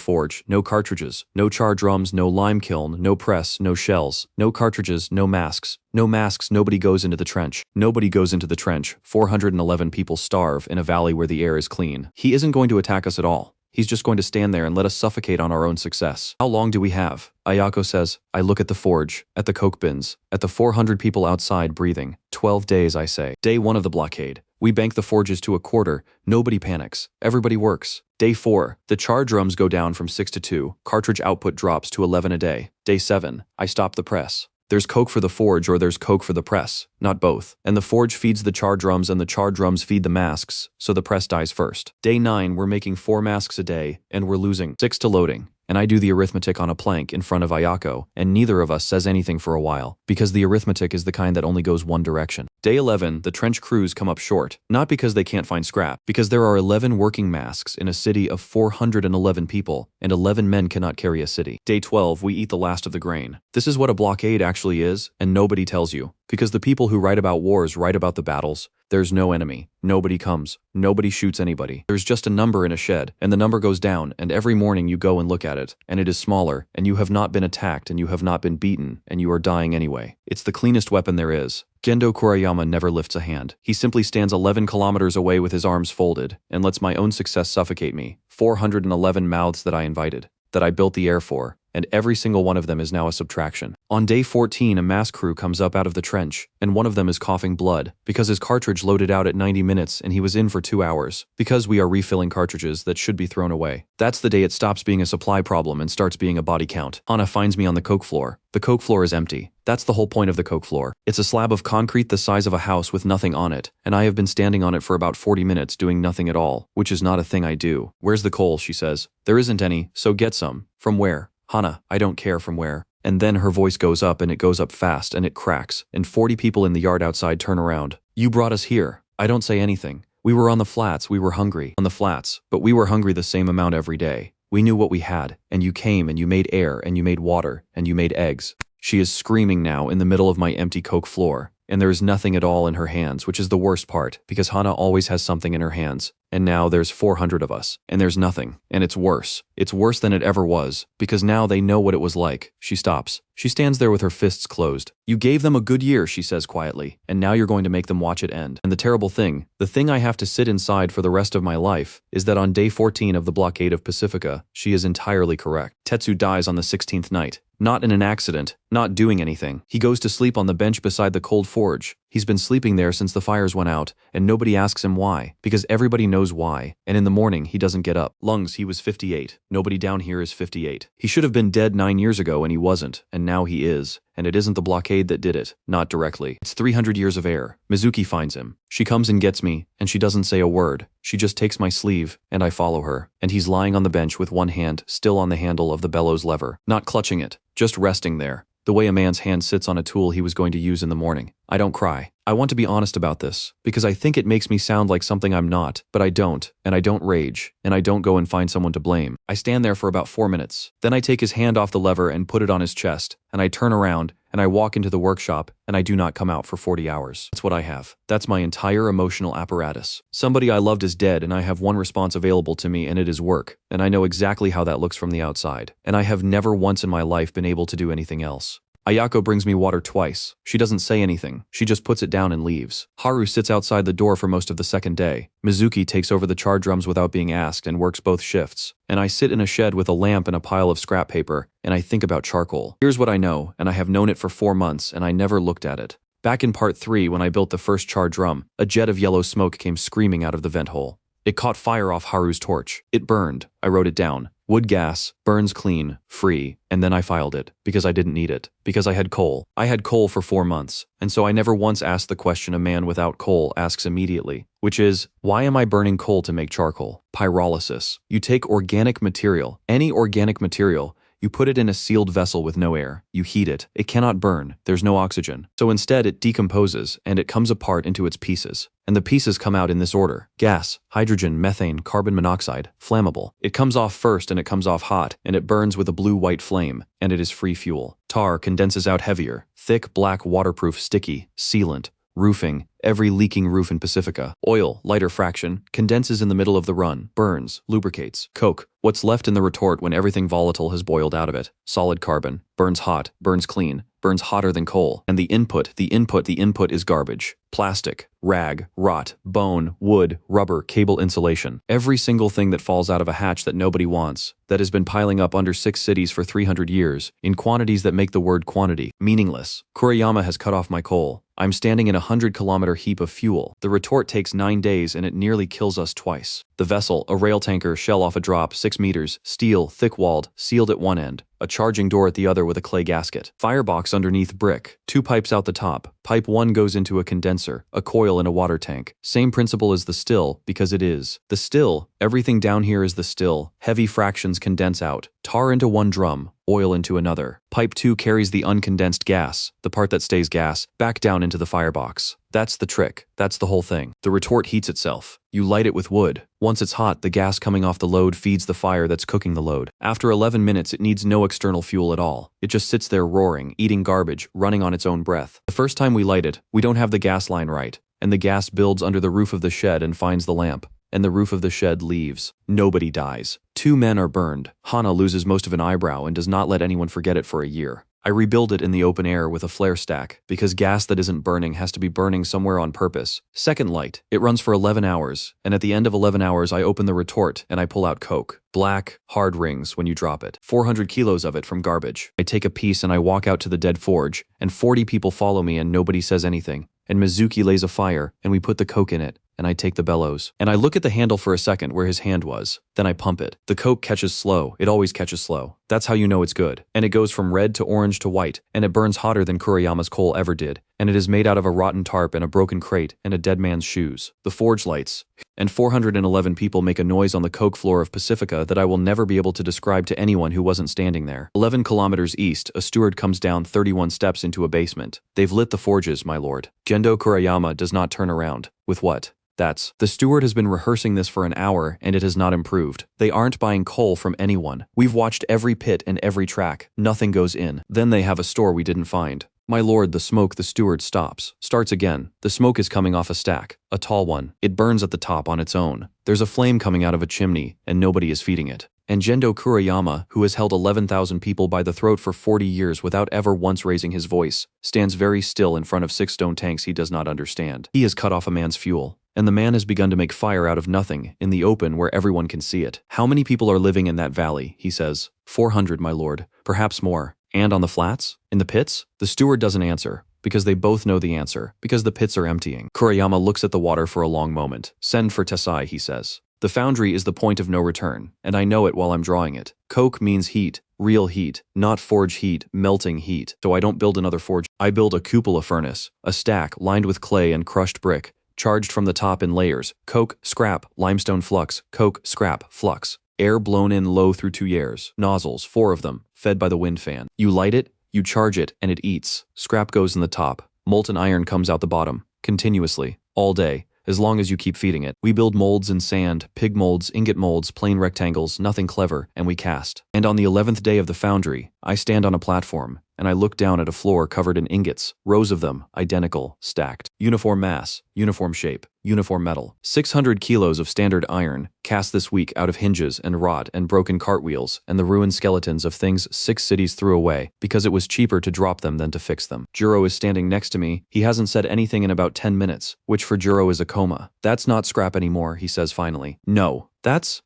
cartridges, no char drums, no lime kiln, no press, no shells, no cartridges, no masks. No masks, nobody goes into the trench. Nobody goes into the trench. 411 people starve in a valley where the air is clean. He isn't going to attack us at all. He's just going to stand there and let us suffocate on our own success. How long do we have? Ayako says. I look at the forge, at the coke bins, at the 400 people outside breathing. 12 days, I say. Day 1 of the blockade. We bank the forges to a quarter. Nobody panics. Everybody works. Day 4. The char drums go down from 6 to 2. Cartridge output drops to 11 a day. Day 7. I stop the press. There's coke for the forge or there's coke for the press, not both. And the forge feeds the char drums and the char drums feed the masks, so the press dies first. Day 9, we're making 4 masks a day, and we're losing 6 to loading. And I do the arithmetic on a plank in front of Ayako, and neither of us says anything for a while, because the arithmetic is the kind that only goes one direction. Day 11, the trench crews come up short, not because they can't find scrap, because there are 11 working masks in a city of 411 people, and 11 men cannot carry a city. Day 12, we eat the last of the grain. This is what a blockade actually is, and nobody tells you, because the people who write about wars write about the battles. There's no enemy. Nobody comes. Nobody shoots anybody. There's just a number in a shed, and the number goes down, and every morning you go and look at it, and it is smaller, and you have not been attacked, and you have not been beaten, and you are dying anyway. It's the cleanest weapon there is. Gendo Kurayama never lifts a hand. He simply stands 11 kilometers away with his arms folded, and lets my own success suffocate me. 411 mouths that I invited, that I built the air for, and every single one of them is now a subtraction. On day 14, a mass crew comes up out of the trench, and one of them is coughing blood, because his cartridge loaded out at 90 minutes and he was in for 2 hours, because we are refilling cartridges that should be thrown away. That's the day it stops being a supply problem and starts being a body count. Hana finds me on the coke floor. The coke floor is empty. That's the whole point of the coke floor. It's a slab of concrete the size of a house with nothing on it, and I have been standing on it for about 40 minutes doing nothing at all, which is not a thing I do. Where's the coal, she says. There isn't any, so get some. From where? Hana, I don't care from where. And then her voice goes up and it goes up fast and it cracks, and 40 people in the yard outside turn around. You brought us here. I don't say anything. We were on the flats, we were hungry. On the flats, but we were hungry the same amount every day. We knew what we had, and you came and you made air and you made water and you made eggs. She is screaming now in the middle of my empty coke floor, and there is nothing at all in her hands, which is the worst part, because Hana always has something in her hands. And now there's 400 of us, and there's nothing. And it's worse. It's worse than it ever was, because now they know what it was like. She stops. She stands there with her fists closed. You gave them a good year, she says quietly, and now you're going to make them watch it end. And the terrible thing, the thing I have to sit inside for the rest of my life, is that on day 14 of the blockade of Pacifica, she is entirely correct. Tetsu dies on the 16th night. Not in an accident, not doing anything. He goes to sleep on the bench beside the cold forge. He's been sleeping there since the fires went out, and nobody asks him why, because everybody knows why, and in the morning he doesn't get up. Lungs, he was 58. Nobody down here is 58. He should have been dead 9 years ago and he wasn't, and now he is. And it isn't the blockade that did it, not directly. It's 300 years of air. Mizuki finds him. She comes and gets me, and she doesn't say a word. She just takes my sleeve, and I follow her. And he's lying on the bench with one hand still on the handle of the bellows lever, not clutching it, just resting there, the way a man's hand sits on a tool he was going to use in the morning. I don't cry. I want to be honest about this, because I think it makes me sound like something I'm not, but I don't, and I don't rage, and I don't go and find someone to blame. I stand there for about 4 minutes. Then I take his hand off the lever and put it on his chest, and I turn around, and I walk into the workshop, and I do not come out for 40 hours. That's what I have. That's my entire emotional apparatus. Somebody I loved is dead, and I have one response available to me, and it is work, and I know exactly how that looks from the outside, and I have never once in my life been able to do anything else. Ayako brings me water twice. She doesn't say anything. She just puts it down and leaves. Haru sits outside the door for most of the second day. Mizuki takes over the char drums without being asked and works both shifts. And I sit in a shed with a lamp and a pile of scrap paper, and I think about charcoal. Here's what I know, and I have known it for 4 months, and I never looked at it. Back in part 3, when I built the first char drum, a jet of yellow smoke came screaming out of the vent hole. It caught fire off Haru's torch. It burned. I wrote it down. Wood gas, burns clean, free, and then I filed it, because I didn't need it, because I had coal. I had coal for 4 months, and so I never once asked the question a man without coal asks immediately, which is, why am I burning coal to make charcoal? Pyrolysis. You take organic material, any organic material, You put it in a sealed vessel with no air. You heat it. It cannot burn. There's no oxygen. So instead it decomposes and it comes apart into its pieces. And the pieces come out in this order: gas, hydrogen, methane, carbon monoxide, flammable. It comes off first and it comes off hot, and it burns with a blue-white flame, and it is free fuel. Tar condenses out heavier, thick, black, waterproof, sticky, sealant. Roofing, every leaking roof in Pacifica. Oil, lighter fraction, condenses in the middle of the run, burns, lubricates. Coke, what's left in the retort when everything volatile has boiled out of it. Solid carbon, burns hot, burns clean, burns hotter than coal. And the input is garbage. Plastic, rag, rot, bone, wood, rubber, cable insulation. Every single thing that falls out of a hatch that nobody wants, that has been piling up under 6 cities for 300 years, in quantities that make the word quantity meaningless. Kuriyama has cut off my coal. I'm standing in a 100-kilometer heap of fuel. The retort takes 9 days and it nearly kills us twice. The vessel, a rail tanker, shell off a drop, 6 meters, steel, thick-walled, sealed at one end, a charging door at the other with a clay gasket. Firebox underneath brick, 2 pipes out the top. Pipe 1 goes into a condenser, a coil in a water tank. Same principle as the still, because it is. The still, everything down here is the still. Heavy fractions condense out. Tar into one drum, oil into another. Pipe 2 carries the uncondensed gas, the part that stays gas, back down into the firebox. That's the trick. That's the whole thing. The retort heats itself. You light it with wood. Once it's hot, the gas coming off the load feeds the fire that's cooking the load. After 11 minutes, it needs no external fuel at all. It just sits there roaring, eating garbage, running on its own breath. The first time we light it, we don't have the gas line right, and the gas builds under the roof of the shed and finds the lamp. And the roof of the shed leaves. Nobody dies. 2 men are burned. Hana loses most of an eyebrow and does not let anyone forget it for a year. I rebuild it in the open air with a flare stack, because gas that isn't burning has to be burning somewhere on purpose. Second light. It runs for 11 hours, and at the end of 11 hours I open the retort and I pull out coke. Black, hard rings when you drop it. 400 kilos of it from garbage. I take a piece and I walk out to the dead forge, and 40 people follow me and nobody says anything. And Mizuki lays a fire, and we put the coke in it, and I take the bellows. And I look at the handle for a second where his hand was. Then I pump it. The coke catches slow. It always catches slow. That's how you know it's good. And it goes from red to orange to white, and it burns hotter than Kuriyama's coal ever did. And it is made out of a rotten tarp and a broken crate and a dead man's shoes. The forge lights. And 411 people make a noise on the coke floor of Pacifica that I will never be able to describe to anyone who wasn't standing there. 11 kilometers east, a steward comes down 31 steps into a basement. They've lit the forges, my lord. Gendo Kuriyama does not turn around. With what? The steward has been rehearsing this for an hour and it has not improved. They aren't buying coal from anyone. We've watched every pit and every track. Nothing goes in. Then they have a store we didn't find. My lord, the smoke, the steward stops. Starts again. The smoke is coming off a stack. A tall one. It burns at the top on its own. There's a flame coming out of a chimney, and nobody is feeding it. And Gendo Kuriyama, who has held 11,000 people by the throat for 40 years without ever once raising his voice, stands very still in front of 6 stone tanks he does not understand. He has cut off a man's fuel. And the man has begun to make fire out of nothing, in the open where everyone can see it. How many people are living in that valley, he says. 400, my lord. Perhaps more. And on the flats? In the pits? The steward doesn't answer, because they both know the answer, because the pits are emptying. Kuriyama looks at the water for a long moment. Send for Tesai, he says. The foundry is the point of no return, and I know it while I'm drawing it. Coke means heat, real heat, not forge heat, melting heat. So I don't build another forge. I build a cupola furnace, a stack lined with clay and crushed brick, charged from the top in layers. Coke, scrap, limestone flux, coke, scrap, flux. Air blown in low through tuyères. Nozzles, 4 of them, fed by the wind fan. You light it, you charge it, and it eats. Scrap goes in the top. Molten iron comes out the bottom, continuously, all day, as long as you keep feeding it. We build molds in sand, pig molds, ingot molds, plain rectangles, nothing clever, and we cast. And on the 11th day of the foundry, I stand on a platform, and I look down at a floor covered in ingots, rows of them, identical, stacked. Uniform mass, uniform shape, uniform metal. 600 kilos of standard iron, cast this week out of hinges and rot and broken cartwheels and the ruined skeletons of things 6 cities threw away because it was cheaper to drop them than to fix them. Juro is standing next to me. He hasn't said anything in about 10 minutes, which for Juro is a coma. That's not scrap anymore, he says finally. No.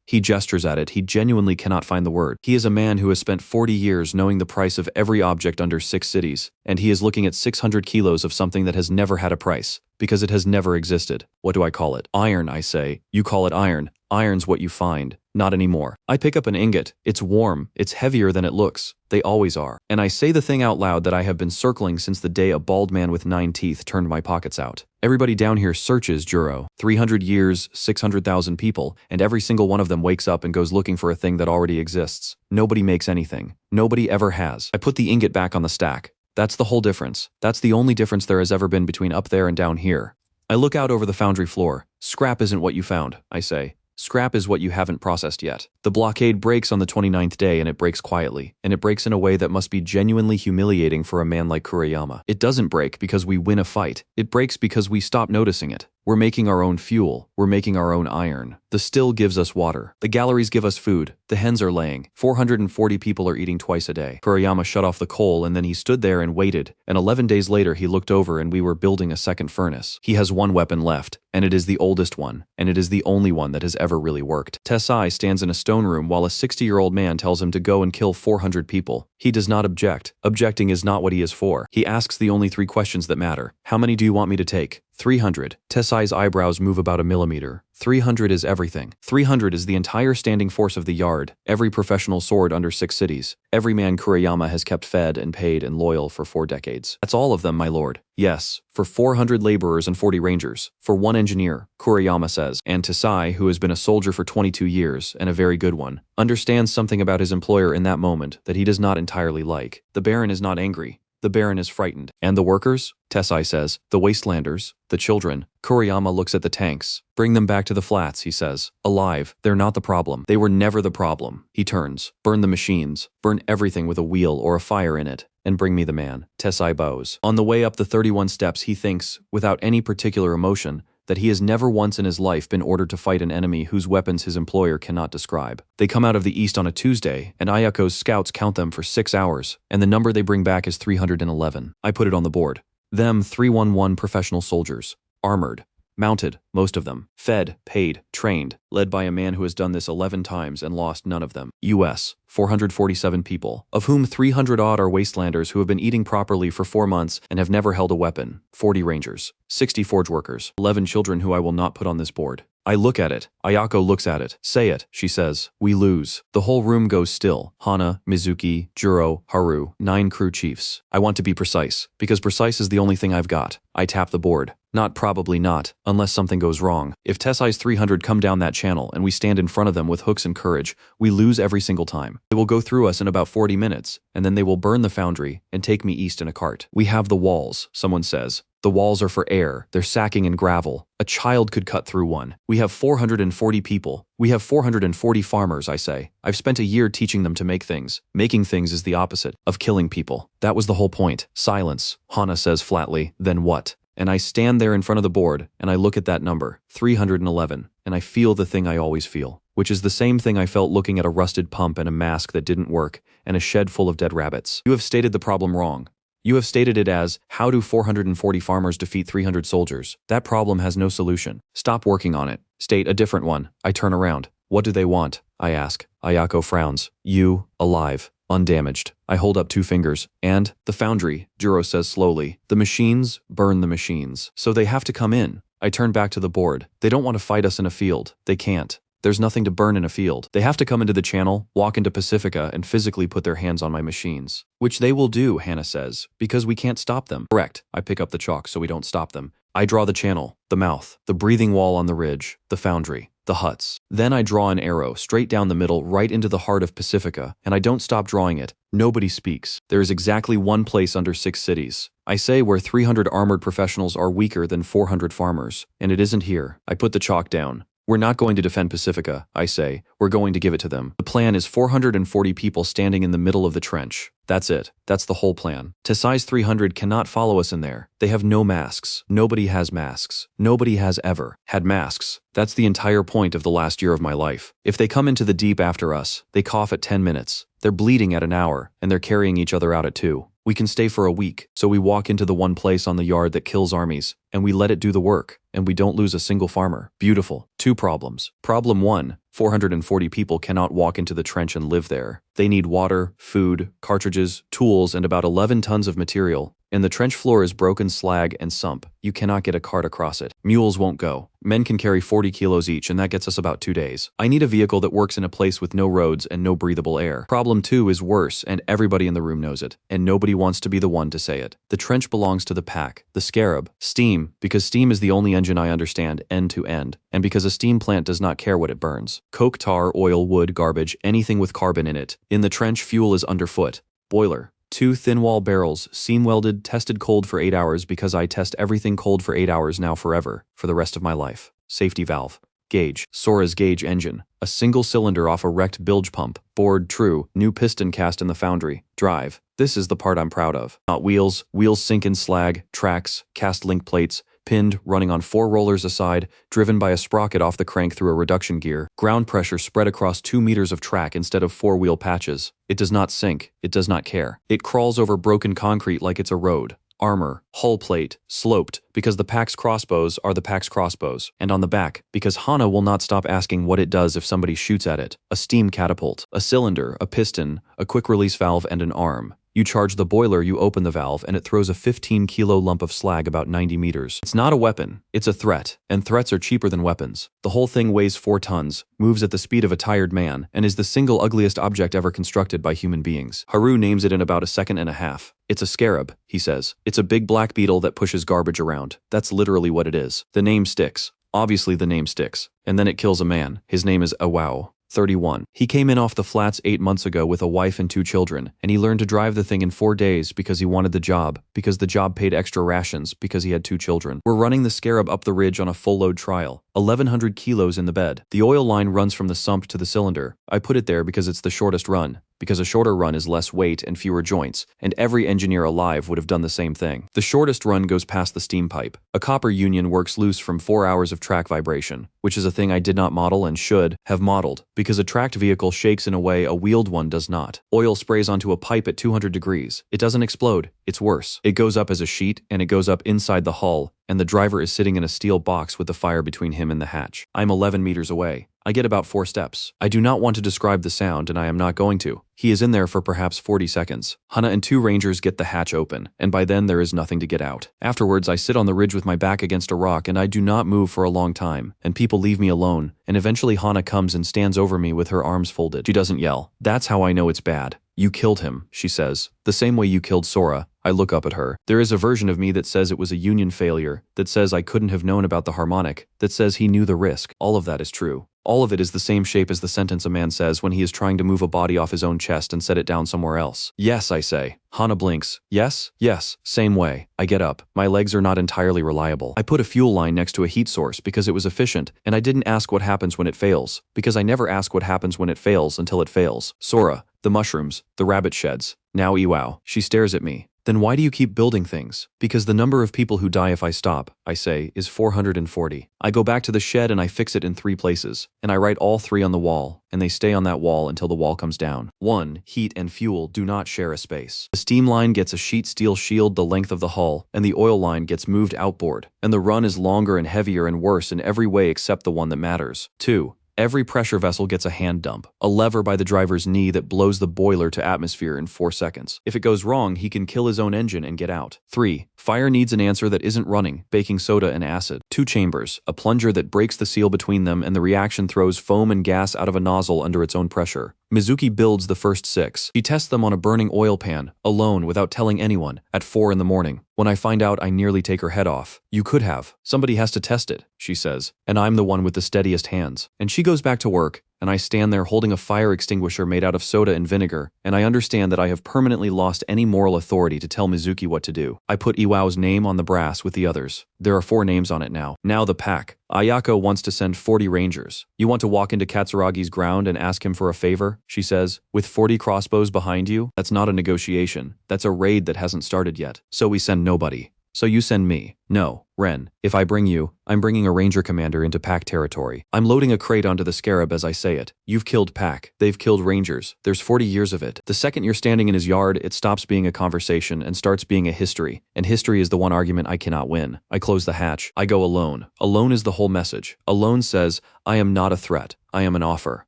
He gestures at it. He genuinely cannot find the word. He is a man who has spent 40 years knowing the price of every object under 6 cities, and he is looking at 600 kilos of something that has never had a price, because it has never existed. What do I call it? Iron, I say. You call it iron. Iron's what you find. Not anymore. I pick up an ingot. It's warm. It's heavier than it looks. They always are. And I say the thing out loud that I have been circling since the day a bald man with 9 teeth turned my pockets out. Everybody down here searches Juro. 300 years, 600,000 people, and every single one of them wakes up and goes looking for a thing that already exists. Nobody makes anything. Nobody ever has. I put the ingot back on the stack. That's the whole difference. That's the only difference there has ever been between up there and down here. I look out over the foundry floor. Scrap isn't what you found, I say. Scrap is what you haven't processed yet. The blockade breaks on the 29th day, and it breaks quietly, and it breaks in a way that must be genuinely humiliating for a man like Kuriyama. It doesn't break because we win a fight. It breaks because we stop noticing it. We're making our own fuel. We're making our own iron. The still gives us water. The galleries give us food. The hens are laying. 440 people are eating twice a day. Kuriyama shut off the coal, and then he stood there and waited, and 11 days later he looked over and we were building a second furnace. He has one weapon left, and it is the oldest one, and it is the only one that has ever really worked. Tessai stands in a stone room while a 60-year-old man tells him to go and kill 400 people. He does not object. Objecting is not what he is for. He asks the only 3 questions that matter. How many do you want me to take? 300. Tessai's eyebrows move about a millimeter. 300 is everything. 300 is the entire standing force of the yard, every professional sword under 6 cities. Every man Kuriyama has kept fed and paid and loyal for 4 decades. That's all of them, my lord. Yes, for 400 laborers and 40 rangers. For 1 engineer, Kuriyama says. And Tessai, who has been a soldier for 22 years, and a very good one, understands something about his employer in that moment that he does not entirely like. The Baron is not angry. The Baron is frightened. And the workers? Tessai says. The Wastelanders. The children. Kuriyama looks at the tanks. Bring them back to the flats, he says. Alive. They're not the problem. They were never the problem. He turns. Burn the machines. Burn everything with a wheel or a fire in it. And bring me the man. Tessai bows. On the way up the 31 steps, he thinks, without any particular emotion, that he has never once in his life been ordered to fight an enemy whose weapons his employer cannot describe. They come out of the east on a Tuesday, and Ayako's scouts count them for 6 hours, and the number they bring back is 311. I put it on the board. Them 311 professional soldiers. Armored. Mounted, most of them. Fed, paid, trained, led by a man who has done this 11 times and lost none of them. US, 447 people, of whom 300-odd are Wastelanders who have been eating properly for 4 months and have never held a weapon. 40 rangers. 60 forge workers. 11 children who I will not put on this board. I look at it. Ayako looks at it. Say it, she says. We lose. The whole room goes still. Hana, Mizuki, Juro, Haru, 9 crew chiefs. I want to be precise, because precise is the only thing I've got. I tap the board. Not probably not, unless something goes wrong. If Tessai's 300 come down that channel and we stand in front of them with hooks and courage, we lose every single time. They will go through us in about 40 minutes, and then they will burn the foundry and take me east in a cart. We have the walls, someone says. The walls are for air. They're sacking in gravel. A child could cut through one. We have 440 people. We have 440 farmers, I say. I've spent a year teaching them to make things. Making things is the opposite of killing people. That was the whole point. Silence. Hana says flatly. Then what? And I stand there in front of the board, and I look at that number, 311, and I feel the thing I always feel, which is the same thing I felt looking at a rusted pump and a mask that didn't work, and a shed full of dead rabbits. You have stated the problem wrong. You have stated it as, how do 440 farmers defeat 300 soldiers? That problem has no solution. Stop working on it. State a different one. I turn around. What do they want? I ask. Ayako frowns. You, alive. Undamaged. I hold up 2 fingers. And, the foundry, Juro says slowly. The machines burn the machines. So they have to come in. I turn back to the board. They don't want to fight us in a field. They can't. There's nothing to burn in a field. They have to come into the channel, walk into Pacifica, and physically put their hands on my machines. Which they will do, Hannah says, because we can't stop them. Correct. I pick up the chalk so we don't stop them. I draw the channel, the mouth, the breathing wall on the ridge, the foundry, the huts. Then I draw an arrow straight down the middle right into the heart of Pacifica, and I don't stop drawing it. Nobody speaks. There is exactly one place under 6 cities. I say where 300 armored professionals are weaker than 400 farmers, and it isn't here. I put the chalk down. We're not going to defend Pacifica, I say. We're going to give it to them. The plan is 440 people standing in the middle of the trench. That's it. That's the whole plan. Tessai's 300 cannot follow us in there. They have no masks. Nobody has masks. Nobody has ever had masks. That's the entire point of the last year of my life. If they come into the deep after us, they cough at 10 minutes. They're bleeding at an hour, and they're carrying each other out at 2. We can stay for a week, so we walk into the one place on the yard that kills armies, and we let it do the work, and we don't lose a single farmer. Beautiful. 2 problems. Problem 1, 440 people cannot walk into the trench and live there. They need water, food, cartridges, tools, and about 11 tons of material. And the trench floor is broken slag and sump. You cannot get a cart across it. Mules won't go. Men can carry 40 kilos each, and that gets us about 2 days. I need a vehicle that works in a place with no roads and no breathable air. Problem 2 is worse, and everybody in the room knows it, and nobody wants to be the one to say it. The trench belongs to the pack, the Scarab. Steam, because steam is the only engine I understand end to end, and because a steam plant does not care what it burns. Coke, tar, oil, wood, garbage, anything with carbon in it. In the trench, fuel is underfoot. Boiler. 2 thin-wall barrels, seam-welded, tested cold for 8 hours because I test everything cold for 8 hours now forever, for the rest of my life. Safety valve. Gauge. Sora's gauge engine. A single cylinder off a wrecked bilge pump. Bored true. New piston cast in the foundry. Drive. This is the part I'm proud of. Not wheels. Wheels sink in slag. Tracks. Cast link plates. Pinned, running on 4 rollers aside, driven by a sprocket off the crank through a reduction gear. Ground pressure spread across 2 meters of track instead of 4-wheel patches. It does not sink. It does not care. It crawls over broken concrete like it's a road. Armor, hull plate, sloped, because the pack's crossbows are the pack's crossbows. And on the back, because Hana will not stop asking what it does if somebody shoots at it. A steam catapult, a cylinder, a piston, a quick-release valve, and an arm. You charge the boiler, you open the valve, and it throws a 15-kilo lump of slag about 90 meters. It's not a weapon, it's a threat, and threats are cheaper than weapons. The whole thing weighs 4 tons, moves at the speed of a tired man, and is the single ugliest object ever constructed by human beings. Haru names it in about a second and a half. It's a scarab, he says. It's a big black beetle that pushes garbage around. That's literally what it is. The name sticks. Obviously the name sticks. And then it kills a man. His name is Awao. 31. He came in off the flats 8 months ago with a wife and 2 children, and he learned to drive the thing in 4 days because he wanted the job, because the job paid extra rations, because he had 2 children. We're running the Scarab up the ridge on a full-load trial. 1,100 kilos in the bed. The oil line runs from the sump to the cylinder. I put it there because it's the shortest run, because a shorter run is less weight and fewer joints, and every engineer alive would have done the same thing. The shortest run goes past the steam pipe. A copper union works loose from 4 hours of track vibration, which is a thing I did not model and should have modeled, because a tracked vehicle shakes in a way a wheeled one does not. Oil sprays onto a pipe at 200 degrees. It doesn't explode. It's worse. It goes up as a sheet, and it goes up inside the hull, and the driver is sitting in a steel box with the fire between him and the hatch. I'm 11 meters away. I get about 4 steps. I do not want to describe the sound, and I am not going to. He is in there for perhaps 40 seconds. Hana and 2 rangers get the hatch open, and by then there is nothing to get out. Afterwards, I sit on the ridge with my back against a rock, and I do not move for a long time, and people leave me alone, and eventually Hana comes and stands over me with her arms folded. She doesn't yell. That's how I know it's bad. You killed him, she says. The same way you killed Sora. I look up at her. There is a version of me that says it was a union failure, that says I couldn't have known about the harmonic, that says he knew the risk. All of that is true. All of it is the same shape as the sentence a man says when he is trying to move a body off his own chest and set it down somewhere else. Yes, I say. Hana blinks. Yes, yes, same way. I get up. My legs are not entirely reliable. I put a fuel line next to a heat source because it was efficient, and I didn't ask what happens when it fails, because I never ask what happens when it fails until it fails. Sora, the mushrooms, the rabbit sheds. Now Iwao. She stares at me. Then why do you keep building things? Because the number of people who die if I stop, I say, is 440. I go back to the shed and I fix it in 3 places, and I write all 3 on the wall, and they stay on that wall until the wall comes down. 1. Heat and fuel do not share a space. The steam line gets a sheet steel shield the length of the hull, and the oil line gets moved outboard, and the run is longer and heavier and worse in every way except the one that matters. 2. Every pressure vessel gets a hand dump, a lever by the driver's knee that blows the boiler to atmosphere in 4 seconds. If it goes wrong, he can kill his own engine and get out. 3. Fire needs an answer that isn't running, baking soda and acid. 2 chambers, a plunger that breaks the seal between them, and the reaction throws foam and gas out of a nozzle under its own pressure. Mizuki builds the first 6. He tests them on a burning oil pan, alone, without telling anyone, at 4 in the morning. When I find out, I nearly take her head off. You could have. Somebody has to test it, she says, and I'm the one with the steadiest hands. And she goes back to work, and I stand there holding a fire extinguisher made out of soda and vinegar, and I understand that I have permanently lost any moral authority to tell Mizuki what to do. I put Iwao's name on the brass with the others. There are 4 names on it now. Now the pack. Ayako wants to send 40 rangers. You want to walk into Katsuragi's ground and ask him for a favor, she says, with 40 crossbows behind you? That's not a negotiation. That's a raid that hasn't started yet. So we send nobody. So you send me. No, Ren, if I bring you, I'm bringing a ranger commander into pack territory. I'm loading a crate onto the Scarab as I say it. You've killed pack. They've killed rangers. There's 40 years of it. The second you're standing in his yard, it stops being a conversation and starts being a history. And history is the one argument I cannot win. I close the hatch. I go alone. Alone is the whole message. Alone says, I am not a threat. I am an offer.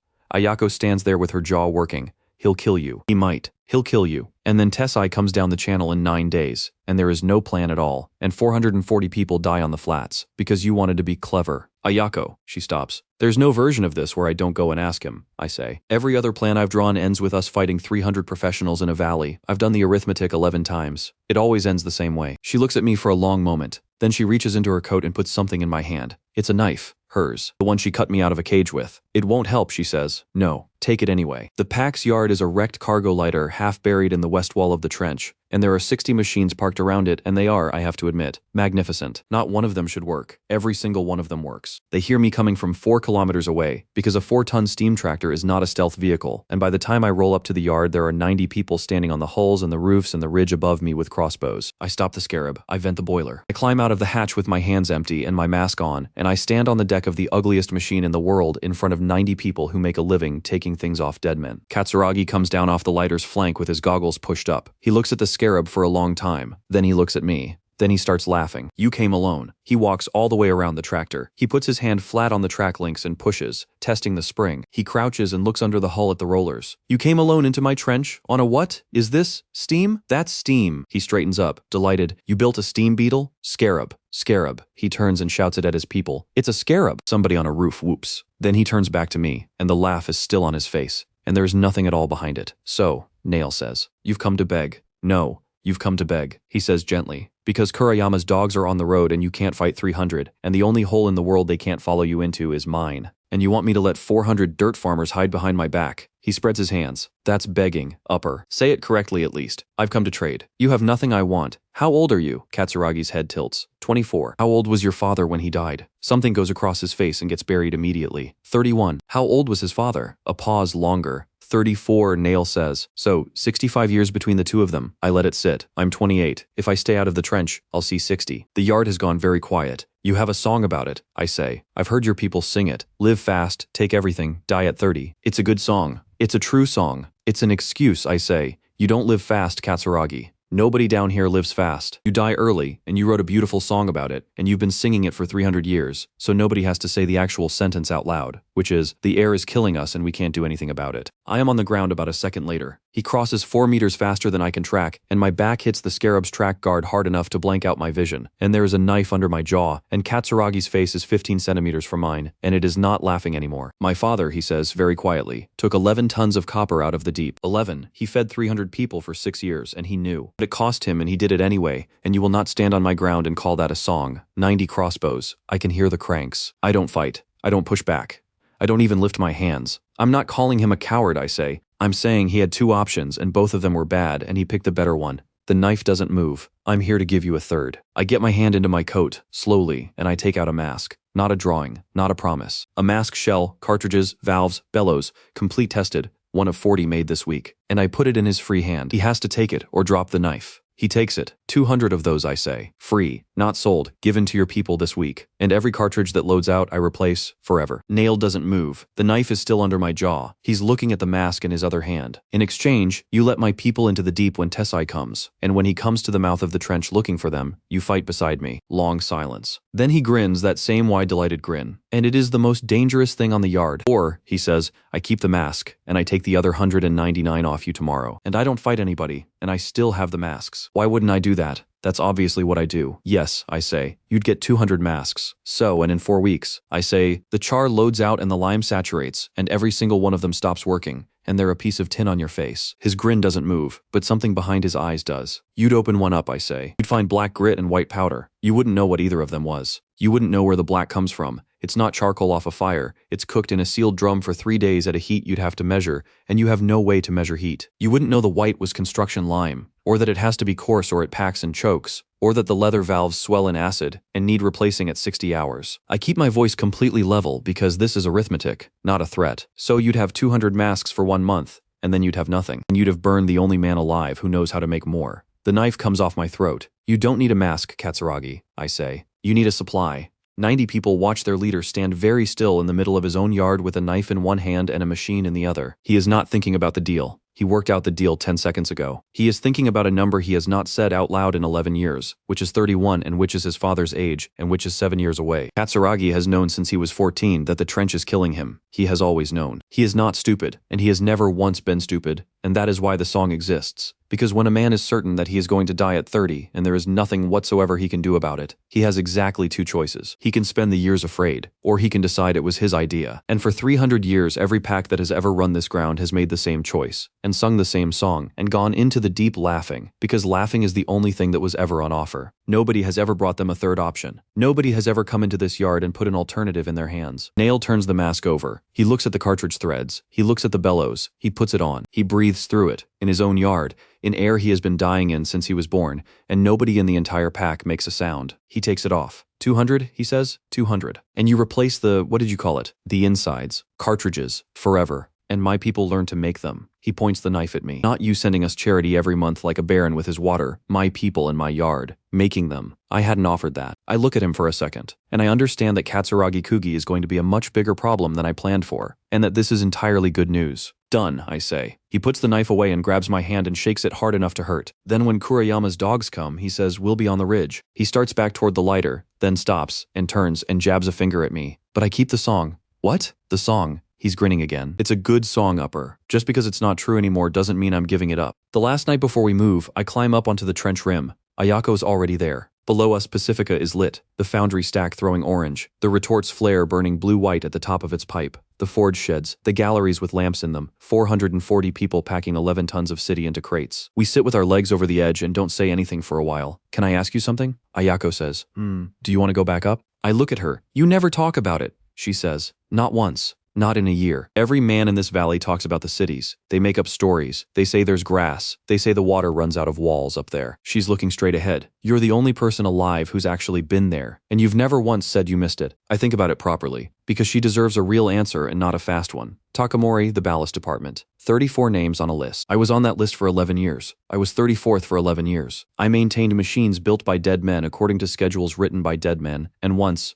Ayako stands there with her jaw working. He'll kill you. He might. He'll kill you. And then Tessai comes down the channel in 9 days, and there is no plan at all, and 440 people die on the flats, because you wanted to be clever. Ayako, she stops. There's no version of this where I don't go and ask him, I say. Every other plan I've drawn ends with us fighting 300 professionals in a valley. I've done the arithmetic 11 times. It always ends the same way. She looks at me for a long moment. Then she reaches into her coat and puts something in my hand. It's a knife. Hers. The one she cut me out of a cage with. It won't help, she says. No. Take it anyway. The PAX yard is a wrecked cargo lighter half buried in the west wall of the trench, and there are 60 machines parked around it, and they are, I have to admit, magnificent. Not one of them should work. Every single one of them works. They hear me coming from 4 kilometers away, because a 4-ton steam tractor is not a stealth vehicle, and by the time I roll up to the yard there are 90 people standing on the hulls and the roofs and the ridge above me with crossbows. I stop the scarab. I vent the boiler. I climb out of the hatch with my hands empty and my mask on, and I stand on the deck of the ugliest machine in the world in front of 90 people who make a living taking things off dead men. Katsuragi comes down off the lighter's flank with his goggles pushed up. He looks at the scarab for a long time. Then he looks at me. Then he starts laughing. You came alone. He walks all the way around the tractor. He puts his hand flat on the track links and pushes, testing the spring. He crouches and looks under the hull at the rollers. You came alone into my trench? On a what? Is this steam? That's steam. He straightens up, delighted. You built a steam beetle? Scarab. Scarab. He turns and shouts it at his people. It's a scarab. Somebody on a roof whoops. Then he turns back to me, and the laugh is still on his face, and there's nothing at all behind it. So, Nail says, you've come to beg. No. You've come to beg, he says gently, because Kurayama's dogs are on the road and you can't fight 300, and the only hole in the world they can't follow you into is mine. And you want me to let 400 dirt farmers hide behind my back. He spreads his hands. That's begging, upper. Say it correctly at least. I've come to trade. You have nothing I want. How old are you? Katsuragi's head tilts. 24. How old was your father when he died? Something goes across his face and gets buried immediately. 31. How old was his father? A pause longer. 34, Nail says. So, 65 years between the two of them. I let it sit. I'm 28. If I stay out of the trench, I'll see 60. The yard has gone very quiet. You have a song about it, I say. I've heard your people sing it. Live fast, take everything, die at 30. It's a good song. It's a true song. It's an excuse, I say. You don't live fast, Katsuragi. Nobody down here lives fast. You die early, and you wrote a beautiful song about it, and you've been singing it for 300 years, so nobody has to say the actual sentence out loud, which is, the air is killing us and we can't do anything about it. I am on the ground about a second later. He crosses 4 meters faster than I can track, and my back hits the scarab's track guard hard enough to blank out my vision, and there is a knife under my jaw, and Katsuragi's face is 15 centimeters from mine, and it is not laughing anymore. My father, he says very quietly, took 11 tons of copper out of the deep. 11. He fed 300 people for 6 years, and he knew. But it cost him and he did it anyway, and you will not stand on my ground and call that a song. 90 crossbows. I can hear the cranks. I don't fight. I don't push back. I don't even lift my hands. I'm not calling him a coward, I say. I'm saying he had 2 options and both of them were bad and he picked the better one. The knife doesn't move. I'm here to give you a third. I get my hand into my coat, slowly, and I take out a mask. Not a drawing, not a promise. A mask shell, cartridges, valves, bellows, complete tested, one of 40 made this week. And I put it in his free hand. He has to take it or drop the knife. He takes it. 200 of those, I say. Free. Not sold. Given to your people this week. And every cartridge that loads out, I replace forever. Nail doesn't move. The knife is still under my jaw. He's looking at the mask in his other hand. In exchange, you let my people into the deep when Tessai comes. And when he comes to the mouth of the trench looking for them, you fight beside me. Long silence. Then he grins that same wide delighted grin. And it is the most dangerous thing on the yard. Or, he says, I keep the mask, and I take the other 199 off you tomorrow. And I don't fight anybody, and I still have the masks. Why wouldn't I do that? That's obviously what I do. Yes, I say. You'd get 200 masks. So, and in 4 weeks, I say, the char loads out and the lime saturates, and every single one of them stops working, and they're a piece of tin on your face. His grin doesn't move, but something behind his eyes does. You'd open one up, I say. You'd find black grit and white powder. You wouldn't know what either of them was. You wouldn't know where the black comes from. It's not charcoal off a fire. It's cooked in a sealed drum for 3 days at a heat you'd have to measure, and you have no way to measure heat. You wouldn't know the white was construction lime, or that it has to be coarse or it packs and chokes, or that the leather valves swell in acid and need replacing at 60 hours. I keep my voice completely level because this is arithmetic, not a threat. So you'd have 200 masks for 1 month, and then you'd have nothing. And you'd have burned the only man alive who knows how to make more. The knife comes off my throat. You don't need a mask, Katsuragi, I say. You need a supply. 90 people watch their leader stand very still in the middle of his own yard with a knife in one hand and a machine in the other. He is not thinking about the deal. He worked out the deal 10 seconds ago. He is thinking about a number he has not said out loud in 11 years, which is 31 and which is his father's age and which is 7 years away. Katsuragi has known since he was 14 that the trench is killing him. He has always known. He is not stupid, and he has never once been stupid, and that is why the song exists. Because when a man is certain that he is going to die at 30 and there is nothing whatsoever he can do about it, he has exactly two choices. He can spend the years afraid, or he can decide it was his idea. And for 300 years, every pack that has ever run this ground has made the same choice, and sung the same song, and gone into the deep laughing, because laughing is the only thing that was ever on offer. Nobody has ever brought them a third option. Nobody has ever come into this yard and put an alternative in their hands. Nail turns the mask over. He looks at the cartridge threads. He looks at the bellows. He puts it on. He breathes through it, in his own yard, in air he has been dying in since he was born, and nobody in the entire pack makes a sound. He takes it off. 200, he says. 200. And you replace the, what did you call it? The insides. Cartridges. Forever. And my people learn to make them. He points the knife at me. Not you sending us charity every month like a baron with his water. My people in my yard. Making them. I hadn't offered that. I look at him for a second, and I understand that Katsuragi Kugi is going to be a much bigger problem than I planned for, and that this is entirely good news. Done, I say. He puts the knife away and grabs my hand and shakes it hard enough to hurt. Then when Kurayama's dogs come, he says, "We'll be on the ridge." He starts back toward the lighter, then stops, and turns and jabs a finger at me. But I keep the song. What? The song. He's grinning again. It's a good song, upper. Just because it's not true anymore doesn't mean I'm giving it up. The last night before we move, I climb up onto the trench rim. Ayako's already there. Below us, Pacifica is lit, the foundry stack throwing orange, the retorts flare burning blue-white at the top of its pipe, the forge sheds, the galleries with lamps in them, 440 people packing 11 tons of city into crates. We sit with our legs over the edge and don't say anything for a while. "Can I ask you something?" Ayako says. Do you want to go back up?" I look at her. "You never talk about it," she says. "Not once. Not in a year. Every man in this valley talks about the cities. They make up stories. They say there's grass. They say the water runs out of walls up there." She's looking straight ahead. "You're the only person alive who's actually been there, and you've never once said you missed it." I think about it properly, because she deserves a real answer and not a fast one. Takamori, the ballast department. 34 names on a list. I was on that list for 11 years. I was 34th for 11 years. I maintained machines built by dead men according to schedules written by dead men, and once,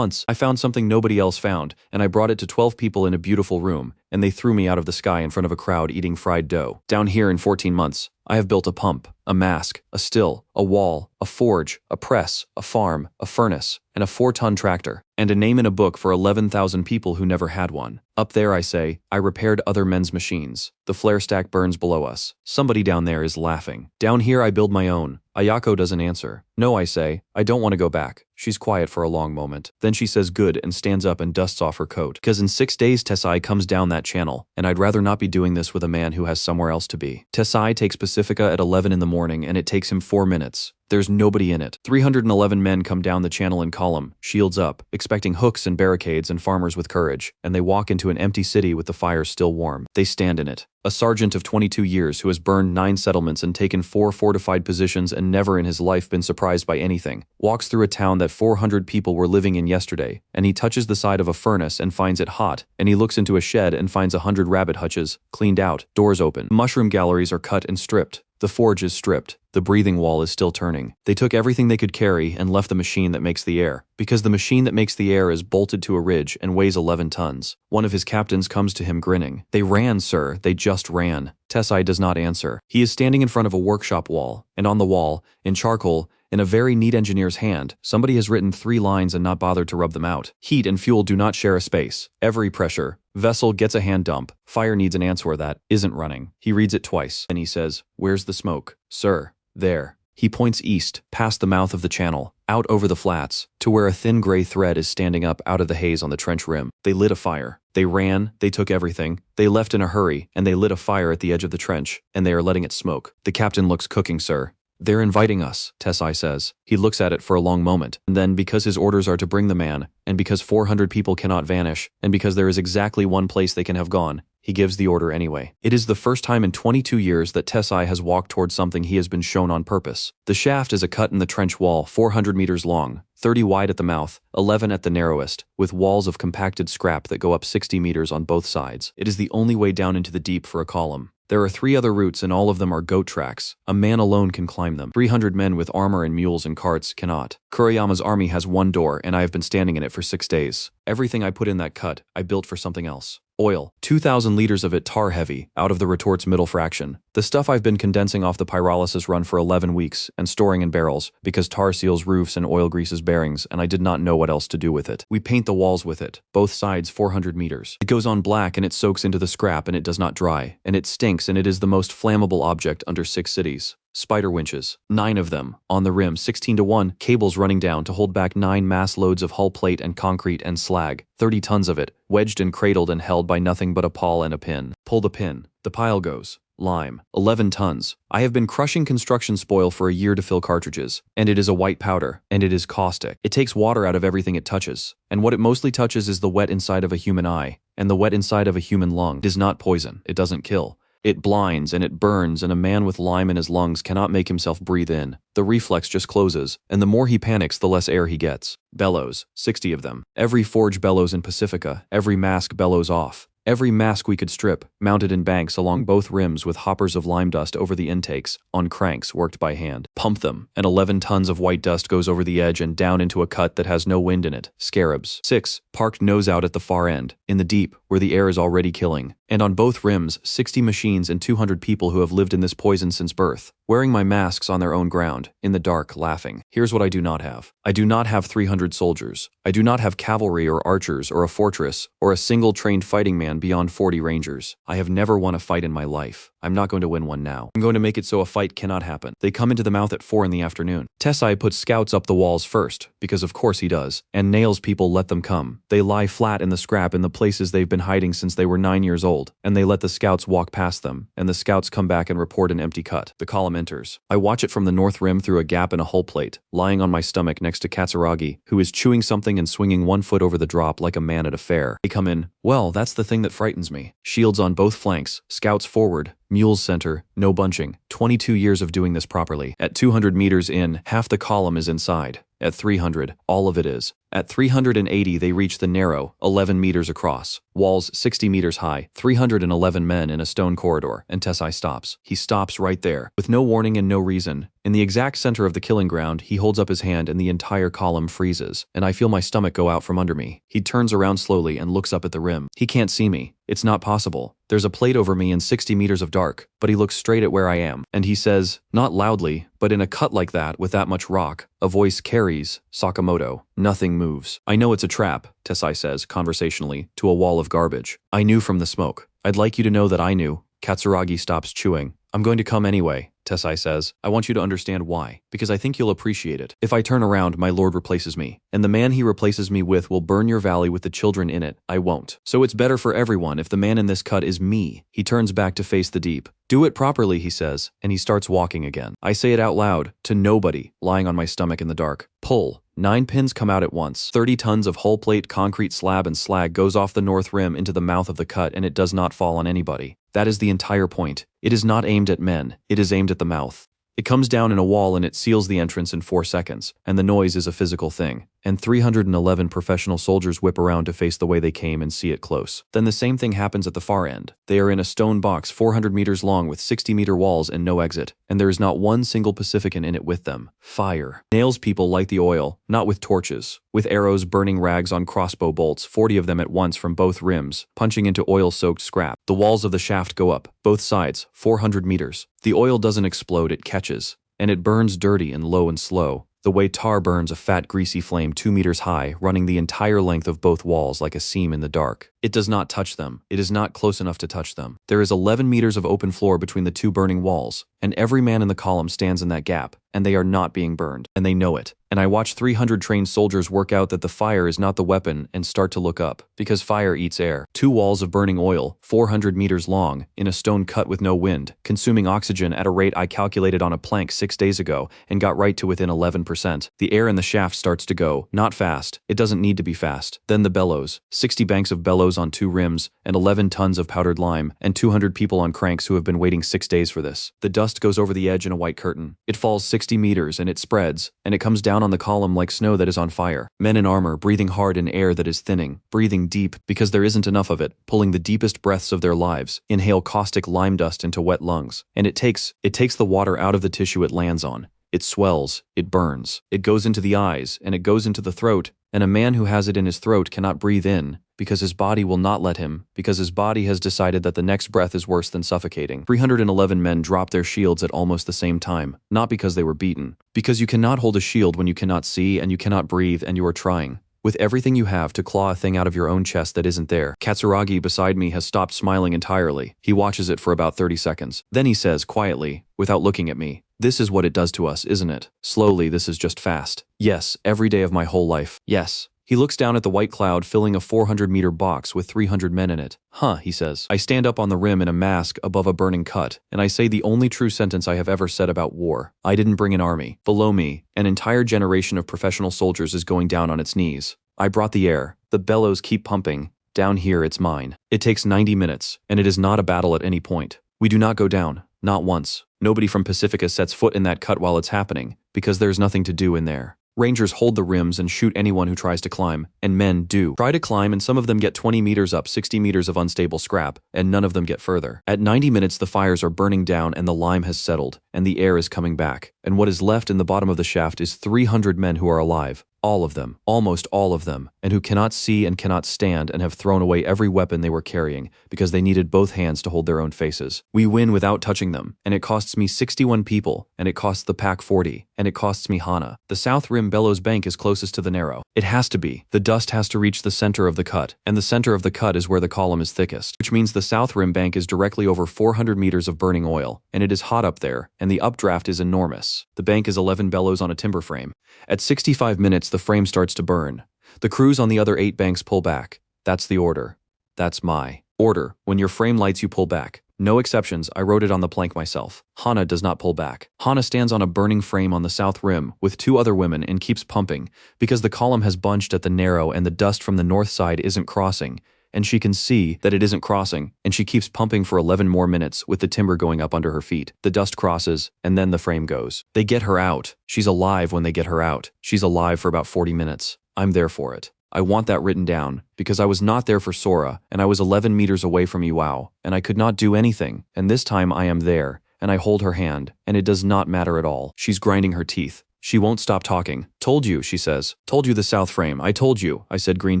I found something nobody else found, and I brought it to 12 people in a beautiful room, and they threw me out of the sky in front of a crowd eating fried dough. Down here in 14 months, I have built a pump, a mask, a still, a wall, a forge, a press, a farm, a furnace, and a 4-ton tractor, and a name in a book for 11,000 people who never had one. Up there, I say, I repaired other men's machines. The flare stack burns below us. Somebody down there is laughing. Down here, I build my own. Ayako doesn't answer. "No," I say. "I don't want to go back." She's quiet for a long moment. Then she says good and stands up and dusts off her coat. Because in 6 days, Tessai comes down that channel, and I'd rather not be doing this with a man who has somewhere else to be. Tessai takes Pacifica at 11 in the morning, and it takes him 4 minutes. There's nobody in it. 311 men come down the channel in column, shields up, expecting hooks and barricades and farmers with courage, and they walk into an empty city with the fires still warm. They stand in it. A sergeant of 22 years who has burned 9 settlements and taken 4 fortified positions and never in his life been surprised by anything, walks through a town that 400 people were living in yesterday, and he touches the side of a furnace and finds it hot, and he looks into a shed and finds 100 rabbit hutches, cleaned out, doors open. Mushroom galleries are cut and stripped. The forge is stripped. The breathing wall is still turning. They took everything they could carry and left the machine that makes the air, because the machine that makes the air is bolted to a ridge and weighs 11 tons. One of his captains comes to him grinning. "They ran, sir. They just ran." Tessai does not answer. He is standing in front of a workshop wall, and on the wall, in charcoal, in a very neat engineer's hand, somebody has written 3 lines and not bothered to rub them out. Heat and fuel do not share a space. Every pressure vessel gets a hand dump. Fire needs an answer that isn't running. He reads it twice, and he says, "Where's the smoke?" "Sir, there." He points east, past the mouth of the channel, out over the flats, to where a thin gray thread is standing up out of the haze on the trench rim. They lit a fire. They ran, they took everything, they left in a hurry, and they lit a fire at the edge of the trench, and they are letting it smoke. "The captain looks cooking, sir." "They're inviting us," Tessai says. He looks at it for a long moment, and then, because his orders are to bring the man, and because 400 people cannot vanish, and because there is exactly one place they can have gone, he gives the order anyway. It is the first time in 22 years that Tessai has walked towards something he has been shown on purpose. The shaft is a cut in the trench wall 400 meters long, 30 wide at the mouth, 11 at the narrowest, with walls of compacted scrap that go up 60 meters on both sides. It is the only way down into the deep for a column. There are 3 other routes and all of them are goat tracks. A man alone can climb them. 300 men with armor and mules and carts cannot. Kuriyama's army has 1 door and I have been standing in it for 6 days. Everything I put in that cut, I built for something else. Oil. 2,000 liters of it tar heavy, out of the retort's middle fraction. The stuff I've been condensing off the pyrolysis run for 11 weeks and storing in barrels because tar seals roofs and oil greases bearings and I did not know what else to do with it. We paint the walls with it, both sides 400 meters. It goes on black and it soaks into the scrap and it does not dry, and it stinks and it is the most flammable object under 6 cities. Spider winches, 9 of them, on the rim 16-to-1, cables running down to hold back 9 mass loads of hull plate and concrete and slag, 30 tons of it, wedged and cradled and held by nothing but a pawl and a pin. Pull the pin. The pile goes. Lime, 11 tons. I have been crushing construction spoil for a year to fill cartridges, and it is a white powder, and it is caustic. It takes water out of everything it touches, and what it mostly touches is the wet inside of a human eye, and the wet inside of a human lung. It is not poison. It doesn't kill. It blinds and it burns, and a man with lime in his lungs cannot make himself breathe in. The reflex just closes, and the more he panics, the less air he gets. Bellows, 60 of them. Every forge bellows in Pacifica, every mask bellows off. Every mask we could strip, mounted in banks along both rims with hoppers of lime dust over the intakes, on cranks worked by hand. Pump them, and 11 tons of white dust goes over the edge and down into a cut that has no wind in it. Scarabs. 6, parked nose out at the far end, in the deep, where the air is already killing. And on both rims, 60 machines and 200 people who have lived in this poison since birth, wearing my masks on their own ground, in the dark, laughing. Here's what I do not have. I do not have 300 soldiers. I do not have cavalry or archers or a fortress, or a single trained fighting man beyond 40 rangers. I have never won a fight in my life. I'm not going to win one now. I'm going to make it so a fight cannot happen. They come into the mouth at 4 in the afternoon. Tessai puts scouts up the walls first, because of course he does, and nails people let them come. They lie flat in the scrap in the places they've been hiding since they were 9 years old, and they let the scouts walk past them, and the scouts come back and report an empty cut. The column enters. I watch it from the north rim through a gap in a hull plate, lying on my stomach next to Katsuragi, who is chewing something and swinging 1 foot over the drop like a man at a fair. They come in. Well, that's the thing that frightens me. Shields on both flanks, scouts forward, mules center, no bunching. 22 years of doing this properly. At 200 meters in, half the column is inside. At 300, all of it is. At 380 they reach the narrow, 11 meters across, walls 60 meters high, 311 men in a stone corridor, and Tessai stops. He stops right there, with no warning and no reason. In the exact center of the killing ground, he holds up his hand and the entire column freezes, and I feel my stomach go out from under me. He turns around slowly and looks up at the rim. He can't see me. It's not possible. There's a plate over me and 60 meters of dark, but he looks straight at where I am, and he says, not loudly, but in a cut like that with that much rock, a voice carries, Sakamoto. Nothing moves. I know it's a trap, Tessai says, conversationally, to a wall of garbage. I knew from the smoke. I'd like you to know that I knew. Katsuragi stops chewing. I'm going to come anyway, Tessai says. I want you to understand why, because I think you'll appreciate it. If I turn around, my lord replaces me, and the man he replaces me with will burn your valley with the children in it. I won't. So it's better for everyone if the man in this cut is me. He turns back to face the deep. Do it properly, he says, and he starts walking again. I say it out loud, to nobody, lying on my stomach in the dark. Pull. 9 pins come out at once. 30 tons of hull plate, concrete slab and slag goes off the north rim into the mouth of the cut, and it does not fall on anybody. That is the entire point. It is not aimed at men. It is aimed at the mouth. It comes down in a wall and it seals the entrance in 4 seconds, and the noise is a physical thing. And 311 professional soldiers whip around to face the way they came and see it close. Then the same thing happens at the far end. They are in a stone box 400 meters long with 60-meter walls and no exit, and there is not one single Pacifican in it with them. Fire. Nails people light the oil, not with torches, with arrows burning rags on crossbow bolts, 40 of them at once from both rims, punching into oil-soaked scrap. The walls of the shaft go up, both sides, 400 meters. The oil doesn't explode, it catches, and it burns dirty and low and slow, the way tar burns a fat greasy flame 2 meters high, running the entire length of both walls like a seam in the dark. It does not touch them. It is not close enough to touch them. There is 11 meters of open floor between the 2 burning walls, and every man in the column stands in that gap, and they are not being burned, and they know it. And I watch 300 trained soldiers work out that the fire is not the weapon and start to look up, because fire eats air. 2 walls of burning oil, 400 meters long, in a stone cut with no wind, consuming oxygen at a rate I calculated on a plank 6 days ago, and got right to within 11%. The air in the shaft starts to go, not fast. It doesn't need to be fast. Then the bellows. 60 banks of bellows on 2 rims, and 11 tons of powdered lime, and 200 people on cranks who have been waiting 6 days for this. The dust goes over the edge in a white curtain. It falls 60 meters and it spreads, and it comes down on the column like snow that is on fire. Men in armor breathing hard in air that is thinning, breathing deep because there isn't enough of it, pulling the deepest breaths of their lives, inhale caustic lime dust into wet lungs. And it takes the water out of the tissue it lands on. It swells, it burns, it goes into the eyes, and it goes into the throat, and a man who has it in his throat cannot breathe in, because his body will not let him, because his body has decided that the next breath is worse than suffocating. 311 men drop their shields at almost the same time, not because they were beaten. Because you cannot hold a shield when you cannot see and you cannot breathe and you are trying, with everything you have, to claw a thing out of your own chest that isn't there. Katsuragi beside me has stopped smiling entirely. He watches it for about 30 seconds. Then he says quietly, without looking at me, "This is what it does to us, isn't it? Slowly, this is just fast. Yes, every day of my whole life. Yes." He looks down at the white cloud filling a 400-meter box with 300 men in it. "Huh," he says. I stand up on the rim in a mask above a burning cut, and I say the only true sentence I have ever said about war. I didn't bring an army. Below me, an entire generation of professional soldiers is going down on its knees. I brought the air. The bellows keep pumping. Down here, it's mine. It takes 90 minutes, and it is not a battle at any point. We do not go down. Not once. Nobody from Pacifica sets foot in that cut while it's happening, because there's nothing to do in there. Rangers hold the rims and shoot anyone who tries to climb, and men do try to climb, and some of them get 20 meters up 60 meters of unstable scrap, and none of them get further. At 90 minutes the fires are burning down and the lime has settled, and the air is coming back, and what is left in the bottom of the shaft is 300 men who are alive. All of them, almost all of them, and who cannot see and cannot stand and have thrown away every weapon they were carrying because they needed both hands to hold their own faces. We win without touching them, and it costs me 61 people, and it costs the pack 40, and it costs me Hana. The south rim bellows bank is closest to the narrow. It has to be. The dust has to reach the center of the cut, and the center of the cut is where the column is thickest, which means the south rim bank is directly over 400 meters of burning oil, and it is hot up there, and the updraft is enormous. The bank is 11 bellows on a timber frame. At 65 minutes, the frame starts to burn. The crews on the other 8 banks pull back. That's the order. That's my order. When your frame lights, you pull back. No exceptions, I wrote it on the plank myself. Hana does not pull back. Hana stands on a burning frame on the south rim with 2 other women and keeps pumping, because the column has bunched at the narrow and the dust from the north side isn't crossing, and she can see that it isn't crossing, and she keeps pumping for 11 more minutes with the timber going up under her feet. The dust crosses, and then the frame goes. They get her out. She's alive when they get her out. She's alive for about 40 minutes. I'm there for it. I want that written down, because I was not there for Sora, and I was 11 meters away from Iwao, and I could not do anything, and this time I am there, and I hold her hand, and it does not matter at all. She's grinding her teeth. She won't stop talking. "Told you," she says. "Told you the south frame. I told you." I said green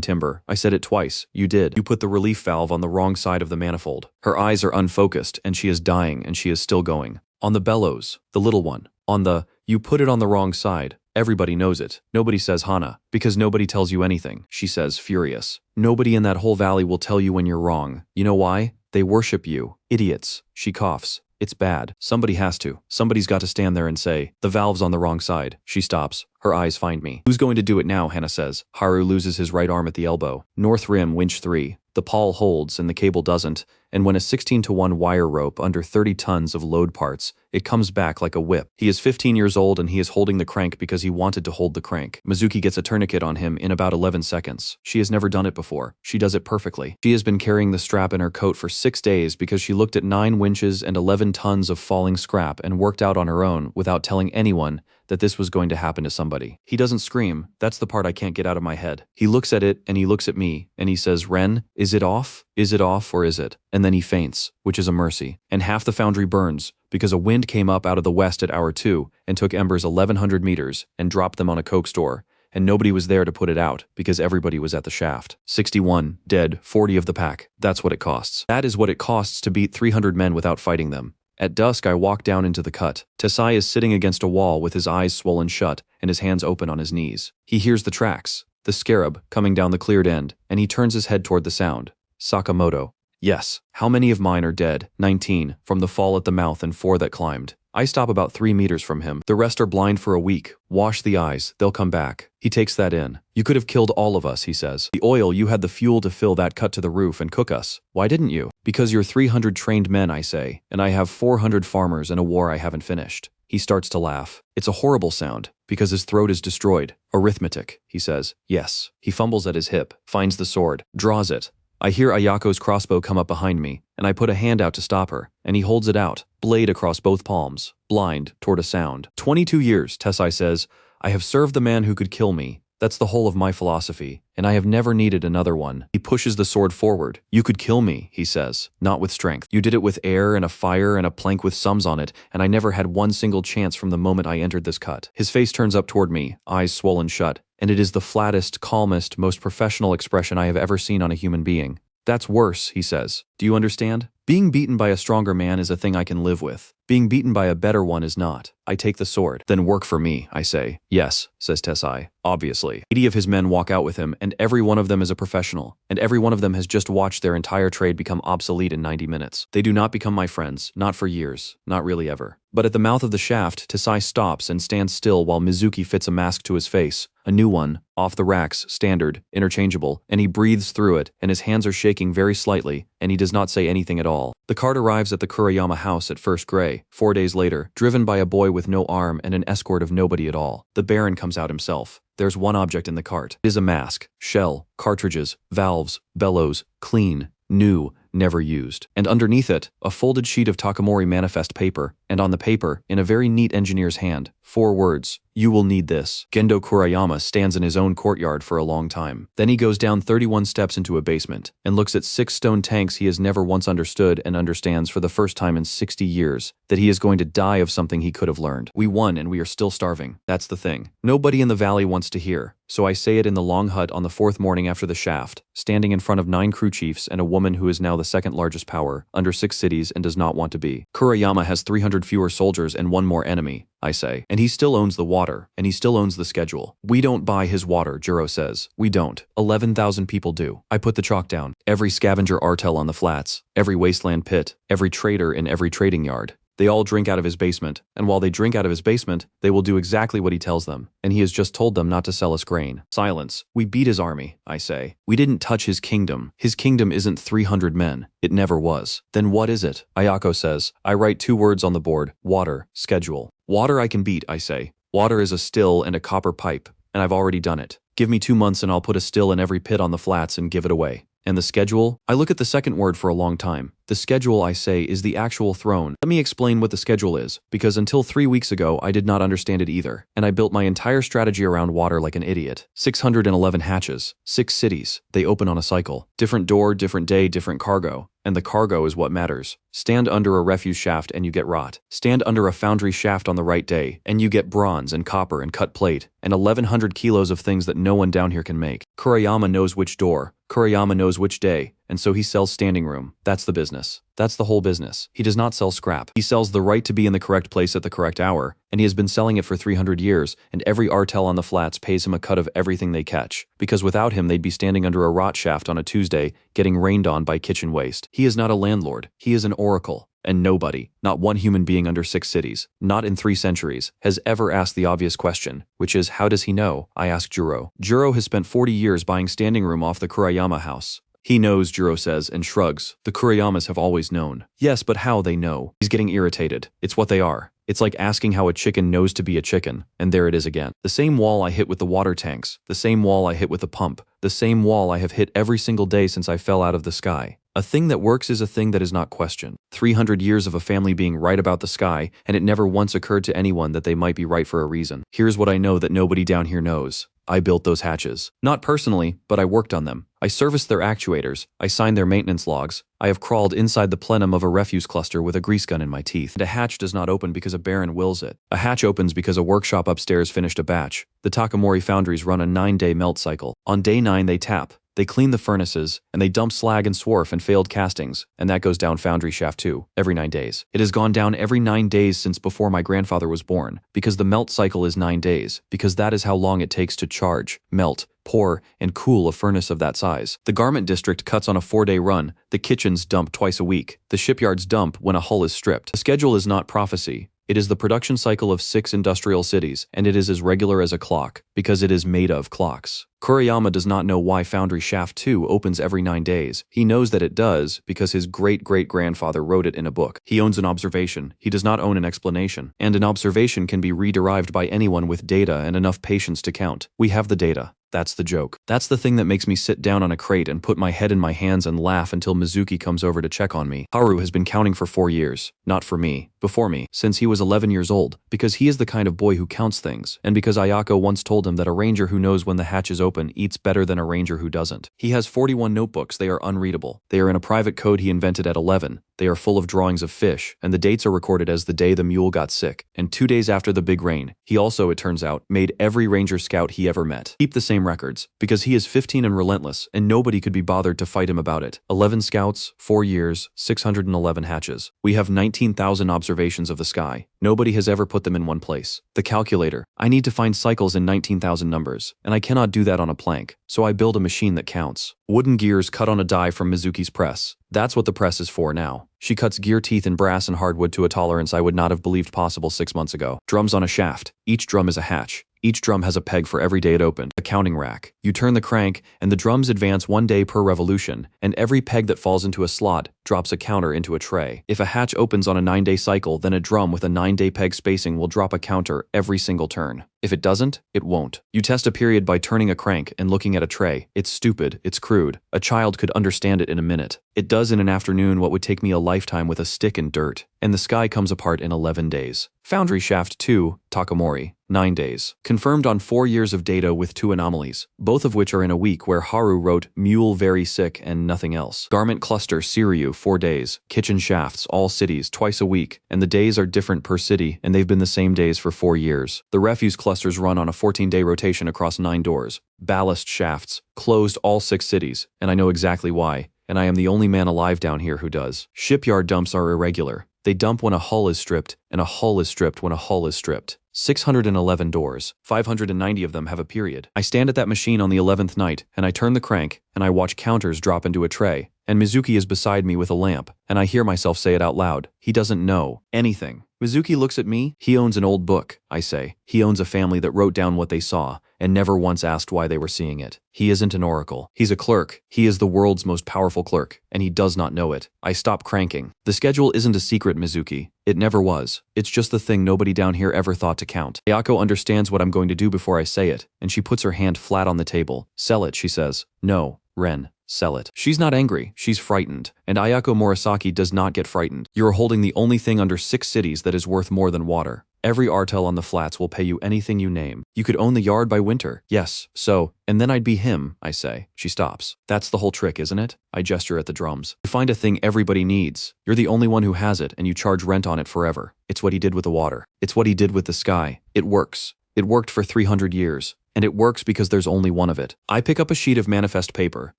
timber. I said it twice. You did. You put the relief valve on the wrong side of the manifold. Her eyes are unfocused, and she is dying, and she is still going. On the bellows, the little one. On the, you put it on the wrong side. Everybody knows it. Nobody says Hana, because nobody tells you anything, she says, furious. Nobody in that whole valley will tell you when you're wrong. You know why? They worship you. Idiots. She coughs. It's bad. Somebody has to. Somebody's got to stand there and say, "The valve's on the wrong side." She stops. Her eyes find me. "Who's going to do it now?" Hannah says. Haru loses his right arm at the elbow. North rim, winch 3. The pawl holds and the cable doesn't, and when a 16-to-1 wire rope under 30 tons of load parts, it comes back like a whip. He is 15 years old and he is holding the crank because he wanted to hold the crank. Mizuki gets a tourniquet on him in about 11 seconds. She has never done it before. She does it perfectly. She has been carrying the strap in her coat for 6 days because she looked at 9 winches and 11 tons of falling scrap and worked out on her own without telling anyone that this was going to happen to somebody. He doesn't scream. That's the part I can't get out of my head. He looks at it and he looks at me and he says, "Ren, is it off? Is it off or is it?" And then he faints, which is a mercy. And half the foundry burns because a wind came up out of the west at hour 2 and took embers 1,100 meters and dropped them on a coke store. And nobody was there to put it out because everybody was at the shaft. 61, dead, 40 of the pack. That's what it costs. That is what it costs to beat 300 men without fighting them. At dusk, I walk down into the cut. Tesai is sitting against a wall with his eyes swollen shut and his hands open on his knees. He hears the tracks, the scarab, coming down the cleared end, and he turns his head toward the sound. Sakamoto. Yes. How many of mine are dead? 19, from the fall at the mouth and 4 that climbed. I stop about 3 meters from him. The rest are blind for a week. Wash the eyes. They'll come back. He takes that in. You could have killed all of us, he says. The oil, you had the fuel to fill that cut to the roof and cook us. Why didn't you? Because you're 300 trained men, I say, and I have 400 farmers in a war I haven't finished. He starts to laugh. It's a horrible sound, because his throat is destroyed. Arithmetic, he says. Yes. He fumbles at his hip, finds the sword, draws it. I hear Ayako's crossbow come up behind me, and I put a hand out to stop her, and he holds it out, blade across both palms, blind, toward a sound. 22 years, Tessai says. I have served the man who could kill me. That's the whole of my philosophy, and I have never needed another one. He pushes the sword forward. You could kill me, he says, not with strength. You did it with air and a fire and a plank with sums on it, and I never had one single chance from the moment I entered this cut. His face turns up toward me, eyes swollen shut, and it is the flattest, calmest, most professional expression I have ever seen on a human being. That's worse, he says. Do you understand? Being beaten by a stronger man is a thing I can live with. Being beaten by a better one is not. I take the sword. Then work for me, I say. Yes, says Tessai. Obviously. 80 of his men walk out with him, and every one of them is a professional, and every one of them has just watched their entire trade become obsolete in 90 minutes. They do not become my friends, not for years, not really ever. But at the mouth of the shaft, Tessai stops and stands still while Mizuki fits a mask to his face, a new one, off the racks, standard, interchangeable, and he breathes through it, and his hands are shaking very slightly, and he does not say anything at all. The cart arrives at the Kurayama house at first gray, 4 days later, driven by a boy with no arm and an escort of nobody at all. The Baron comes out himself. There's one object in the cart. It is a mask, shell, cartridges, valves, bellows, clean, new, never used. And underneath it, a folded sheet of Takamori manifest paper, and on the paper, in a very neat engineer's hand, 4 words, "You will need this." Gendo Kurayama stands in his own courtyard for a long time. Then he goes down 31 steps into a basement, and looks at 6 stone tanks he has never once understood and understands for the first time in 60 years, that he is going to die of something he could have learned. We won and we are still starving. That's the thing. Nobody in the valley wants to hear, so I say it in the long hut on the 4th morning after the shaft, standing in front of 9 crew chiefs and a woman who is now the 2nd largest power, under 6 cities and does not want to be. Kurayama has 300 fewer soldiers and 1 more enemy, I say. And he still owns the water, and he still owns the schedule. We don't buy his water, Juro says. We don't. 11,000 people do. I put the chalk down. Every scavenger artel on the flats, every wasteland pit, every trader in every trading yard. They all drink out of his basement, and while they drink out of his basement, they will do exactly what he tells them, and he has just told them not to sell us grain. Silence. We beat his army, I say. We didn't touch his kingdom. His kingdom isn't 300 men. It never was. Then what is it? Ayako says. I write 2 words on the board. Water. Schedule. Water I can beat, I say. Water is a still and a copper pipe, and I've already done it. Give me 2 months and I'll put a still in every pit on the flats and give it away. And the schedule? I look at the second word for a long time. The schedule, I say, is the actual throne. Let me explain what the schedule is, because until 3 weeks ago, I did not understand it either, and I built my entire strategy around water like an idiot. 611 hatches, 6 cities, they open on a cycle. Different door, different day, different cargo. And the cargo is what matters. Stand under a refuse shaft and you get rot. Stand under a foundry shaft on the right day, and you get bronze and copper and cut plate, and 1,100 kilos of things that no one down here can make. Kurayama knows which door. Kurayama knows which day, and so he sells standing room. That's the business. That's the whole business. He does not sell scrap. He sells the right to be in the correct place at the correct hour, and he has been selling it for 300 years, and every artel on the flats pays him a cut of everything they catch, because without him they'd be standing under a rot shaft on a Tuesday, getting rained on by kitchen waste. He is not a landlord. He is an oracle. And nobody, not one human being under 6 cities, not in 3 centuries, has ever asked the obvious question, which is, how does he know? I ask Juro. Juro has spent 40 years buying standing room off the Kurayama house. He knows, Juro says, and shrugs. The Kurayamas have always known. Yes, but how they know? He's getting irritated. It's what they are. It's like asking how a chicken knows to be a chicken, and there it is again. The same wall I hit with the water tanks, the same wall I hit with the pump, the same wall I have hit every single day since I fell out of the sky. A thing that works is a thing that is not questioned. 300 years of a family being right about the sky, and it never once occurred to anyone that they might be right for a reason. Here's what I know that nobody down here knows. I built those hatches. Not personally, but I worked on them. I serviced their actuators. I signed their maintenance logs. I have crawled inside the plenum of a refuse cluster with a grease gun in my teeth. And a hatch does not open because a baron wills it. A hatch opens because a workshop upstairs finished a batch. The Takamori foundries run a 9-day melt cycle. On day 9 they tap. They clean the furnaces, and they dump slag and swarf and failed castings, and that goes down foundry shaft too, every 9 days. It has gone down every 9 days since before my grandfather was born, because the melt cycle is 9 days, because that is how long it takes to charge, melt, pour, and cool a furnace of that size. The garment district cuts on a 4-day run, the kitchens dump twice a week, the shipyards dump when a hull is stripped. The schedule is not prophecy. It is the production cycle of 6 industrial cities, and it is as regular as a clock, because it is made of clocks. Kurayama does not know why Foundry Shaft 2 opens every 9 days. He knows that it does, because his great-great-grandfather wrote it in a book. He owns an observation. He does not own an explanation. And an observation can be re-derived by anyone with data and enough patience to count. We have the data. That's the joke. That's the thing that makes me sit down on a crate and put my head in my hands and laugh until Mizuki comes over to check on me. Haru has been counting for 4 years. Not for me. Before me. Since he was 11 years old. Because he is the kind of boy who counts things. And because Ayako once told him that a ranger who knows when the hatch is open eats better than a ranger who doesn't. He has 41 notebooks. They are unreadable. They are in a private code he invented at 11. They are full of drawings of fish, and the dates are recorded as the day the mule got sick, and 2 days after the big rain. He also, it turns out, made every ranger scout he ever met keep the same records, because he is 15 and relentless, and nobody could be bothered to fight him about it. 11 scouts, 4 years, 611 hatches. We have 19,000 observations of the sky. Nobody has ever put them in one place. The calculator. I need to find cycles in 19,000 numbers, and I cannot do that on a plank, so I build a machine that counts. Wooden gears cut on a die from Mizuki's press. That's what the press is for now. She cuts gear teeth in brass and hardwood to a tolerance I would not have believed possible 6 months ago. Drums on a shaft. Each drum is a hatch. Each drum has a peg for every day it opened. A counting rack. You turn the crank, and the drums advance 1 day per revolution, and every peg that falls into a slot drops a counter into a tray. If a hatch opens on a 9-day cycle, then a drum with a 9-day peg spacing will drop a counter every single turn. If it doesn't, it won't. You test a period by turning a crank and looking at a tray. It's stupid, it's crude. A child could understand it in a minute. It does in an afternoon what would take me a lifetime with a stick and dirt. And the sky comes apart in 11 days. Foundry shaft 2, Takamori, 9 days. Confirmed on 4 years of data with 2 anomalies, both of which are in a week where Haru wrote mule very sick and nothing else. Garment cluster Siryu 4 days. Kitchen shafts all cities twice a week, and the days are different per city, and they've been the same days for 4 years. The refuse clusters run on a 14-day rotation across 9 doors. Ballast shafts closed all 6 cities, and I know exactly why, and I am the only man alive down here who does. Shipyard dumps are irregular. They dump when a hull is stripped, and a hull is stripped when a hull is stripped. 611 doors, 590 of them have a period. I stand at that machine on the 11th night, and I turn the crank, and I watch counters drop into a tray, and Mizuki is beside me with a lamp, and I hear myself say it out loud. He doesn't know anything. Mizuki looks at me. He owns an old book, I say. He owns a family that wrote down what they saw, and never once asked why they were seeing it. He isn't an oracle. He's a clerk. He is the world's most powerful clerk, and he does not know it. I stop cranking. The schedule isn't a secret, Mizuki. It never was. It's just the thing nobody down here ever thought to count. Ayako understands what I'm going to do before I say it, and she puts her hand flat on the table. Sell it, she says. No, Ren. Sell it. She's not angry, she's frightened. And Ayako Murasaki does not get frightened. You're holding the only thing under 6 cities that is worth more than water. Every artel on the flats will pay you anything you name. You could own the yard by winter. Yes, so, and then I'd be him, I say. She stops. That's the whole trick, isn't it? I gesture at the drums. You find a thing everybody needs. You're the only one who has it, and you charge rent on it forever. It's what he did with the water. It's what he did with the sky. It works. It worked for 300 years. And it works because there's only one of it. I pick up a sheet of manifest paper,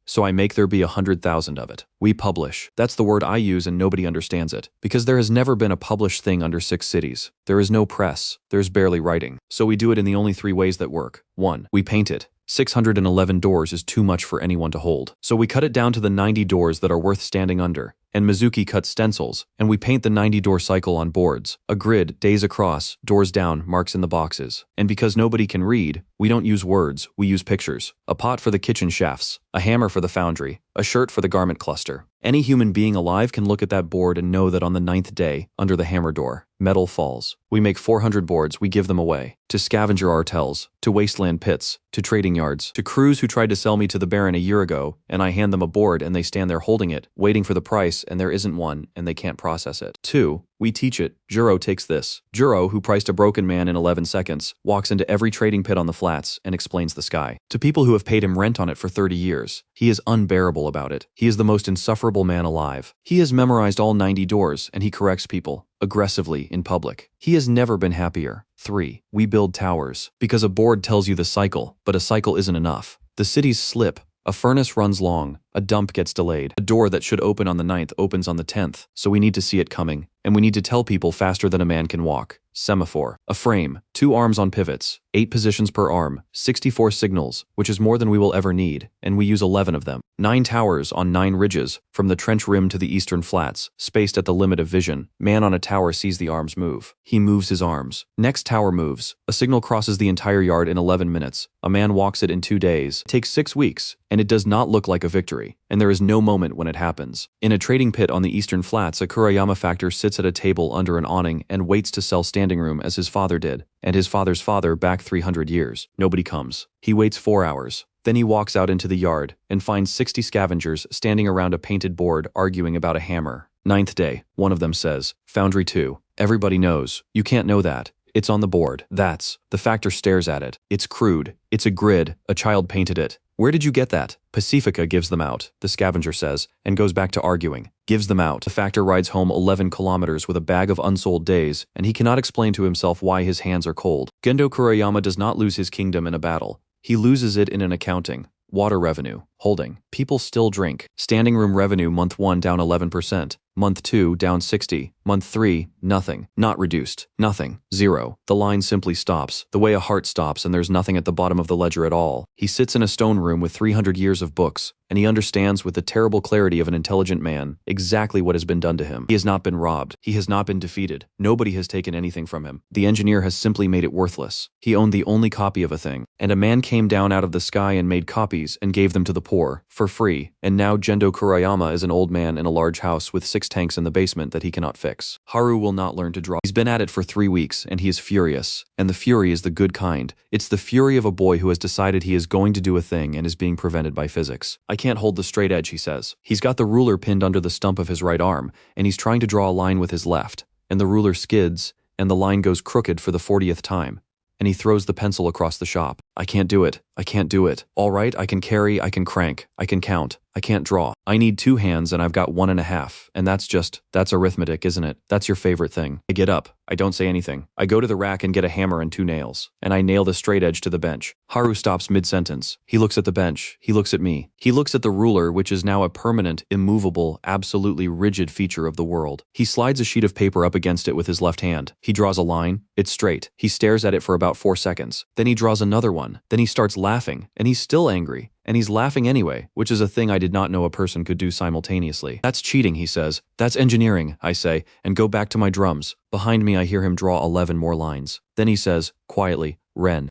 so I make there be 100,000 of it. We publish. That's the word I use and nobody understands it. Because there has never been a published thing under 6 cities. There is no press. There's barely writing. So we do it in the only 3 ways that work. 1. We paint it. 611 doors is too much for anyone to hold. So we cut it down to the 90 doors that are worth standing under. And Mizuki cuts stencils, and we paint the 90-door cycle on boards. A grid, days across, doors down, marks in the boxes. And because nobody can read, we don't use words, we use pictures. A pot for the kitchen shafts, a hammer for the foundry, a shirt for the garment cluster. Any human being alive can look at that board and know that on the 9th day, under the hammer door, metal falls. We make 400 boards, we give them away. To scavenger artels, to wasteland pits, to trading yards, to crews who tried to sell me to the Baron a year ago, and I hand them a board and they stand there holding it, waiting for the price, and there isn't one, and they can't process it. 2. We teach it. Juro takes this. Juro, who priced a broken man in 11 seconds, walks into every trading pit on the flats and explains the sky. To people who have paid him rent on it for 30 years, he is unbearable about it. He is the most insufferable man alive. He has memorized all 90 doors, and he corrects people, aggressively, in public. He has never been happier. 3. We build towers. Because a board tells you the cycle, but a cycle isn't enough. The cities slip. A furnace runs long. A dump gets delayed. A door that should open on the 9th opens on the 10th, so we need to see it coming. And we need to tell people faster than a man can walk. Semaphore. A frame. 2 arms on pivots. 8 positions per arm. 64 signals, which is more than we will ever need, and we use 11 of them. 9 towers on 9 ridges, from the trench rim to the eastern flats, spaced at the limit of vision. Man on a tower sees the arms move. He moves his arms. Next tower moves. A signal crosses the entire yard in 11 minutes. A man walks it in 2 days. It takes 6 weeks, and it does not look like a victory. and there is no moment when it happens. In a trading pit on the eastern flats, a Kurayama factor sits at a table under an awning and waits to sell standing room as his father did, and his father's father back 300 years. Nobody comes. He waits 4 hours. Then he walks out into the yard and finds 60 scavengers standing around a painted board arguing about a hammer. Ninth day, one of them says, "Foundry 2. Everybody knows. You can't know that. It's on the board." The factor stares at it. It's crude. It's a grid. A child painted it. "Where did you get that?" "Pacifica gives them out," the scavenger says, and goes back to arguing. Gives them out. The factor rides home 11 kilometers with a bag of unsold days, and he cannot explain to himself why his hands are cold. Gendo Kurayama does not lose his kingdom in a battle. He loses it in an accounting. Water revenue. Holding. People still drink. Standing room revenue month 1 down 11%. Month 2 down 60. Month 3, nothing. Not reduced. Nothing. 0. The line simply stops, the way a heart stops, and there's nothing at the bottom of the ledger at all. He sits in a stone room with 300 years of books, and he understands with the terrible clarity of an intelligent man exactly what has been done to him. He has not been robbed. He has not been defeated. Nobody has taken anything from him. The engineer has simply made it worthless. He owned the only copy of a thing, and a man came down out of the sky and made copies and gave them to the poor, for free, and now Gendo Kurayama is an old man in a large house with 6 tanks in the basement that he cannot fix. Haru will not learn to draw. He's been at it for 3 weeks, and he is furious. And the fury is the good kind. It's the fury of a boy who has decided he is going to do a thing and is being prevented by physics. "I can't hold the straight edge," he says. He's got the ruler pinned under the stump of his right arm, and he's trying to draw a line with his left, and the ruler skids, and the line goes crooked for the 40th time. And he throws the pencil across the shop. "I can't do it. I can't do it. All right, I can carry, I can crank, I can count. I can't draw. I need 2 hands and I've got 1.5. And that's arithmetic, isn't it? That's your favorite thing." I get up. I don't say anything. I go to the rack and get a hammer and 2 nails. And I nail the straight edge to the bench. Haru stops mid-sentence. He looks at the bench. He looks at me. He looks at the ruler, which is now a permanent, immovable, absolutely rigid feature of the world. He slides a sheet of paper up against it with his left hand. He draws a line. It's straight. He stares at it for about 4 seconds. Then he draws another one. Then he starts laughing. And he's still angry. And he's laughing anyway, which is a thing I did not know a person could do simultaneously. "That's cheating," he says. "That's engineering," I say, and go back to my drums. Behind me I hear him draw 11 more lines. Then he says, quietly, "Ren,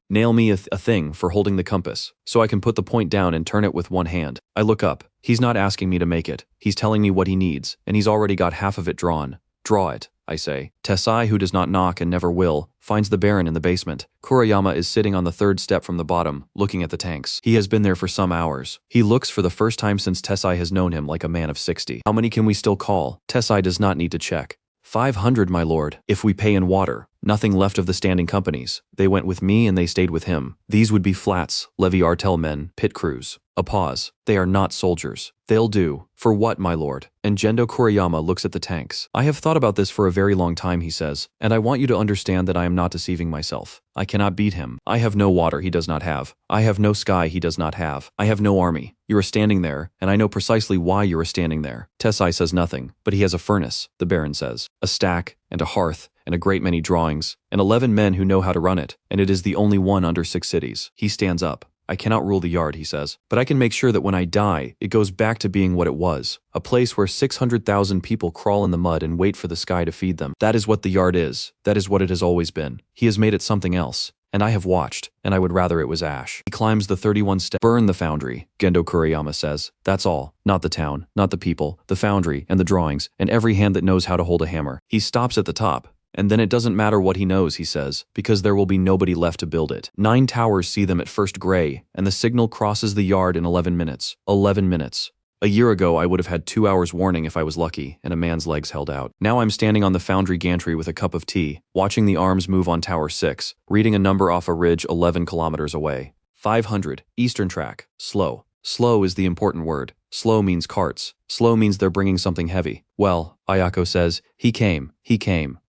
nail me a thing for holding the compass, so I can put the point down and turn it with one hand." I look up. He's not asking me to make it. He's telling me what he needs, and he's already got half of it drawn. "Draw it," I say. Tessai, who does not knock and never will, finds the Baron in the basement. Kurayama is sitting on the 3rd step from the bottom, looking at the tanks. He has been there for some hours. He looks for the first time since Tessai has known him like a man of 60. "How many can we still call?" Tessai does not need to check. 500, my lord, if we pay in water. Nothing left of the standing companies. They went with me and they stayed with him. These would be flats, levy artel men, pit crews. A pause. "They are not soldiers. They'll do." "For what, my lord?" And Gendo Kurayama looks at the tanks. "I have thought about this for a very long time," he says, "and I want you to understand that I am not deceiving myself. I cannot beat him. I have no water he does not have. I have no sky he does not have. I have no army. You are standing there, and I know precisely why you are standing there." Tessai says nothing, but he has a furnace, the Baron says. "A stack, and a hearth, and a great many drawings, and 11 men who know how to run it, and it is the only one under 6 cities. He stands up. "I cannot rule the yard," he says, "but I can make sure that when I die, it goes back to being what it was. A place where 600,000 people crawl in the mud and wait for the sky to feed them. That is what the yard is. That is what it has always been. He has made it something else. And I have watched, and I would rather it was ash." He climbs the 31 steps. "Burn the foundry," Gendo Kurayama says. "That's all. Not the town, not the people, the foundry, and the drawings, and every hand that knows how to hold a hammer." He stops at the top. "And then it doesn't matter what he knows," he says, "because there will be nobody left to build it. 9 towers see them at first gray, and the signal crosses the yard in 11 minutes. 11 minutes. A year ago I would have had 2 hours warning if I was lucky, and a man's legs held out. Now I'm standing on the foundry gantry with a cup of tea, watching the arms move on Tower 6, reading a number off a ridge 11 kilometers away. 500, eastern track, slow. Slow is the important word. Slow means carts. Slow means they're bringing something heavy. "Well," Ayako says, he came.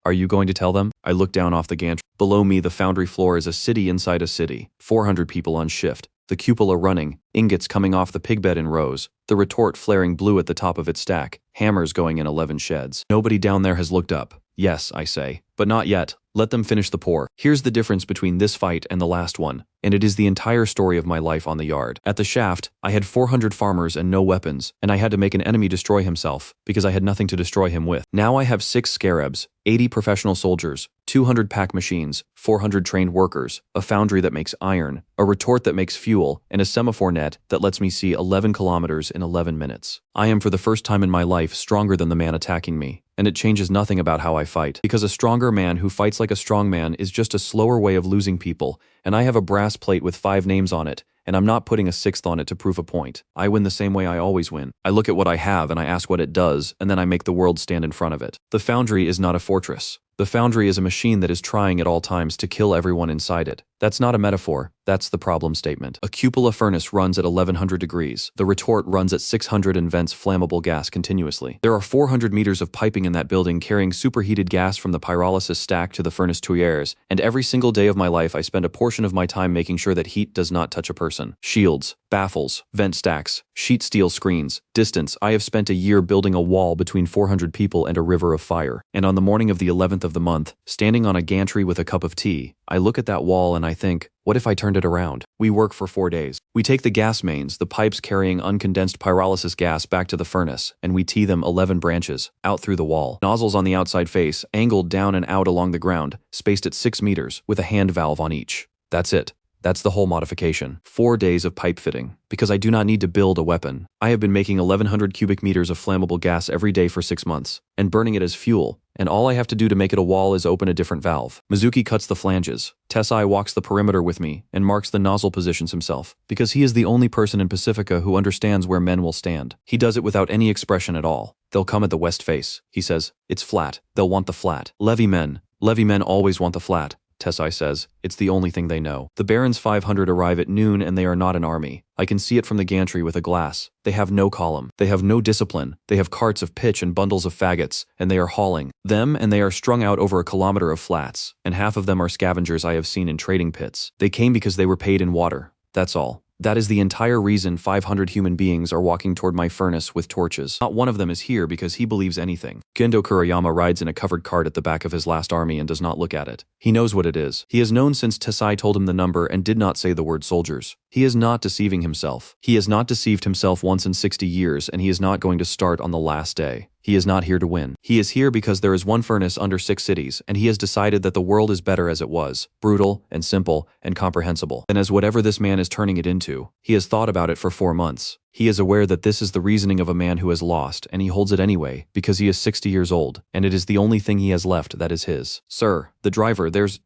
Are you going to tell them?" I look down off the gantry. Below me the foundry floor is a city inside a city. 400 people on shift. The cupola running, ingots coming off the pigbed in rows, the retort flaring blue at the top of its stack, hammers going in 11 sheds. Nobody down there has looked up. "Yes," I say, "but not yet. Let them finish the pour." Here's the difference between this fight and the last one, and it is the entire story of my life on the yard. At the shaft, I had 400 farmers and no weapons, and I had to make an enemy destroy himself, because I had nothing to destroy him with. Now I have 6 scarabs, 80 professional soldiers, 200 pack machines, 400 trained workers, a foundry that makes iron, a retort that makes fuel, and a semaphore net that lets me see 11 kilometers in 11 minutes. I am for the first time in my life stronger than the man attacking me, and it changes nothing about how I fight, because a stronger man who fights like a strong man is just a slower way of losing people, and I have a brass plate with 5 names on it, and I'm not putting a 6th on it to prove a point. I win the same way I always win. I look at what I have and I ask what it does, and then I make the world stand in front of it. The foundry is not a fortress. The foundry is a machine that is trying at all times to kill everyone inside it. That's not a metaphor, that's the problem statement. A cupola furnace runs at 1100 degrees. The retort runs at 600 and vents flammable gas continuously. There are 400 meters of piping in that building carrying superheated gas from the pyrolysis stack to the furnace tuyères, and every single day of my life I spend a portion of my time making sure that heat does not touch a person. Shields, baffles, vent stacks, sheet steel screens, distance. I have spent a year building a wall between 400 people and a river of fire. And on the morning of the 11th of the month, standing on a gantry with a cup of tea, I look at that wall and I think, what if I turned it around? We work for 4 days. We take the gas mains, the pipes carrying uncondensed pyrolysis gas back to the furnace, and we tee them 11 branches, out through the wall. Nozzles on the outside face, angled down and out along the ground, spaced at 6 meters, with a hand valve on each. That's it. That's the whole modification. 4 days of pipe fitting. Because I do not need to build a weapon. I have been making 1100 cubic meters of flammable gas every day for 6 months, and burning it as fuel, and all I have to do to make it a wall is open a different valve. Mizuki cuts the flanges. Tessai walks the perimeter with me and marks the nozzle positions himself, because he is the only person in Pacifica who understands where men will stand. He does it without any expression at all. They'll come at the west face. He says, it's flat. They'll want the flat. Levy men always want the flat. Tessai says, it's the only thing they know. The Baron's 500 arrive at noon and they are not an army. I can see it from the gantry with a glass. They have no column. They have no discipline. They have carts of pitch and bundles of faggots, and they are hauling them, and they are strung out over a kilometer of flats, and half of them are scavengers I have seen in trading pits. They came because they were paid in water. That's all. That is the entire reason 500 human beings are walking toward my furnace with torches. Not one of them is here because he believes anything. Gendo Kurayama rides in a covered cart at the back of his last army and does not look at it. He knows what it is. He has known since Tessai told him the number and did not say the word soldiers. He is not deceiving himself. He has not deceived himself once in 60 years, and he is not going to start on the last day. He is not here to win. He is here because there is one furnace under 6 cities, and he has decided that the world is better as it was, brutal and simple and comprehensible, than as whatever this man is turning it into. He has thought about it for 4 months. He is aware that this is the reasoning of a man who has lost, and he holds it anyway, because he is 60 years old, and it is the only thing he has left that is his. Sir, the driver, there's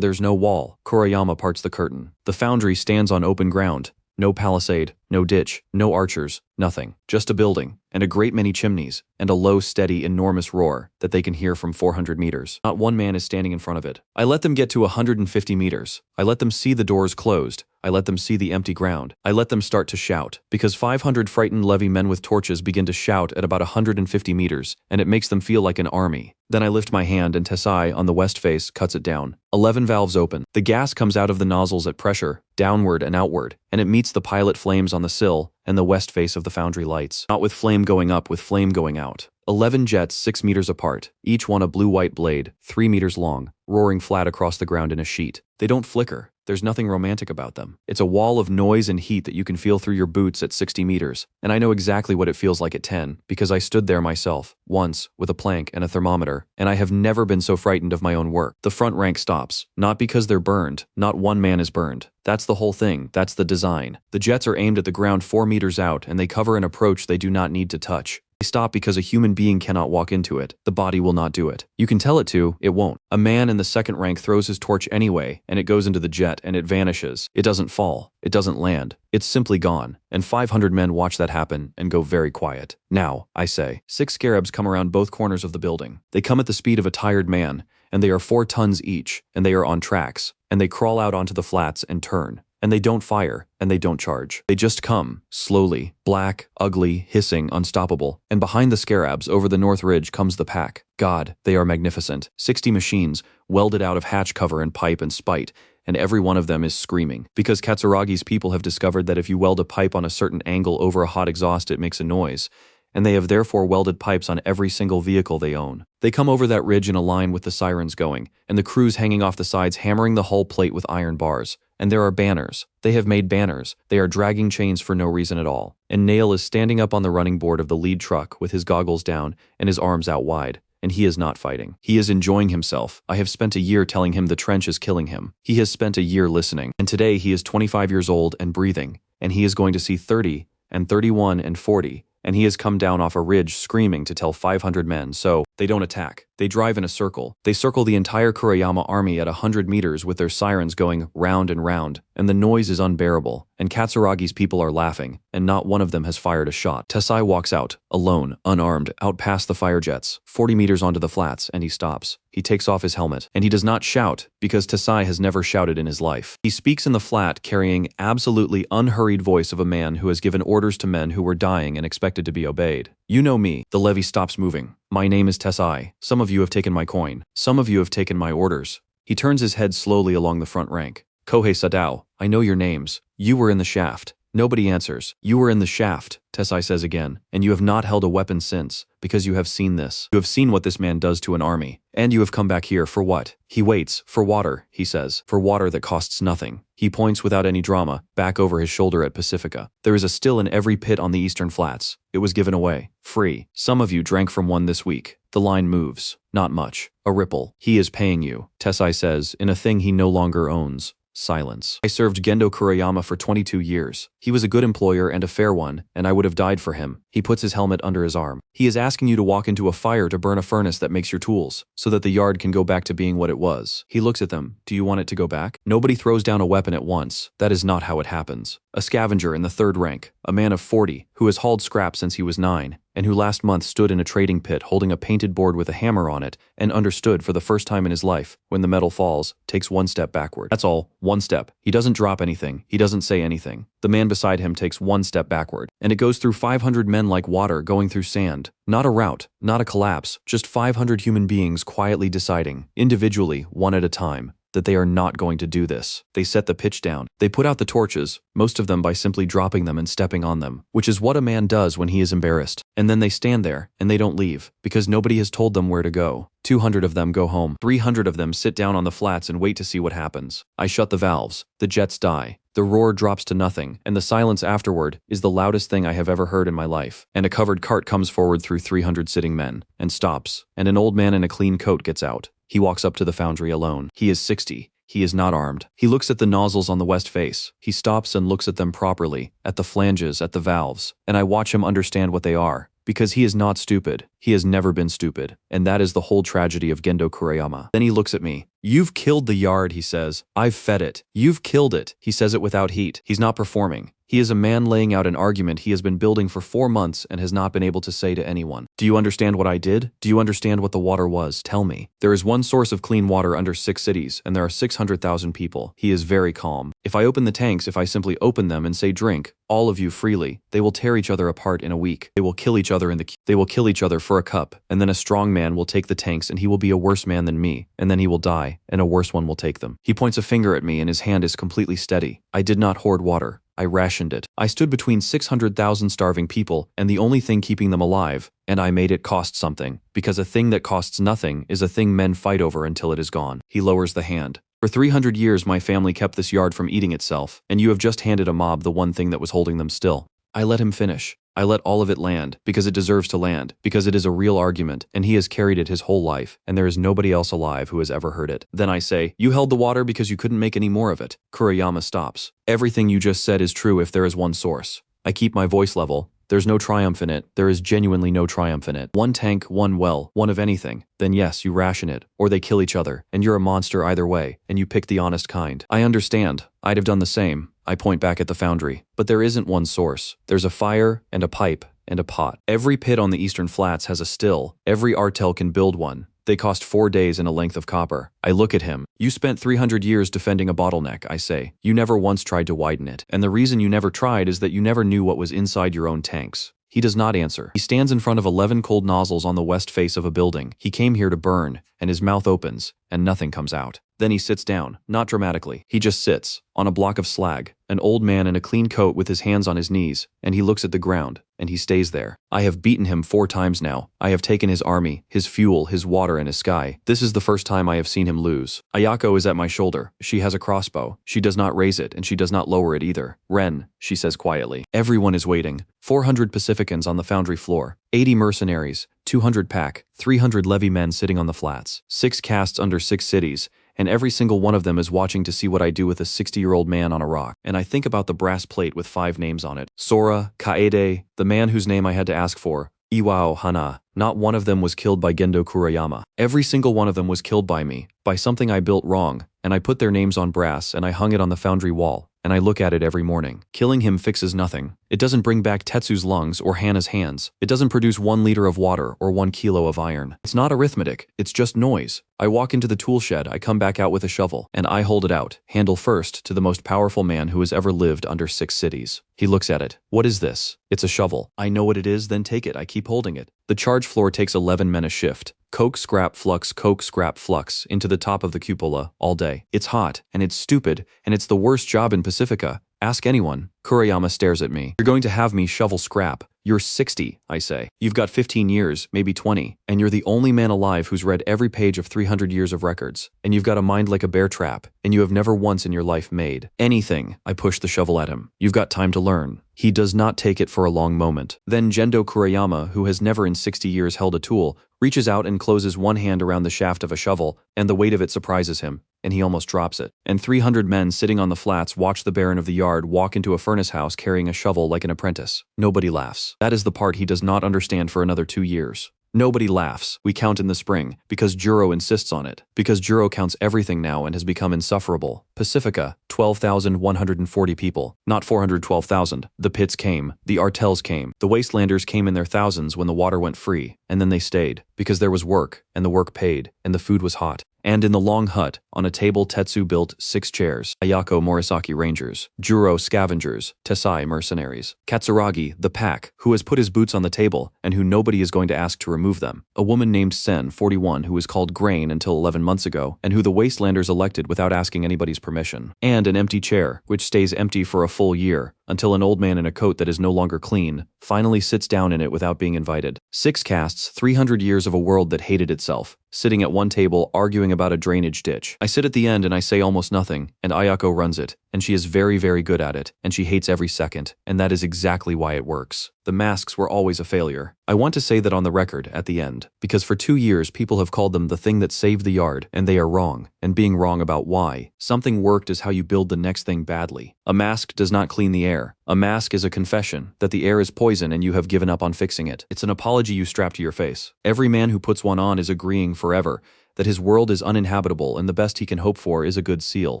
no wall. Kurayama parts the curtain. The foundry stands on open ground. No palisade, no ditch, no archers, nothing. Just a building, and a great many chimneys, and a low, steady, enormous roar that they can hear from 400 meters. Not one man is standing in front of it. I let them get to 150 meters. I let them see the doors closed. I let them see the empty ground. I let them start to shout, because 500 frightened levy men with torches begin to shout at about 150 meters, and it makes them feel like an army. Then I lift my hand and Tessai, on the west face, cuts it down. 11 valves open. The gas comes out of the nozzles at pressure, downward and outward, and it meets the pilot flames on the sill and the west face of the foundry lights. Not with flame going up, with flame going out. 11 jets 6 meters apart, each one a blue-white blade, 3 meters long, roaring flat across the ground in a sheet. They don't flicker. There's nothing romantic about them. It's a wall of noise and heat that you can feel through your boots at 60 meters, and I know exactly what it feels like at 10, because I stood there myself, once, with a plank and a thermometer, and I have never been so frightened of my own work. The front rank stops, not because they're burned, not one man is burned. That's the whole thing, that's the design. The jets are aimed at the ground 4 meters out, and they cover an approach they do not need to touch. They stop because a human being cannot walk into it. The body will not do it. You can tell it to, it won't. A man in the second rank throws his torch anyway, and it goes into the jet, and it vanishes. It doesn't fall. It doesn't land. It's simply gone. And 500 men watch that happen and go very quiet. Now, I say, 6 scarabs come around both corners of the building. They come at the speed of a tired man, and they are 4 tons each, and they are on tracks, and they crawl out onto the flats and turn. And they don't fire, and they don't charge. They just come, slowly, black, ugly, hissing, unstoppable. And behind the scarabs, over the north ridge, comes the pack. God, they are magnificent. 60 machines, welded out of hatch cover and pipe and spite, and every one of them is screaming. Because Katsuragi's people have discovered that if you weld a pipe on a certain angle over a hot exhaust, it makes a noise. And they have therefore welded pipes on every single vehicle they own. They come over that ridge in a line with the sirens going, and the crews hanging off the sides hammering the hull plate with iron bars. And there are banners. They have made banners. They are dragging chains for no reason at all. And Nail is standing up on the running board of the lead truck with his goggles down and his arms out wide. And he is not fighting. He is enjoying himself. I have spent a year telling him the trench is killing him. He has spent a year listening. And today he is 25 years old and breathing. And he is going to see 30 and 31 and 40, and he has come down off a ridge screaming to tell 500 men, so they don't attack. They drive in a circle. They circle the entire Kurayama army at 100 meters with their sirens going round and round, and the noise is unbearable, and Katsuragi's people are laughing, and not one of them has fired a shot. Tesai walks out, alone, unarmed, out past the fire jets, 40 meters onto the flats, and he stops. He takes off his helmet, and he does not shout, because Tesai has never shouted in his life. He speaks in the flat, carrying absolutely unhurried voice of a man who has given orders to men who were dying and expected to be obeyed. You know me. The levy stops moving. My name is Tesai. Some of you have taken my coin. Some of you have taken my orders. He turns his head slowly along the front rank. Kohei Sadao, I know your names. You were in the shaft. Nobody answers. You were in the shaft, Tesai says again, and you have not held a weapon since, because you have seen this. You have seen what this man does to an army, and you have come back here for what? He waits, for water, he says, for water that costs nothing. He points without any drama, back over his shoulder at Pacifica. There is a still in every pit on the eastern flats. It was given away, free. Some of you drank from one this week. The line moves. Not much. A ripple. He is paying you, Tesai says, in a thing he no longer owns. Silence. I served Gendo Kurayama for 22 years. He was a good employer and a fair one, and I would have died for him. He puts his helmet under his arm. He is asking you to walk into a fire to burn a furnace that makes your tools, so that the yard can go back to being what it was. He looks at them. Do you want it to go back? Nobody throws down a weapon at once. That is not how it happens. A scavenger in the third rank, a man of 40, who has hauled scrap since he was 9, and who last month stood in a trading pit holding a painted board with a hammer on it, and understood for the first time in his life, when the metal falls, takes one step backward. That's all, one step. He doesn't drop anything. He doesn't say anything. The man beside him takes one step backward, and it goes through 500 men like water going through sand. Not a rout, not a collapse, just 500 human beings quietly deciding, individually, one at a time, that they are not going to do this. They set the pitch down. They put out the torches, most of them by simply dropping them and stepping on them, which is what a man does when he is embarrassed. And then they stand there, and they don't leave, because nobody has told them where to go. 200 of them go home. 300 of them sit down on the flats and wait to see what happens. I shut the valves. The jets die. The roar drops to nothing, and the silence afterward is the loudest thing I have ever heard in my life. And a covered cart comes forward through 300 sitting men, and stops, and an old man in a clean coat gets out. He walks up to the foundry alone. He is 60. He is not armed. He looks at the nozzles on the west face. He stops and looks at them properly, at the flanges, at the valves, and I watch him understand what they are. Because he is not stupid. He has never been stupid. And that is the whole tragedy of Gendo Kurayama. Then he looks at me. You've killed the yard, he says. I've fed it. You've killed it. He says it without heat. He's not performing. He is a man laying out an argument he has been building for 4 months and has not been able to say to anyone. Do you understand what I did? Do you understand what the water was? Tell me. There is one source of clean water under 6 cities, and there are 600,000 people. He is very calm. If I open the tanks, if I simply open them and say drink, all of you freely, they will tear each other apart in a week. They will kill each other they will kill each other for a cup, and then a strong man will take the tanks and he will be a worse man than me, and then he will die, and a worse one will take them. He points a finger at me and his hand is completely steady. I did not hoard water. I rationed it. I stood between 600,000 starving people and the only thing keeping them alive, and I made it cost something, because a thing that costs nothing is a thing men fight over until it is gone. He lowers the hand. For 300 years my family kept this yard from eating itself, and you have just handed a mob the one thing that was holding them still. I let him finish. I let all of it land, because it deserves to land, because it is a real argument, and he has carried it his whole life, and there is nobody else alive who has ever heard it. Then I say, you held the water because you couldn't make any more of it. Kurayama stops. Everything you just said is true if there is one source. I keep my voice level. There's no triumph in it. There is genuinely no triumph in it. One tank, one well, one of anything. Then yes, you ration it, or they kill each other, and you're a monster either way, and you pick the honest kind. I understand. I'd have done the same. I point back at the foundry. But there isn't one source. There's a fire, and a pipe, and a pot. Every pit on the eastern flats has a still. Every artel can build one. They cost 4 days and a length of copper. I look at him. You spent 300 years defending a bottleneck, I say. You never once tried to widen it. And the reason you never tried is that you never knew what was inside your own tanks. He does not answer. He stands in front of 11 cold nozzles on the west face of a building. He came here to burn, and his mouth opens, and nothing comes out. Then he sits down, not dramatically. He just sits, on a block of slag, an old man in a clean coat with his hands on his knees, and he looks at the ground, and he stays there. I have beaten him 4 times now. I have taken his army, his fuel, his water, and his sky. This is the first time I have seen him lose. Ayako is at my shoulder. She has a crossbow. She does not raise it, and she does not lower it either. Ren, she says quietly. Everyone is waiting. 400 Pacificans on the foundry floor. 80 mercenaries. 200 pack. 300 levy men sitting on the flats. 6 castes under 6 cities. and every single one of them is watching to see what I do with a 60-year-old man on a rock. And I think about the brass plate with 5 names on it. Sora, Kaede, the man whose name I had to ask for, Iwao Hana. Not one of them was killed by Gendo Kurayama. Every single one of them was killed by me, by something I built wrong, and I put their names on brass and I hung it on the foundry wall, and I look at it every morning. Killing him fixes nothing. It doesn't bring back Tetsu's lungs or Hana's hands. It doesn't produce 1 liter of water or 1 kilo of iron. It's not arithmetic, it's just noise. I walk into the tool shed, I come back out with a shovel, and I hold it out, handle first, to the most powerful man who has ever lived under 6 cities. He looks at it. What is this? It's a shovel. I know what it is, then take it. I keep holding it. The charge floor takes 11 men a shift. Coke, scrap, flux, into the top of the cupola, all day. It's hot, and it's stupid, and it's the worst job in Pacifica. Ask anyone. Kurayama stares at me. You're going to have me shovel scrap. You're 60, I say. You've got 15 years, maybe 20, and you're the only man alive who's read every page of 300 years of records, and you've got a mind like a bear trap, and you have never once in your life made anything. I push the shovel at him. You've got time to learn. He does not take it for a long moment. Then Gendo Kurayama, who has never in 60 years held a tool, reaches out and closes one hand around the shaft of a shovel, and the weight of it surprises him, and he almost drops it. And 300 men sitting on the flats watch the Baron of the Yard walk into a furnace house carrying a shovel like an apprentice. Nobody laughs. That is the part he does not understand for another 2 years. Nobody laughs. We count in the spring, because Juro insists on it. Because Juro counts everything now and has become insufferable. Pacifica, 12,140 people. Not 412,000. The pits came. The artels came. The wastelanders came in their thousands when the water went free. And then they stayed. Because there was work, and the work paid, and the food was hot. And in the long hut, on a table Tetsu built 6 chairs. Ayako Morisaki Rangers, Juro Scavengers, Tesai Mercenaries, Katsuragi, the Pack, who has put his boots on the table, and who nobody is going to ask to remove them. A woman named Sen, 41, who was called Grain until 11 months ago, and who the Wastelanders elected without asking anybody's permission. And an empty chair, which stays empty for a full year, until an old man in a coat that is no longer clean finally sits down in it without being invited. 6 casts, 300 years of a world that hated itself, sitting at one table arguing about a drainage ditch. I sit at the end and I say almost nothing, and Ayako runs it, and she is very, very good at it, and she hates every second, and that is exactly why it works. The masks were always a failure. I want to say that on the record at the end, because for 2 years people have called them the thing that saved the yard, and they are wrong, and being wrong about why. Something worked is how you build the next thing badly. A mask does not clean the air. A mask is a confession that the air is poison and you have given up on fixing it. It's an apology you strap to your face. Every man who puts one on is agreeing forever that his world is uninhabitable and the best he can hope for is a good seal.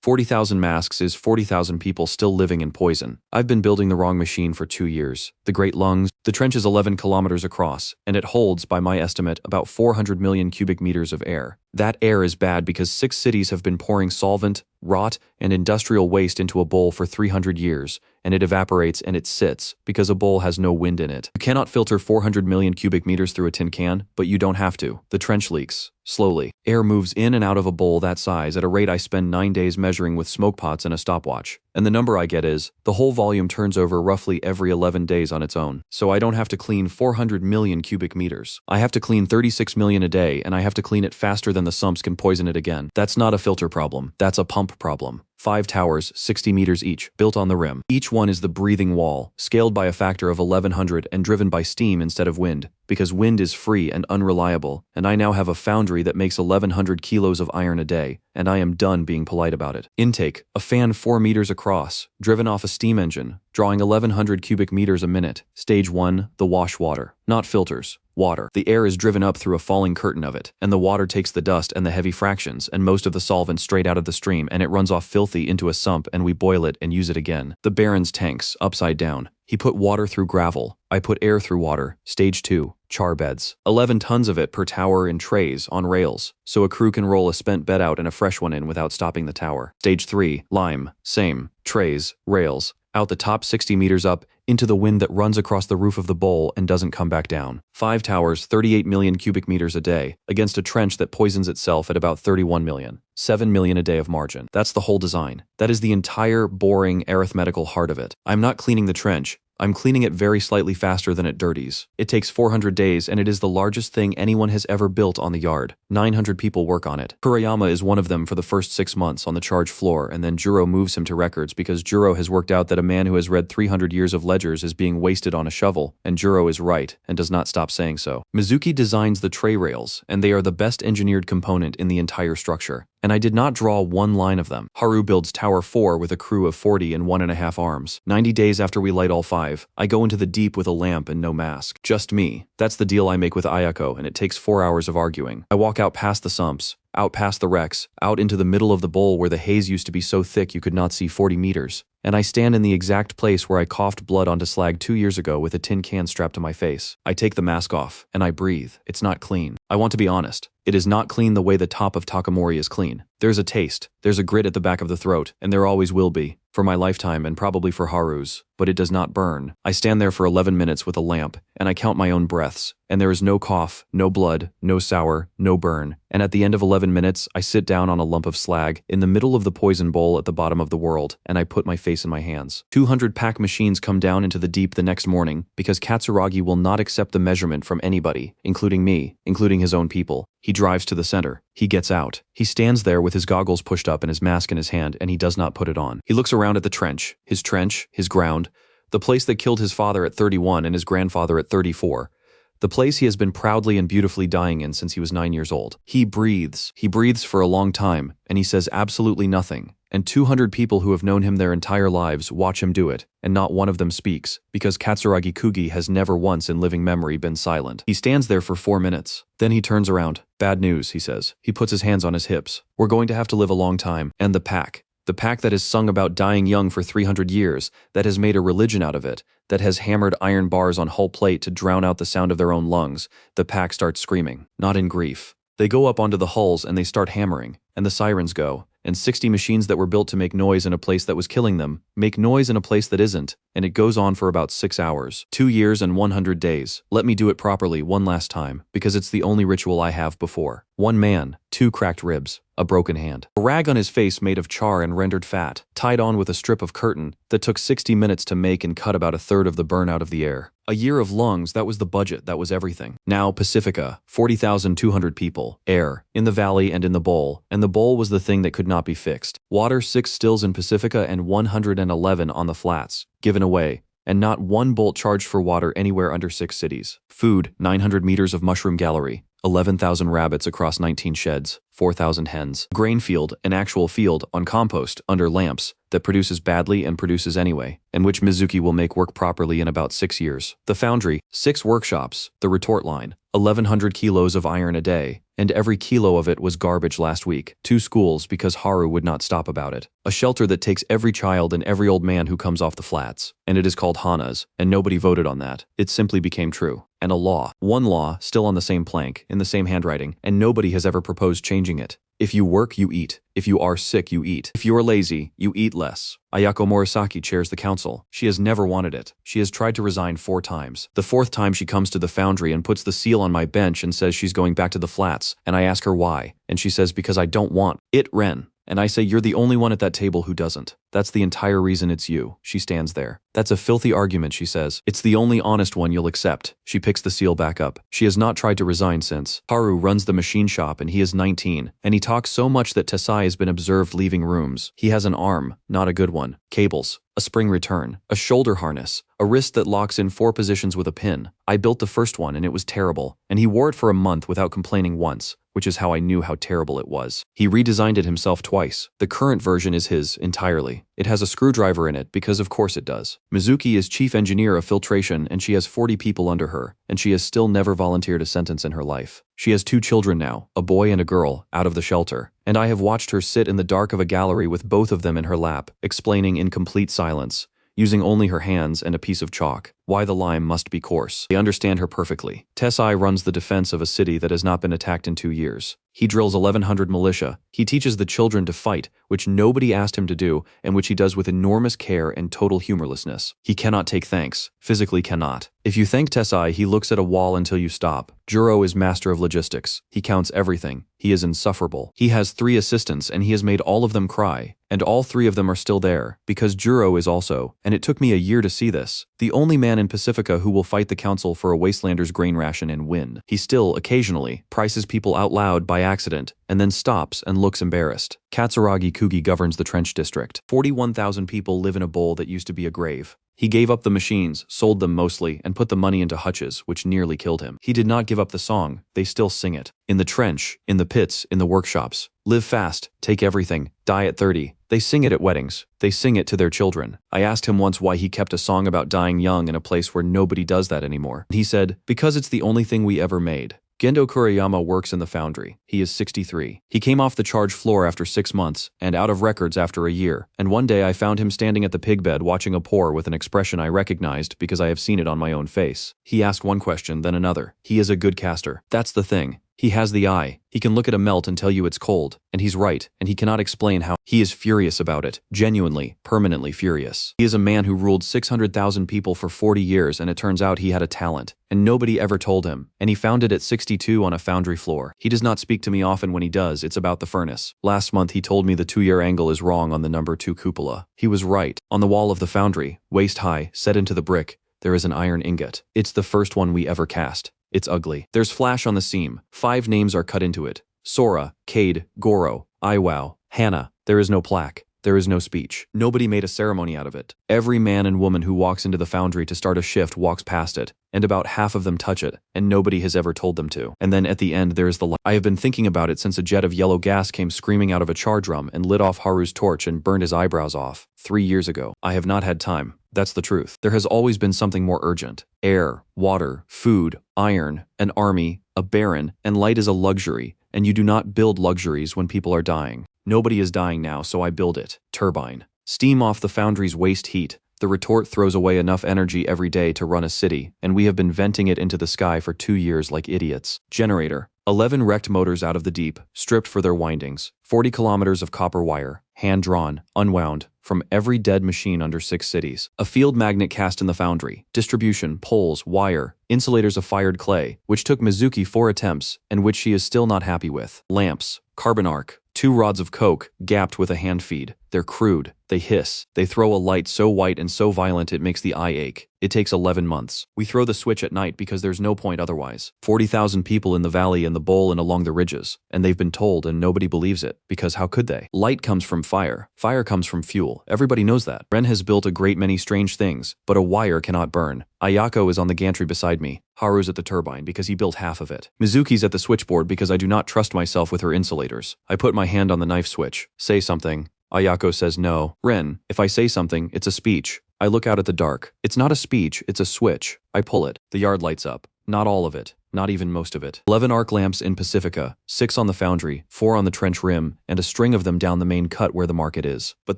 40,000 masks is 40,000 people still living in poison. I've been building the wrong machine for 2 years. The Great Lungs, the trench is 11 kilometers across, and it holds, by my estimate, about 400 million cubic meters of air. That air is bad because 6 cities have been pouring solvent, rot, and industrial waste into a bowl for 300 years, and it evaporates and it sits because a bowl has no wind in it. You cannot filter 400 million cubic meters through a tin can, but you don't have to. The trench leaks. Slowly. Air moves in and out of a bowl that size at a rate I spend 9 days measuring with smoke pots and a stopwatch. And the number I get is, the whole volume turns over roughly every 11 days on its own. So I don't have to clean 400 million cubic meters. I have to clean 36 million a day, and I have to clean it faster than the sumps can poison it again. That's not a filter problem. That's a pump problem. 5 towers, 60 meters each, built on the rim. Each one is the breathing wall, scaled by a factor of 1100 and driven by steam instead of wind, because wind is free and unreliable, and I now have a foundry that makes 1100 kilos of iron a day, and I am done being polite about it. Intake, a fan 4 meters across, driven off a steam engine, drawing 1100 cubic meters a minute. Stage 1, the wash water. Not filters. Water. The air is driven up through a falling curtain of it, and the water takes the dust and the heavy fractions and most of the solvent straight out of the stream, and it runs off filthy into a sump, and we boil it and use it again. The Baron's tanks, upside down. He put water through gravel. I put air through water. Stage 2, char beds. 11 tons of it per tower in trays on rails, so a crew can roll a spent bed out and a fresh one in without stopping the tower. Stage 3, lime. Same. Trays, rails. Out the top 60 meters up, into the wind that runs across the roof of the bowl and doesn't come back down. 5 towers, 38 million cubic meters a day, against a trench that poisons itself at about 31 million. 7 million a day of margin. That's the whole design. That is the entire, boring, arithmetical heart of it. I'm not cleaning the trench. I'm cleaning it very slightly faster than it dirties. It takes 400 days, and it is the largest thing anyone has ever built on the yard. 900 people work on it. Kurayama is one of them for the first 6 months on the charge floor, and then Juro moves him to records because Juro has worked out that a man who has read 300 years of ledgers is being wasted on a shovel, and Juro is right, and does not stop saying so. Mizuki designs the tray rails, and they are the best engineered component in the entire structure. and I did not draw one line of them. Haru builds Tower 4 with a crew of 40 and 1.5 arms. 90 days after we light all 5, I go into the deep with a lamp and no mask. Just me. That's the deal I make with Ayako, and it takes 4 hours of arguing. I walk out past the sumps, out past the wrecks, out into the middle of the bowl where the haze used to be so thick you could not see 40 meters. And I stand in the exact place where I coughed blood onto slag 2 years ago with a tin can strapped to my face. I take the mask off, and I breathe. It's not clean. I want to be honest. It is not clean the way the top of Takamori is clean. There's a taste, there's a grit at the back of the throat, and there always will be. For my lifetime and probably for Haru's, but it does not burn. I stand there for 11 minutes with a lamp, and I count my own breaths, and there is no cough, no blood, no sour, no burn. And at the end of 11 minutes, I sit down on a lump of slag in the middle of the poison bowl at the bottom of the world, and I put my face in my hands. 200 pack machines come down into the deep the next morning because Katsuragi will not accept the measurement from anybody, including me, including his own people. He drives to the center. He gets out. He stands there with his goggles pushed up and his mask in his hand, and he does not put it on. He looks around at the trench, his ground, the place that killed his father at 31 and his grandfather at 34. The place he has been proudly and beautifully dying in since he was 9 years old. He breathes. He breathes for a long time, and he says absolutely nothing. And 200 people who have known him their entire lives watch him do it, and not one of them speaks, because Katsuragi Kugi has never once in living memory been silent. He stands there for 4 minutes. Then he turns around. Bad news, he says. He puts his hands on his hips. We're going to have to live a long time. And the pack that has sung about dying young for 300 years, that has made a religion out of it, that has hammered iron bars on hull plate to drown out the sound of their own lungs, the pack starts screaming, not in grief. They go up onto the hulls and they start hammering, and the sirens go, and 60 machines that were built to make noise in a place that was killing them make noise in a place that isn't, and it goes on for about 6 hours. 2 years and 100 days. Let me do it properly one last time, because it's the only ritual I have before. 1 man, 2 cracked ribs, a broken hand, a rag on his face made of char and rendered fat, tied on with a strip of curtain that took 60 minutes to make and cut about 1/3 of the burn out of the air. A year of lungs, that was the budget, that was everything. Now Pacifica, 40,200 people, air, in the valley and in the bowl, and the bowl was the thing that could not be fixed. Water, 6 stills in Pacifica and 111 on the flats, given away, and not one bolt charged for water anywhere under 6 cities. Food, 900 meters of mushroom gallery, 11,000 rabbits across 19 sheds, 4,000 hens. Grain field, an actual field, on compost, under lamps, that produces badly and produces anyway, and which Mizuki will make work properly in about 6 years. The foundry, 6 workshops, the retort line, 1,100 kilos of iron a day, and every kilo of it was garbage last week. 2 schools because Haru would not stop about it. A shelter that takes every child and every old man who comes off the flats, and it is called Hana's, and nobody voted on that. It simply became true. And a law. 1 law, still on the same plank, in the same handwriting, and nobody has ever proposed changing it. If you work, you eat. If you are sick, you eat. If you are lazy, you eat less. Ayako Morisaki chairs the council. She has never wanted it. She has tried to resign 4 times. The 4th time she comes to the foundry and puts the seal on my bench and says she's going back to the flats, and I ask her why, and she says because I don't want it, Ren. And I say, you're the only one at that table who doesn't. That's the entire reason it's you. She stands there. That's a filthy argument, she says. It's the only honest one you'll accept. She picks the seal back up. She has not tried to resign since. Haru runs the machine shop and he is 19, and he talks so much that Tesai has been observed leaving rooms. He has an arm, not a good one. Cables, a spring return, a shoulder harness, a wrist that locks in 4 positions with a pin. I built the first one and it was terrible, and he wore it for a month without complaining once, which is how I knew how terrible it was. He redesigned it himself twice. The current version is his entirely. It has a screwdriver in it because of course it does. Mizuki is chief engineer of filtration and she has 40 people under her, and she has still never volunteered a sentence in her life. She has 2 children now, a boy and a girl, out of the shelter, and I have watched her sit in the dark of a gallery with both of them in her lap, explaining in complete silence, using only her hands and a piece of chalk, why the lime must be coarse. They understand her perfectly. Tesai runs the defense of a city that has not been attacked in 2 years. He drills 1,100 militia. He teaches the children to fight, which nobody asked him to do, and which he does with enormous care and total humorlessness. He cannot take thanks. Physically cannot. If you thank Tesai, he looks at a wall until you stop. Juro is master of logistics. He counts everything. He is insufferable. He has 3 assistants and he has made all of them cry. And all 3 of them are still there, because Juro is also, and it took me a year to see this, the only man in Pacifica who will fight the council for a Wastelander's grain ration and win. He still, occasionally, prices people out loud by accident, and then stops and looks embarrassed. Katsuragi Kugi governs the trench district. 41,000 people live in a bowl that used to be a grave. He gave up the machines, sold them mostly, and put the money into hutches, which nearly killed him. He did not give up the song, they still sing it. In the trench, in the pits, in the workshops. Live fast, take everything, die at 30. They sing it at weddings. They sing it to their children. I asked him once why he kept a song about dying young in a place where nobody does that anymore. He said, because it's the only thing we ever made. Gendo Kuriyama works in the foundry. He is 63. He came off the charge floor after 6 months, and out of records after a year, and one day I found him standing at the pig bed watching a pour with an expression I recognized because I have seen it on my own face. He asked one question, then another. He is a good caster. That's the thing. He has the eye. He can look at a melt and tell you it's cold, and he's right, and he cannot explain how. He is furious about it, genuinely, permanently furious. He is a man who ruled 600,000 people for 40 years, and it turns out he had a talent, and nobody ever told him, and he found it at 62 on a foundry floor. He does not speak to me often. When he does, it's about the furnace. Last month he told me the 2-year angle is wrong on the number 2 cupola. He was right. On the wall of the foundry, waist high, set into the brick, there is an iron ingot. It's the first one we ever cast. It's ugly. There's flash on the seam. 5 names are cut into it. Sora, Cade, Goro, Iwao, Hannah. There is no plaque. There is no speech. Nobody made a ceremony out of it. Every man and woman who walks into the foundry to start a shift walks past it, and about half of them touch it, and nobody has ever told them to. And then at the end there is the light. I have been thinking about it since a jet of yellow gas came screaming out of a char drum and lit off Haru's torch and burned his eyebrows off 3 years ago. I have not had time. That's the truth. There has always been something more urgent. Air, water, food, iron, an army, a baron, and light is a luxury, and you do not build luxuries when people are dying. Nobody is dying now, so I build it. Turbine. Steam off the foundry's waste heat. The retort throws away enough energy every day to run a city, and we have been venting it into the sky for 2 years like idiots. Generator. 11 wrecked motors out of the deep, stripped for their windings. 40 kilometers of copper wire, hand-drawn, unwound, from every dead machine under 6 cities. A field magnet cast in the foundry. Distribution, poles, wire, insulators of fired clay, which took Mizuki 4 attempts, and which she is still not happy with. Lamps. Carbon arc. 2 rods of coke, gapped with a hand feed. They're crude. They hiss. They throw a light so white and so violent it makes the eye ache. It takes 11 months. We throw the switch at night because there's no point otherwise. 40,000 people in the valley and the bowl and along the ridges. And they've been told and nobody believes it, because how could they? Light comes from fire. Fire comes from fuel. Everybody knows that. Ren has built a great many strange things, but a wire cannot burn. Ayako is on the gantry beside me. Haru's at the turbine because he built half of it. Mizuki's at the switchboard because I do not trust myself with her insulators. I put my hand on the knife switch. Say something. Ayako says no. Ren, if I say something, it's a speech. I look out at the dark. It's not a speech, it's a switch. I pull it. The yard lights up. Not all of it. Not even most of it. 11 arc lamps in Pacifica, 6 on the foundry, 4 on the trench rim, and a string of them down the main cut where the market is. But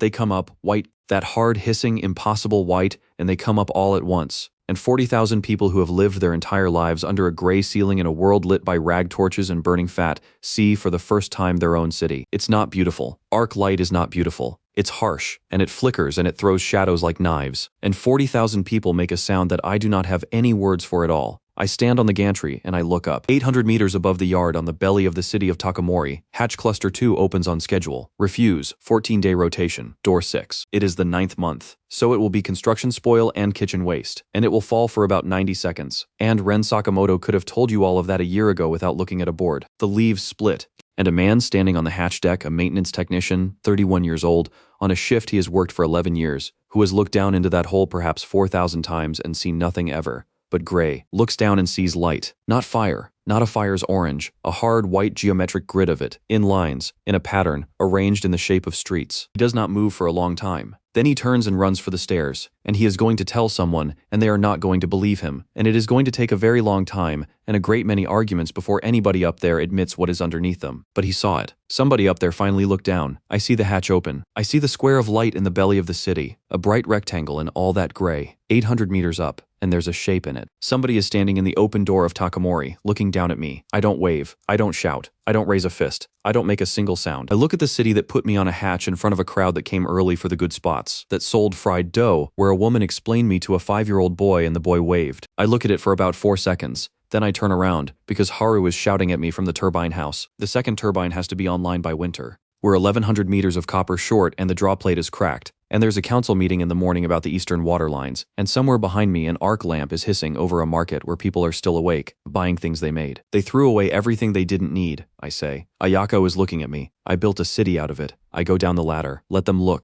they come up, white, that hard, hissing, impossible white, and they come up all at once. And 40,000 people who have lived their entire lives under a gray ceiling in a world lit by rag torches and burning fat see for the first time their own city. It's not beautiful. Arc light is not beautiful. It's harsh, and it flickers and it throws shadows like knives. And 40,000 people make a sound that I do not have any words for at all. I stand on the gantry and I look up. 800 meters above the yard on the belly of the city of Takamori, hatch cluster 2 opens on schedule. Refuse, 14-day rotation, door 6. It is the 9th month, so it will be construction spoil and kitchen waste, and it will fall for about 90 seconds. And Ren Sakamoto could have told you all of that a year ago without looking at a board. The leaves split, and a man standing on the hatch deck, a maintenance technician, 31 years old, on a shift he has worked for 11 years, who has looked down into that hole perhaps 4,000 times and seen nothing ever but gray, looks down and sees light, not fire, not a fire's orange, a hard white geometric grid of it, in lines, in a pattern, arranged in the shape of streets. He does not move for a long time. Then he turns and runs for the stairs, and he is going to tell someone, and they are not going to believe him, and it is going to take a very long time, and a great many arguments before anybody up there admits what is underneath them. But he saw it. Somebody up there finally looked down. I see the hatch open. I see the square of light in the belly of the city, a bright rectangle in all that gray, 800 meters up, and there's a shape in it. Somebody is standing in the open door of Takamori, looking down at me. I don't wave. I don't shout. I don't raise a fist. I don't make a single sound. I look at the city that put me on a hatch in front of a crowd that came early for the good spots, that sold fried dough, where a woman explained me to a 5-year-old boy and the boy waved. I look at it for about 4 seconds. Then I turn around, because Haru is shouting at me from the turbine house. The second turbine has to be online by winter. We're 1,100 meters of copper short and the draw plate is cracked. And there's a council meeting in the morning about the eastern water lines, and somewhere behind me an arc lamp is hissing over a market where people are still awake, buying things they made. They threw away everything they didn't need, I say. Ayako is looking at me. I built a city out of it. I go down the ladder. Let them look.